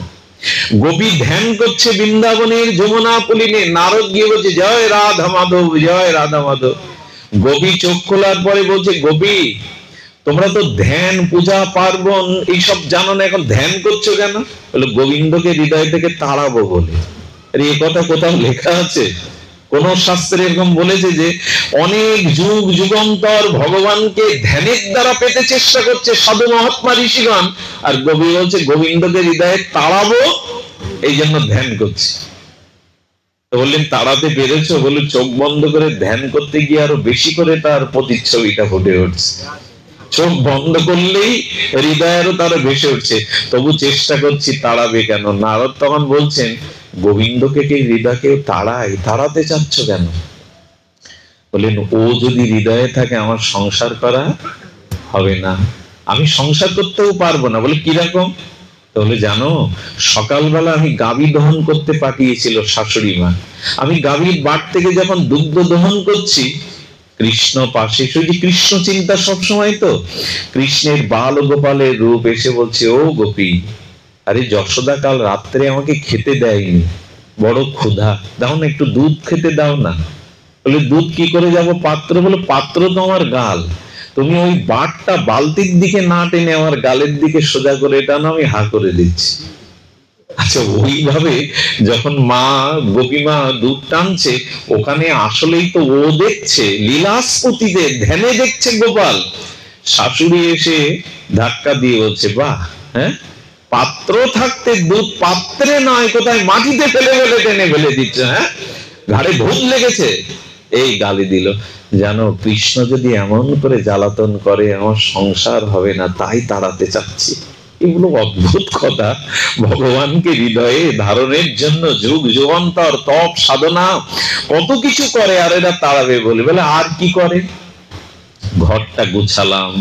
গোপী ধ্যান করছে বৃন্দাবনের যমুনা পুলিনে, নারদ গিয়ে বলছে, জয় রাধা মাধব, জয় রাধা মাধব। গোপী চোখ খোলার পরে বলছে, গোপী তোমরা তো ধ্যান, পূজা, পার্বণ এইসব জানো না, এখন ধ্যান করছো কেন? বলে, গোবিন্দকে হৃদয় থেকে তাড়াবো বলে। আরে এ কথা কোথাও লেখা আছে? কোন শাস্ত্রে এরকম বলেছে যে অনেক যুগ যুগান্তর ভগবানকে ধ্যানের দ্বারা পেতে চেষ্টা করছে সাধু মহাত্মা ঋষিগণ, আর গোপী বলছে গোবিন্দকে হৃদয়ে তাড়াবো এই জন্য ধ্যান করছি। বললেন তাড়াতে পেরেছো? বলে চোখ বন্ধ করে ধ্যান করতে গিয়ে আরো বেশি করে তার প্রতিচ্ছবিটা ফুটে উঠছে। চোখ বন্ধ করলেই হৃদয়েরও তারা ভেসে উঠছে। তবু চেষ্টা করছি, তাড়াবে কেন? নারদ তখন বলছেন, গোবিন্দকে কি হৃদয়কে তাড়ায়? তাড়াতে চাচ্ছ কেন? বলেন, ও যদি হৃদয়ে থাকে আমার সংসার করা হবে না, আমি সংসার করতেও পারবো না। বলে কিরকম? তাহলে জানো, সকালবেলা আমি গাভী দহন করতে পাঠিয়েছিল শাশুড়ি মা। আমি গাভীর বাট থেকে যখন দুগ্ধ দহন করছি, কৃষ্ণ পাশে, শুধু কৃষ্ণ চিন্তা সবসময়, তো কৃষ্ণের বাল গোপালের রূপ এসে বলছে, ও গোপী, আরে যশোদা কাল রাত্রে আমাকে খেতে দেয়নি, বড় ক্ষুধা, দাও না একটু দুধ খেতে দাও না। বলে দুধ কি করে যাব পাত্র? বলে পাত্র তো আমার গাল, তুমি ওই বাটটা বালতির দিকে না টেনে আমার গালের দিকে সোজা করে টানো, আমি হা করে দিচ্ছি। আচ্ছা, ওইভাবে যখন মা গোপীমা দুধ টানছে, ওখানে আসলেই তো ও দেখছে লীলাস্পতিদের ধ্যানে দেখছে গোপাল। শাশুড়ি এসে ধাক্কা দিয়ে বলছে, বাহ, হ্যাঁ, পাত্র থাকতে দুধ পাত্রে নয় কোথায় মাটিতে ফেলে ফেলে টেনে ফেলে দিচ্ছে, হ্যাঁ, ঘাড়ে ভূত লেগেছে, এই গালি দিল। জানো, কৃষ্ণ যদি এমন করে জ্বালাতন করে আমার সংসার হবে না, তাই তাড়াতে চাচ্ছি। এগুলো অদ্ভুত কথা। ভগবানকে হৃদয়ে ধারণের জন্য যুগ যুগান্তর তপ সাধনা কত কিছু করে, আর এরা তাড়াবে বলে। বলে আর কি করে? ঘরটা গুছালাম,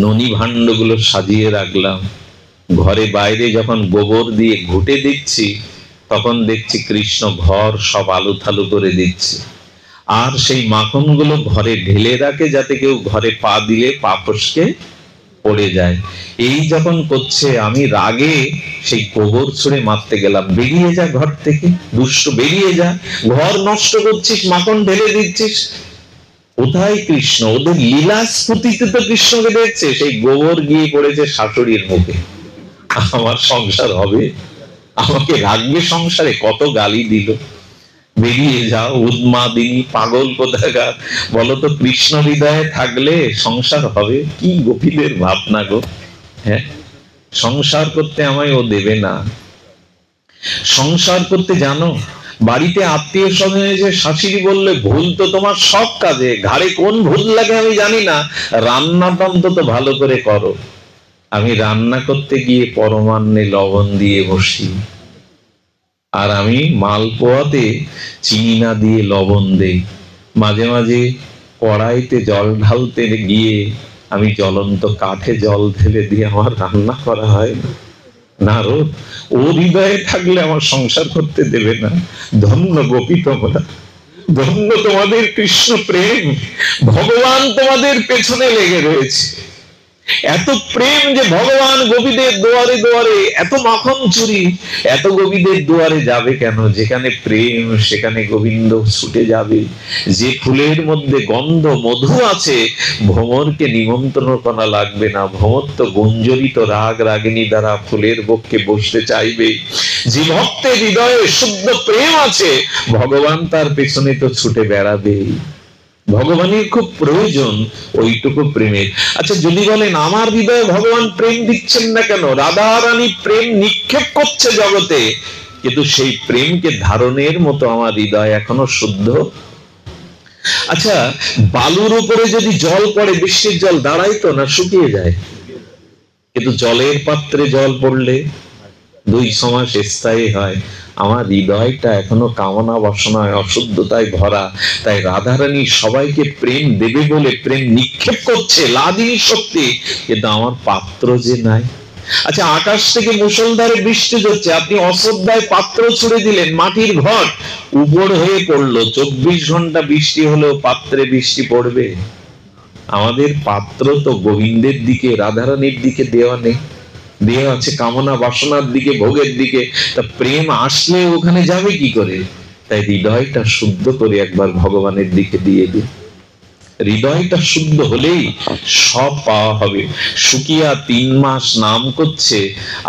ননি ভাণ্ড গুলো সাজিয়ে রাখলাম, ঘরে বাইরে যখন গোবর দিয়ে ঘুটে দিচ্ছি, তখন দেখছি কৃষ্ণ ঘর সব আলু থালু করে দিচ্ছে। আর সেই মাখন গুলো ঘরে ঢেলে রাখে, যাতে কেউ ঘরে পা দিলে পা ফসকে পড়ে যায়। এই যখন করছে, আমি রাগে সেই গোবর ছুঁড়ে মারতে গেলাম, বেরিয়ে যা ঘর থেকে, দুষ্ট, বেরিয়ে যা, ঘর নষ্ট করছিস, মাখন ঢেলে দিচ্ছিস। কোথায় কৃষ্ণ? ওদের লীলা স্ফুটিতে তো কৃষ্ণকে দেখছে। সেই গোবর গিয়ে পড়েছে শাশুড়ির মুখে। আমার সংসার হবে? আমাকে রাখবে সংসারে? কত গালি দিল। বেরিয়ে যাও উন্মাদিনী, পাগল কোথাকার। বলতো, কৃষ্ণ হৃদয়ে থাকলে সংসার হবে? কি গোপীদের ভাবনা গো। হ্যাঁ, সংসার করতে আমায় ও দেবে না। সংসার করতে জানো, বাড়িতে আত্মীয় স্বজন এসে শাশুড়ি বললে, ভুল তো তোমার সব কাজে, ঘাড়ে কোন ভুল লাগে আমি জানি না, রান্নাটা অন্তত ভালো করে করো। আমি রান্না করতে গিয়ে পরমান্নে লবণ দিয়ে বসি, আর আমি মালপোয়াতে চিনি না দিয়ে লবণ দেই। মাঝে মাঝে কড়াইতে জল ঢালতে গিয়ে আমি জ্বলন্ত কাঠে জল ঢেলে দিয়ে আমার রান্না করা হয় না। নারদ, ও হৃদয়ে থাকলে আমার সংসার করতে দেবে না। ধন্য গোপী তোমরা, ধন্য তোমাদের কৃষ্ণ প্রেম। ভগবান তোমাদের পেছনে লেগে রয়েছে। এত প্রেম যে ভগবান গোপীদের দুয়ারে দুয়ারে, এত মাখন চুরি, এত গোপীদের দুয়ারে যাবে কেন? যেখানে প্রেম সেখানে গোবিন্দ ছুটে যাবে। যে ফুলের মধ্যে গন্ধ মধু আছে, ভ্রমরকে নিমন্ত্রণ করা লাগবে না। ভ্রমর তো গুঞ্জরিত রাগ রাগিনী দ্বারা ফুলের বক্ষে বসতে চাইবে। যে ভক্তের হৃদয়ে শুদ্ধ প্রেম আছে, ভগবান তার পেছনে তো ছুটে বেড়াবে। ভগবানের খুব প্রয়োজন ওইটুকু প্রেমের। আচ্ছা, যদি বলেন আমার হৃদয়ে ভগবান প্রেম দিচ্ছেন না কেন? রাধা রানী প্রেম নিক্ষেপ করছে জগতে, কিন্তু সেই প্রেমকে ধারণের মতো আমার হৃদয় এখনো শুদ্ধ। আচ্ছা, বালুর উপরে যদি জল পড়ে, বৃষ্টির জল দাঁড়ায় তো না, শুকিয়ে যায়? কিন্তু জলের পাত্রে জল পড়লে 2 মাস স্থায়ী হয়। আমার হৃদয়টা এখনো কামনা বাসনায় অশুদ্ধতায় ভরা। তাই রাধারানী সবাইকে প্রেম দেবে বলে প্রেম নিক্ষেপ করছে, লাদিনী শক্তি, কিন্তু আমার পাত্র যে নাই। আচ্ছা, আকাশ থেকে মুষলধারে বৃষ্টি হচ্ছে, আপনি অশ্রদ্ধায় পাত্র ছুড়ে দিলেন, মাটির ঘট উপর হয়ে পড়লো। 24 ঘন্টা বৃষ্টি হলেও পাত্রে বৃষ্টি পড়বে? আমাদের পাত্র তো গোবিন্দের দিকে, রাধারানীর দিকে দেওয়া নেই, দেওয়া আছে কামনা বাসনার দিকে, ভোগের দিকে। তা প্রেম আসলে ওখানে যাবে কি করে? তাই হৃদয়টা শুদ্ধ করে একবার ভগবানের দিকে দিয়ে দিন। হৃদয়টা শুদ্ধ হলেই সব পাওয়া হবে। সুকিয়া 3 মাস নাম করছে,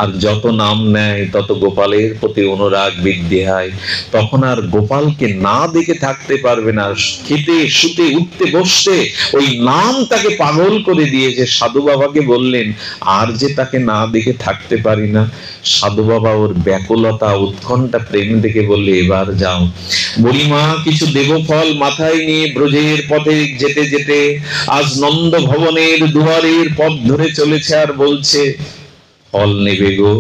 আর যত নাম নেয় তত গোপালের প্রতি অনুরাগ বৃদ্ধি হয়। তখন আর গোপালকে না দেখে থাকতে পারবে না। খেতে শুতে উঠতে বসতে ওই নাম তাকে পাগল করে দিয়েছে। সাধু বাবাকে বললেন, আর যে তাকে না দেখে থাকতে পারি না। সাধু বাবা ওর ব্যাকুলতা উৎকণ্ঠা প্রেম দেখে বললে, এবার যাও বুড়িমা, কিছু দেবফল মাথায় নিয়ে ব্রজের পথে যেতে যেতে আজ নন্দ ভবনের দুয়ারের পথ ধরে চলেছে, আর বলছে, ফল নেবে গো,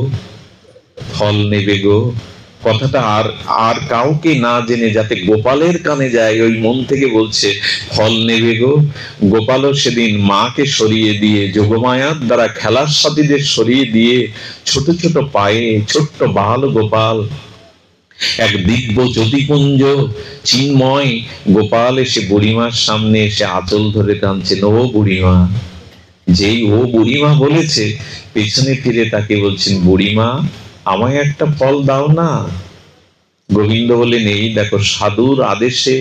ফল নেবে গো। কথাটা আর আর কাউকে না জেনে যাতে গোপালের কানে যায়, ওই মন থেকে বলছে, ফল নেবে গো। গোপালও সেদিন মাকে সরিয়ে দিয়ে, যোগমায়ার দ্বারা খেলার সাথীদের সরিয়ে দিয়ে, ছোট ছোট পায়ে ছোট্ট বাল গোপাল, এক দিব্য জ্যোতিপুঞ্জ চিন্ময় গোপাল এসে বুড়িমার সামনে এসে আঁচল ধরে টানছেন, ও বুড়িমা। যেই ও বুড়িমা বলেছে, পেছনে ফিরে তাকে বলছেন, বুড়িমা আমায় একটা ফল দাও না। গোবিন্দ বলেন, এই দেখো, সাধুর আদেশে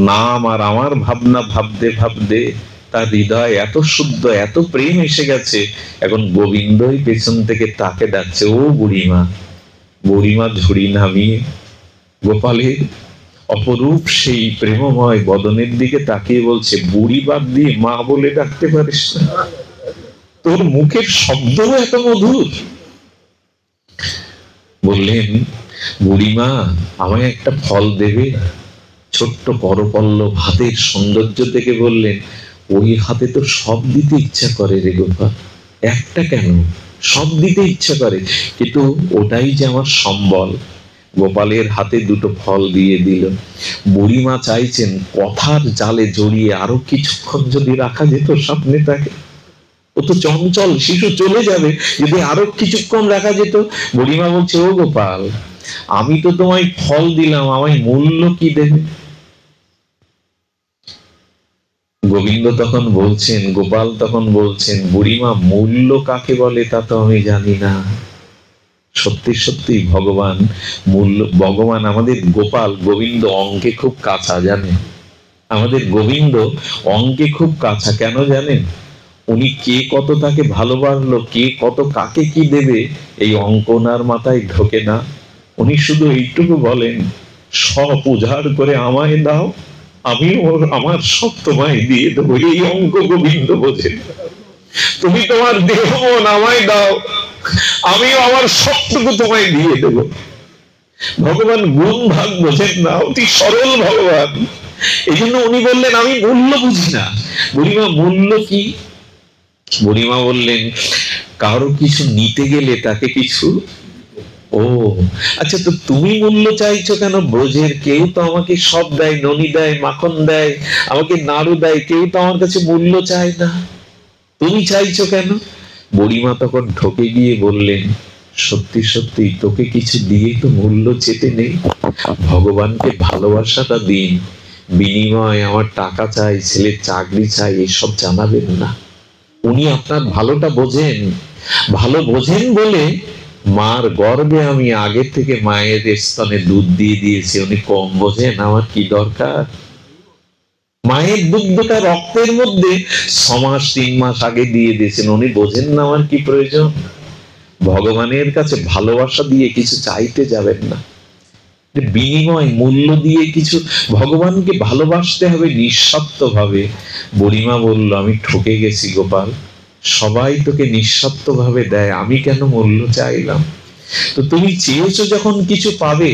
নাম আর আমার ভাবনা ভাবতে ভাবতে তার হৃদয় এত শুদ্ধ, এত প্রেম এসে গেছে, এখন গোবিন্দই পেছন থেকে তাকে ডাকছে, ও বুড়িমা। বুড়িমা ঝুড়ি নামিয়ে গোপালের অপরূপ সেই প্রেমময় বদনের দিকে তাকিয়ে বলছে, বুড়ি বাদ দিয়ে মা বলে ডাকতে পারিস না? তোর মুখের শব্দ এত মধুর। বললেন, বুড়িমা আমায় একটা ফল দেবে? ছোট্ট করপল্লব হাতের সৌন্দর্য থেকে বললেন, ওই হাতে তো সব দিতে ইচ্ছা করে রে গোপাল, একটা কেন, সব দিতে ইচ্ছা করে, কিন্তু ওটাই যে আমার সম্বল। গোপালের হাতে দুটো ফল দিয়ে দিল। বুড়িমা চাইছেন কথার জালে জড়িয়ে আরো কিছুক্ষণ যদি রাখা যেত সামনে তাকে। ও তো চঞ্চল শিশু, চলে যাবে, যদি আরো কিছুক্ষণ রাখা যেত। বুড়িমা বলছে, ও গোপাল, আমি তো তোমায় ফল দিলাম, আমায় মূল্য কি দেবে? গোবিন্দ তখন বলছেন, গোপাল তখন বলছেন, বুড়িমা মূল্য কাকে বলে তা তো আমি জানি না। সত্যি সত্যি ভগবান মূল্য, ভগবান আমাদের গোপাল গোবিন্দ অঙ্কে খুব কাঁচা, জানেন? আমাদের গোবিন্দ অঙ্কে খুব কাঁচা, কেন জানেন? উনি কে কত তাকে ভালোবাসলো, কে কত কাকে কি দেবে, এই অঙ্ক ওনার মাথায় ঢোকে না। উনি শুধু এইটুকু বলেন, সব উজাড় করে আমায় দাও, আমি আমার সব তোমায় দিয়ে দেবো। এই অঙ্ক গোবিন্দ বোঝে। তুমি তোমার দেহ মন আমায় দাও, আমিও আমার সবটুকু তোমায় দিয়ে দেব। ভগবান গুণ ভাগ বোঝেন না, অতি সরল ভগবান। এই জন্য উনি বললেন, আমি মূল্য বুঝি না। বুড়িমা মূল্য কি? বুড়িমা বললেন, কারো কিছু নিতে গেলে তাকে কিছু, ও আচ্ছা, তো তুমি মূল্য চাইছো কেন? ব্রজের কেউ তো আমাকে সব দেয়, ননি দেয়, মাখন দেয়, আমাকে নাড়ু দেয়, কেউ তো আমার কাছে মূল্য চায় না, তুমি চাইছো কেন? বুড়িমা তখন ঢোকে গিয়ে বললেন, সত্যি সত্যি তোকে কিছু দিয়ে তো মূল্য চেতে নেই, ভগবানকে ভালোবাসাটা দিন, বিনিময় আমার টাকা চাই, ছেলের চাকরি চাই, এসব জানাবেন না। উনি আপনার ভালোটা বোঝেন, ভালো বোঝেন বলে মার গর্ভে আমি আগে থেকে মায়ের স্তনে দুধ দিয়ে দিয়েছি। উনি কম বোঝেন আমার কি দরকার? মায়ের দুগ্ধটা রক্তের মধ্যে 6 মাস 3 মাস আগে দিয়ে দিয়েছেন, উনি বোঝেন না আমার কি প্রয়োজন? ভগবানের কাছে ভালোবাসা দিয়ে কিছু চাইতে যাবেন না, বিনিময় মূল্য দিয়ে কিছু, ভগবানকে ভালোবাসতে হবে নিঃস্বার্থ ভাবে। বুড়িমা বলল, আমি ঠকে গেছি গোপাল, সবাই তোকে নিঃস্বার্থ ভাবে দেয়, আমি কেন মূল্য চাইলাম? তো তুমি চেয়েছো যখন কিছু পাবে,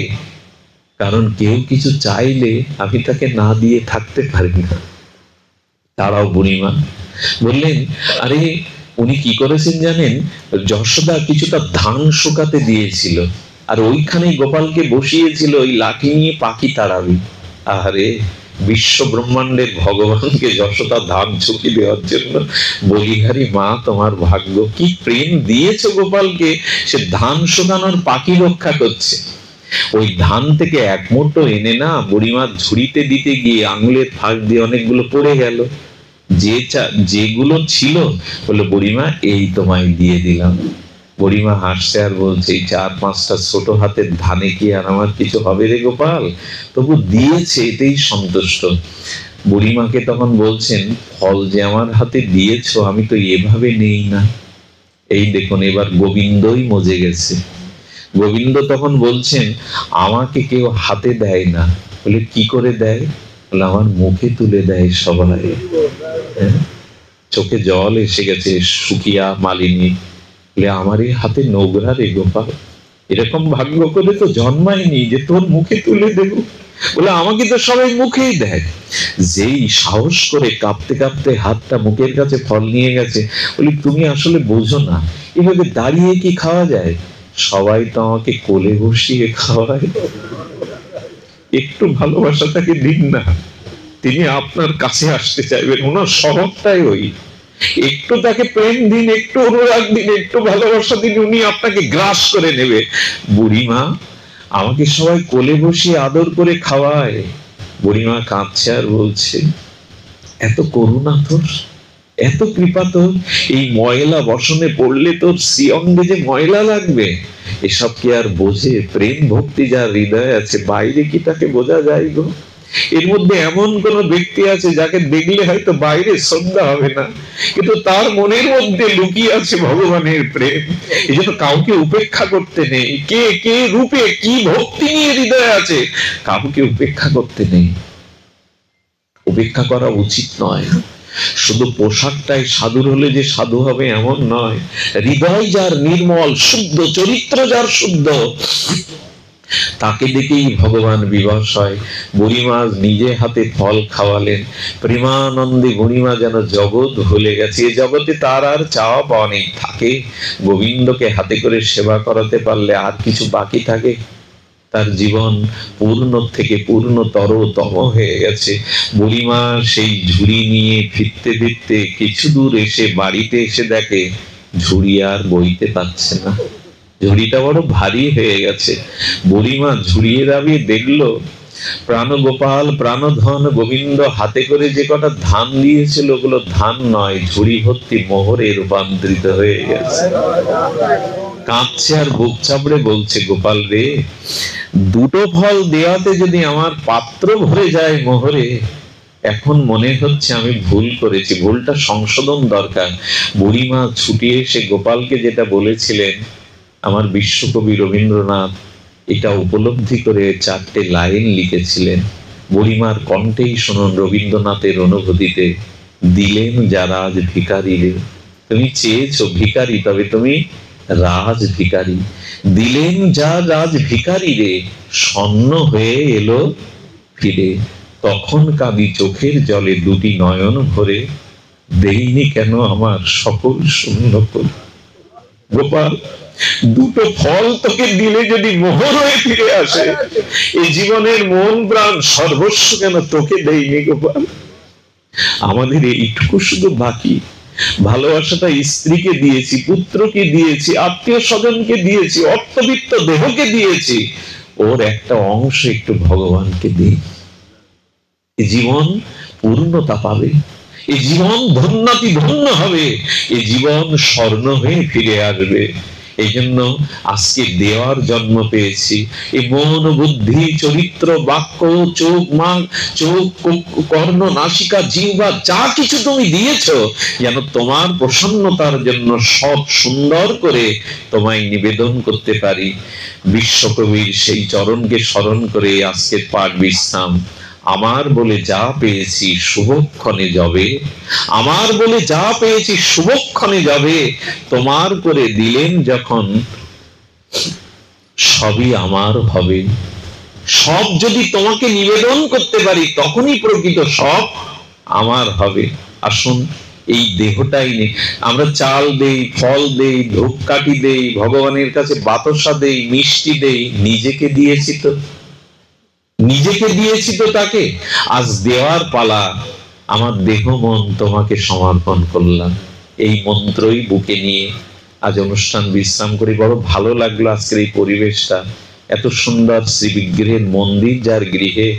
কারণ কেউ কিছু চাইলে আমি তাকে না দিয়ে থাকতে পারি না। তারাও বুড়িমা বললেন, আরে উনি কি করেছেন জানেন? যশোদা কিছুটা ধান শুকাতে দিয়েছিল, আর ওইখানেই গোপালকে বসিয়েছিল ওই লাঠি নিয়ে পাখি তাড়াবি। আরে বিশ্ব ব্রহ্মাণ্ডের ভগবানকে যশোদা ধান শুকিয়ে দেওয়ার জন্য, বলিহারি মা তোমার ভাগ্য, কি প্রেম দিয়েছে গোপালকে, সে ধান শুকানোর পাখি রক্ষা করছে। ওই ধান থেকে এক মুঠো এনে না বুড়িমার ঝুড়িতে দিতে গিয়ে আঙুলের ফাঁক দিয়ে অনেকগুলো পড়ে গেল। যেগুলো ছিল বললো, বুড়িমা এই তোমায় দিয়ে দিলাম। বুড়িমা হাসছে আর বলছে, এই 4-5টা ছোট হাতের ধানে কি আর আমার কিছু হবে রে গোপাল? তবু দিয়েছে, এতেই সন্তুষ্ট। বুড়িমাকে তখন বলছেন, ফল যে আমার হাতে দিয়েছো আমি তো এভাবে নেই না। এই দেখুন এবার গোবিন্দই মজে গেছে। গোবিন্দ তখন বলছেন, আমাকে কেউ হাতে দেয় না। বলে কি করে দেয়? বলে আমার মুখে তুলে দেয় সবাই। চোখে জল এসে গেছে সুকিয়া মালিনী। বলে আমার এই হাতে নোংরা রে গোপাল, এরকম ভাগ্য করে তো জন্মায়নি যে তোর মুখে তুলে দেব। বলে আমাকে তো সবাই মুখেই দেয়। যেই সাহস করে কাঁপতে কাঁপতে হাতটা মুখের কাছে ফল নিয়ে গেছে, বলি তুমি আসলে বোঝো না, এভাবে দাঁড়িয়ে কি খাওয়া যায়? সবাই তো আমাকে কোলে বসিয়ে খাওয়ায়। একটু ভালোবাসা তাকে দিন না, তিনি আপনার কাছে আসতে চাইবেন। ওনার স্বভাবটাই ওই। একটু তাকে প্রেম দিন, একটু অনুরাগ দিন, একটু ভালোবাসা দিন, উনি আপনাকে গ্রাস করে নেবে। বুড়িমা, আমাকে সবাই কোলে বসিয়ে আদর করে খাওয়ায়। বুড়িমা কাঁদছে আর বলছে, এত করুণা তোর, এত কৃপা তোর, এই ময়লা বসনে পড়লে তোর শ্রীঅঙ্গে যে ময়লা লাগবে, এসব কি আর বোঝে? প্রেম ভক্তি যার হৃদয়ে আছে, বাইরে কি তাকে বোঝা যায় গো? এর মধ্যে এমন কোন ব্যক্তি আছে যাকে দেখলে হয়তো বাইরে শ্রদ্ধা হবে না, কিন্তু তার মনের মধ্যে লুকিয়ে আছে ভগবানের প্রেম। এই জন্য কাউকে উপেক্ষা করতে নেই। কে কে রূপে কি ভক্তি নিয়ে হৃদয়ে আছে, কাউকে উপেক্ষা করতে নেই। উপেক্ষা করা উচিত নয়। শুধু পোশাকটাই সাধুর হলে যে সাধু হবে এমন নয়। হৃদয় যার নির্মল, শুদ্ধ চরিত্র যার শুদ্ধ, তাকে দেখেই ভগবান বিবশ হয়। বুড়িমা নিজে হাতে ফল খাওয়ালেন। প্রেমানন্দে বুড়িমা যেন জগৎ ভুলে গেছে। এ জগতে তার আর চাওয়া পাওয়া নেই। থাকে গোবিন্দকে হাতে করে সেবা করাতে পারলে আর কিছু বাকি থাকে? তার জীবন পূর্ণ থেকে পূর্ণতর তম হয়ে গেছে। বুড়িমা সেই ঝুড়ি নিয়ে ফিরতে ফিরতে কিছু দূর এসে বাড়িতে এসে দেখে ঝুড়ি আর বইতে পারছে না। ঝুড়িটা বড় ভারী হয়ে গেছে। বুড়িমা ঝুড়িয়ে দাঁড়িয়ে দেখলো প্রাণগোপাল প্রাণধন গোবিন্দ হাতে করে যে কটা ধান দিয়েছিল ওগুলো ধান নয়, ঝুড়ি ভর্তি মোহরে রূপান্তরিত হয়ে গেছে। কাঁদছে আর বুক চাপড়ে বলছে, গোপাল রে, দুটো ফল দেওয়াতে যদি আমার পাত্র ভরে যায় মোহরে, এখন মনে হচ্ছে আমি ভুল করেছি, ভুলটা সংশোধন দরকার। বুড়িমা ছুটিয়ে এসে গোপালকে যেটা বলেছিলেন, আমার বিশ্বকবি রবীন্দ্রনাথ এটা উপলব্ধি করে 4টে লাইন লিখেছিলেন। বুড়িমার কণ্ঠেই শুনুন রবীন্দ্রনাথের অনুভূতিতে। দিলেন যারা আজ ভিখারি রে, তুমি চেয়েছো ভিখারি, তবে তুমি রাজ ভিখারি। দিলেন যা রাজ ভিখারি রে, স্বর্ণ হয়ে এলো ফিরে। তখন কাঁদি চোখের জলে দুটি নয়ন ভরে, দেইনি কেন আমার সকল শূন্য করে। গোপাল, দুটো ফল তোকে দিলে যদি মোহর হয়ে ফিরে আসে, এই জীবনের মন প্রাণ সর্বস্ব কেন তোকে দেইনি গোপাল? আমাদের এইটুকু শুধু বাকি। ভালোবাসাটা স্ত্রীকে দিয়েছি, পুত্রকে দিয়েছি, আত্মীয় স্বজনকে দিয়েছি, অর্থবিত্ত দেহকে দিয়েছি, ওর একটা অংশ একটু ভগবানকে দিই। এই জীবন পূর্ণতা পাবে, এই জীবন ধন্যাতি ধন্য হবে, এই জীবন স্বর্ণ হয়ে ফিরে আসবে। এই জন্য আজকে দেওয়ার জন্ম পেয়েছি। এই মন বুদ্ধি চরিত্র বাক্য চোখ কর্ণ নাসিকা জিহ্বা যা কিছু তুমি দিয়েছো, যেন তোমার প্রসন্নতার জন্য সব সুন্দর করে তোমায় নিবেদন করতে পারি। বিশ্বকবির সেই চরণকে স্মরণ করে আজকের পাঠ বিশ্রাম। আমার বলে যা পেয়েছি শুভক্ষণে যাবে, আমার বলে যা পেয়েছি শুভক্ষণে যাবে। তোমার করে দিলেন যখন সবই আমার হবে। সব যদি তোমাকে নিবেদন করতে পারি তখনই প্রকৃত সব আমার হবে। আসুন এই দেহটাই নেই, আমরা চাল দেই, ফল দেই, ধূপকাঠি দেই, ভগবানের কাছে বাতাসা দেই, মিষ্টি দেই, নিজেকে দিয়েছি তো, নিজেকে দিয়েছি তো তাকে। আজ দেওয়ার পালা, আমার দেহ মন তোমাকে সমর্পণ করলাম। এই মন্ত্রই বুকে নিয়ে আজ অনুষ্ঠান বিশ্রাম করি। বড় ভালো লাগলো আজকের এই পরিবেশটা, এত সুন্দর শ্রী বিগ্রহের মন্দির যার গৃহে